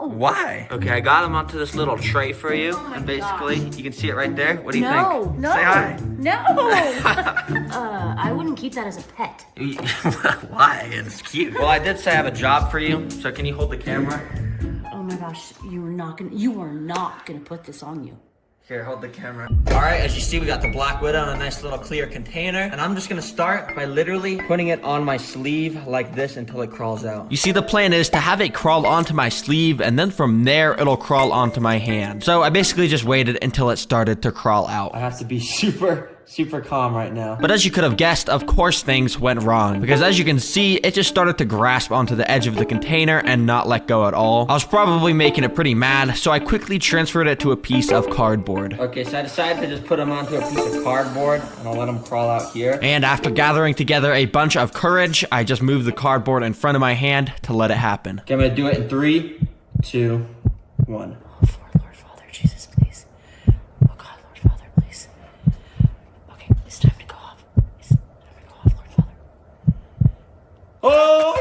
Why? Okay, I got them onto this little tray for you, and basically, you can see it right there. What do you think? No. Say hi. No. I wouldn't keep that as a pet. Why? It's cute. Well, I did say I have a job for you, so can you hold the camera? Oh my gosh, you are not gonna put this on you. Here, hold the camera. All right, as you see, we got the black widow in a nice little clear container, and I'm just gonna start by literally putting it on my sleeve like this until it crawls out. You see, the plan is to have it crawl onto my sleeve, and then from there, it'll crawl onto my hand. So I basically just waited until it started to crawl out. I have to be super calm right now. But as you could have guessed, of course things went wrong, because as you can see, it just started to grasp onto the edge of the container and not let go at all. I was probably making it pretty mad, so I quickly transferred it to a piece of cardboard. Okay, so I decided to just put them onto a piece of cardboard, and I'll let them crawl out here. And after gathering together a bunch of courage, I just moved the cardboard in front of my hand to let it happen. Okay, I'm gonna do it in 3, 2, 1. Lord Father, Jesus, please. Oh God, Lord Father, please. Okay, it's time to go off. It's time to go off, Lord Father. Oh,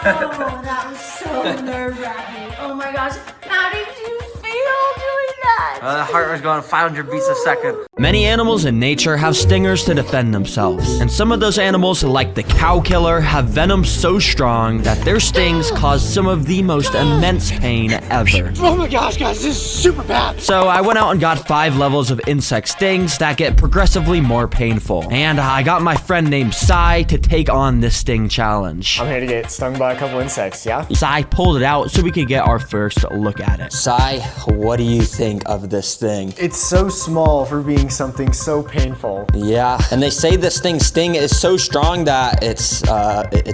Oh, that was so nerve-wracking. Oh my gosh, how did you feel doing that? The heart was going 500 beats a second. Many animals in nature have stingers to defend themselves, and some of those animals, like the cow killer, have venom so strong that their stings cause some of the most immense pain ever. Oh my gosh, guys, this is super bad. So I went out and got 5 levels of insect stings that get progressively more painful, and I got my friend named Sai to take on this sting challenge. I'm here to get stung by a couple insects, yeah? Sai pulled it out so we could get our first look at it. Sai, what do you think of this thing? It's so small for being something so painful. Yeah, and they say this thing's sting is so strong that it's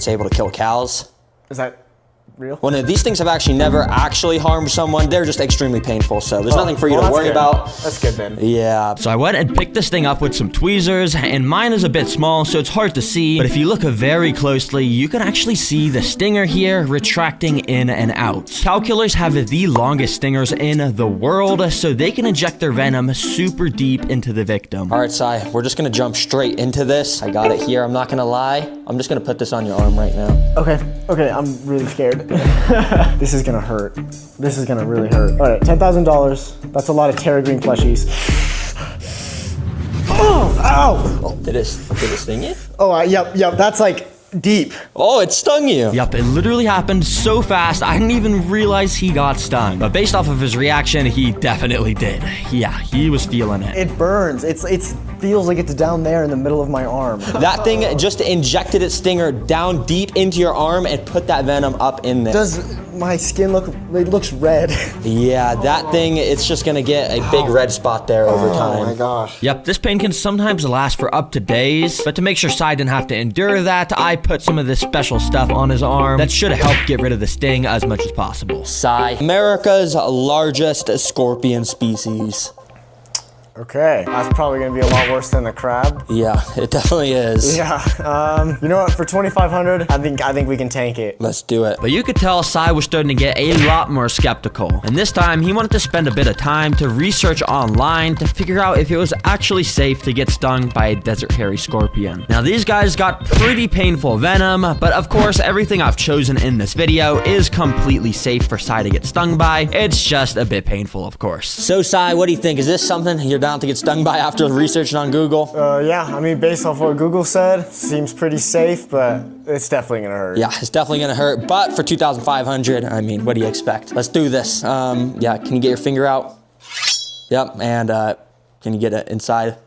able to kill cows. Is that real? Well, no, these things have actually never actually harmed someone. They're just extremely painful, so there's nothing for you to worry about. That's good then. Yeah. So I went and picked this thing up with some tweezers, and mine is a bit small, so it's hard to see, but if you look very closely, you can actually see the stinger here retracting in and out. Cow killers have the longest stingers in the world, so they can inject their venom super deep into the victim. All right, Sai, we're just gonna jump straight into this. I got it here, I'm not gonna lie. I'm just gonna put this on your arm right now. Okay, I'm really scared. This is gonna hurt. This is gonna really hurt. All right, $10,000. That's a lot of Terra Green plushies. Oh, ow! Did it sting you? Oh, yep, that's like deep. Oh, it stung you. Yup, it literally happened so fast, I didn't even realize he got stung. But based off of his reaction, he definitely did. Yeah, he was feeling it. It burns. It feels like it's down there in the middle of my arm. That thing just injected its stinger down deep into your arm and put that venom up in there. Does my skin it looks red? Yeah, that thing, it's just gonna get a big red spot there over time. Oh my gosh. Yep, this pain can sometimes last for up to days, but to make sure Sai didn't have to endure that, I put some of this special stuff on his arm that should help get rid of the sting as much as possible. Sai, America's largest scorpion species. Okay, that's probably gonna be a lot worse than the crab. Yeah, it definitely is. Yeah, you know what, for $2,500, I think we can tank it. Let's do it. But you could tell Sai was starting to get a lot more skeptical. And this time, he wanted to spend a bit of time to research online to figure out if it was actually safe to get stung by a desert hairy scorpion. Now, these guys got pretty painful venom, but of course, everything I've chosen in this video is completely safe for Sai to get stung by. It's just a bit painful, of course. So, Sai, what do you think? Is this something you're down to get stung by after researching on Google? Yeah, I mean, based off what Google said, seems pretty safe, but it's definitely gonna hurt. Yeah, it's definitely gonna hurt, but for $2,500, I mean, what do you expect? Let's do this. Yeah, can you get your finger out? Yep, and can you get it inside?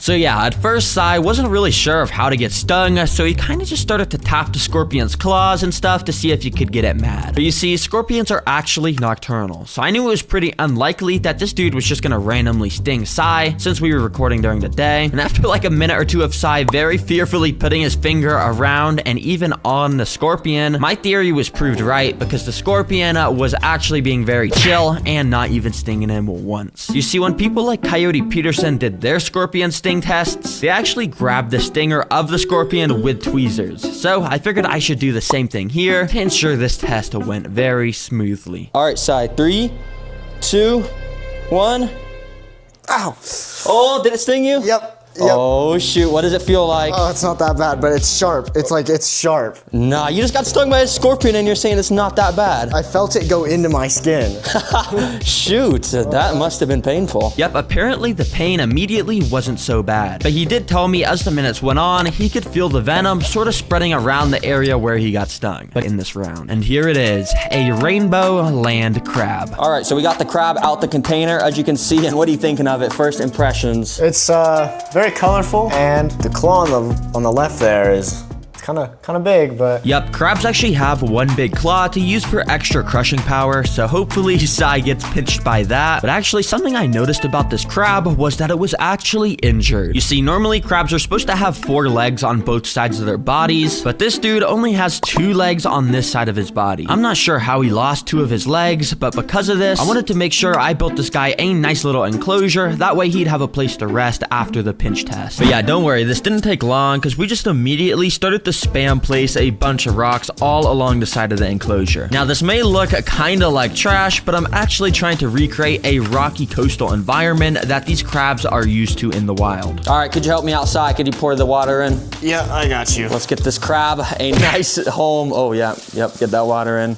So yeah, at first Sai wasn't really sure of how to get stung, so he kind of just started to tap the scorpion's claws and stuff to see if he could get it mad. But you see, scorpions are actually nocturnal, so I knew it was pretty unlikely that this dude was just gonna randomly sting Sai since we were recording during the day. And after like a minute or two of Sai very fearfully putting his finger around and even on the scorpion, my theory was proved right because the scorpion was actually being very chill and not even stinging him once. You see, when people like Coyote Peterson did their scorpion sting tests, they actually grabbed the stinger of the scorpion with tweezers. So I figured I should do the same thing here to ensure this test went very smoothly. All right, Sai, 3, 2, 1. Ow. Oh, did it sting you? Yep. Oh shoot, what does it feel like? Oh, it's not that bad, but it's sharp. It's sharp. Nah, you just got stung by a scorpion and you're saying it's not that bad. I felt it go into my skin. Shoot, that must have been painful. Yep, apparently the pain immediately wasn't so bad. But he did tell me as the minutes went on, he could feel the venom sort of spreading around the area where he got stung. But in this round. And here it is, a rainbow land crab. All right, so we got the crab out the container, as you can see, and what are you thinking of it? First impressions? It's very colorful, and the claw on the left there is kind of big, but yep, crabs actually have one big claw to use for extra crushing power, so hopefully Sai gets pinched by that. But actually, something I noticed about this crab was that it was actually injured. You see, normally crabs are supposed to have 4 legs on both sides of their bodies, but this dude only has 2 legs on this side of his body. I'm not sure how he lost 2 of his legs, but because of this, I wanted to make sure I built this guy a nice little enclosure. That way he'd have a place to rest after the pinch test. But yeah, don't worry, this didn't take long because we just immediately started to spam place a bunch of rocks all along the side of the enclosure. Now, this may look kind of like trash, but I'm actually trying to recreate a rocky coastal environment that these crabs are used to in the wild. All right, could you help me outside? Could you pour the water in? Yeah, I got you. Let's get this crab a nice home. Oh, yeah, yep, get that water in.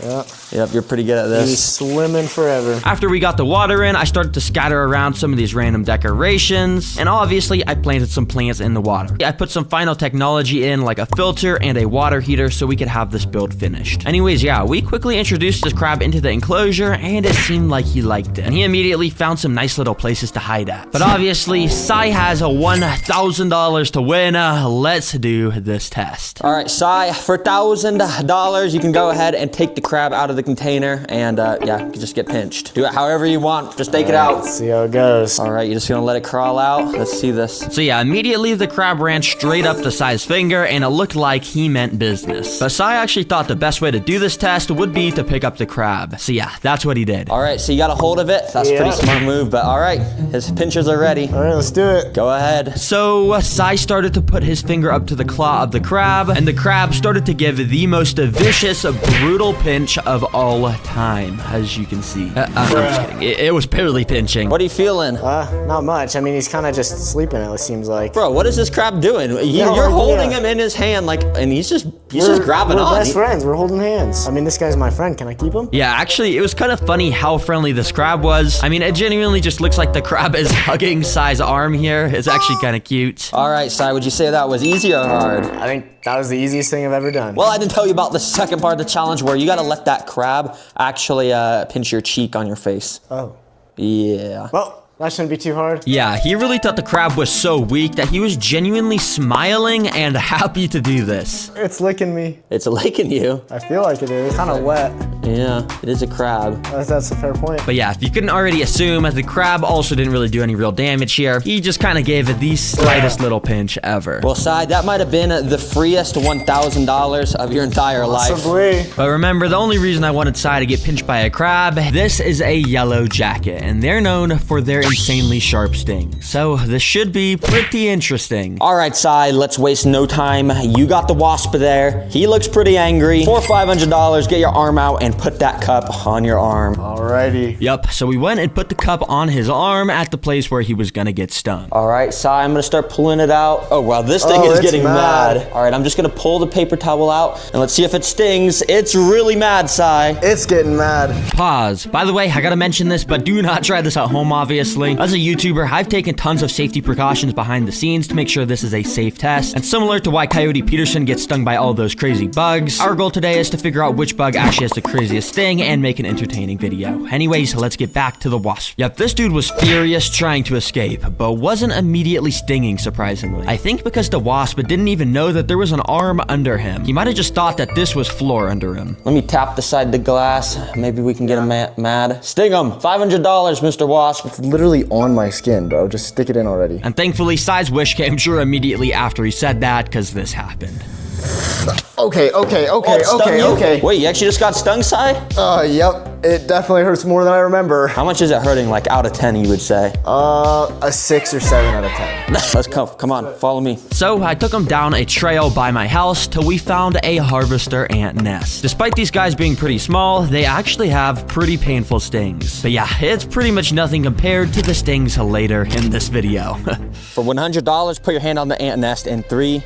Yep, you're pretty good at He's this. swimming forever. After we got the water in, I started to scatter around some of these random decorations, and obviously I planted some plants in the water. I put some final technology in, like a filter and a water heater, so we could have this build finished. Anyways, yeah, we quickly introduced this crab into the enclosure, and it seemed like he liked it. And he immediately found some nice little places to hide at. But obviously, Sai has a $1,000 to win. Let's do this test. All right, Sai, for $1,000, you can go ahead and take the crab out of the container, and yeah, you can just get pinched. Do it however you want. Just take it out. Let's see how it goes. All right, you're just gonna let it crawl out. Let's see this. So yeah, immediately the crab ran straight up to Sai's finger, and it looked like he meant business. But Sai actually thought the best way to do this test would be to pick up the crab. So yeah, that's what he did. All right, so you got a hold of it. That's a pretty smart move, but all right, his pinchers are ready. All right, let's do it. Go ahead. So Sai started to put his finger up to the claw of the crab, and the crab started to give the most vicious, brutal pinch of all time, as you can see. I'm just kidding. It was barely pinching. What are you feeling? Not much. I mean, he's kind of just sleeping, it seems like. Bro, what is this crab doing? You're holding him in his hand, like, and he's just grabbing on. We're best friends. We're holding hands. I mean, this guy's my friend. Can I keep him? Yeah, actually, it was kind of funny how friendly this crab was. I mean, it genuinely just looks like the crab is hugging Sai's arm here. It's actually kind of cute. All right, Sai, would you say that was easy or hard? I think that was the easiest thing I've ever done. Well, I didn't tell you about the second part of the challenge where you got to let that crab actually pinch your cheek on your face. Oh. Yeah. Well, that shouldn't be too hard. Yeah, he really thought the crab was so weak that he was genuinely smiling and happy to do this. It's licking me. It's licking you. I feel like it is. Kind of wet. Yeah, it is a crab. That's a fair point. But yeah, if you couldn't already assume, the crab also didn't really do any real damage here. He just kind of gave it the slightest little pinch ever. Well, Sai, that might have been the freest $1,000 of your entire life. Possibly. But remember, the only reason I wanted Sai to get pinched by a crab, this is a yellow jacket, and they're known for their insanely sharp sting. So this should be pretty interesting. All right, Sai, let's waste no time. You got the wasp there. He looks pretty angry. For $500, get your arm out and put that cup on your arm. Alrighty. Yup, so we went and put the cup on his arm at the place where he was gonna get stung. All right, Sai, I'm gonna start pulling it out. Oh, wow, this thing is getting mad. All right, I'm just gonna pull the paper towel out and let's see if it stings. It's really mad, Sai. It's getting mad. Pause. By the way, I gotta mention this, but do not try this at home, obviously. As a YouTuber, I've taken tons of safety precautions behind the scenes to make sure this is a safe test. And similar to why Coyote Peterson gets stung by all those crazy bugs, our goal today is to figure out which bug actually has the craziest sting and make an entertaining video. Anyways, let's get back to the wasp. Yep, this dude was furious trying to escape, but wasn't immediately stinging, surprisingly. I think because the wasp didn't even know that there was an arm under him. He might have just thought that this was floor under him. Let me tap the side of the glass. Maybe we can get him mad. Sting him. $500, Mr. Wasp. It's literally on my skin, bro. Just stick it in already. And thankfully, Sai's wish came true immediately after he said that, because this happened. Okay. Wait, you actually just got stung, Sai? Yep. It definitely hurts more than I remember. How much is it hurting, like out of 10, you would say? A 6 or 7 out of 10. Let's go. Come on, follow me. So I took him down a trail by my house till we found a harvester ant nest. Despite these guys being pretty small, they actually have pretty painful stings. But yeah, it's pretty much nothing compared to the stings later in this video. For $100, put your hand on the ant nest in 3,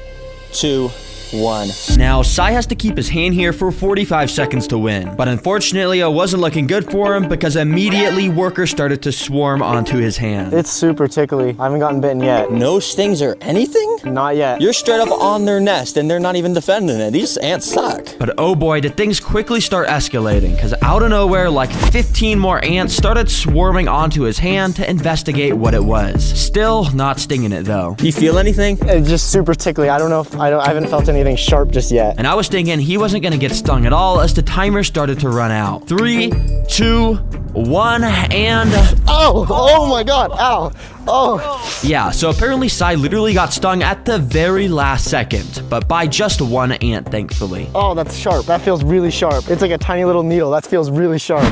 2, 1. Now, Sai has to keep his hand here for 45 seconds to win. But unfortunately, it wasn't looking good for him because immediately workers started to swarm onto his hand. It's super tickly. I haven't gotten bitten yet. No stings or anything? Not yet. You're straight up on their nest and they're not even defending it. These ants suck. But oh boy, did things quickly start escalating because out of nowhere, like 15 more ants started swarming onto his hand to investigate what it was. Still not stinging it though. Do you feel anything? It's just super tickly. I don't know if I haven't felt anything sharp just yet. And I was thinking he wasn't gonna get stung at all as the timer started to run out. 3, 2, 1, and... Ow! Oh my god! Ow! Oh! Yeah, so apparently Sai literally got stung at the very last second, but by just one ant, thankfully. Oh, that's sharp. That feels really sharp. It's like a tiny little needle. That feels really sharp.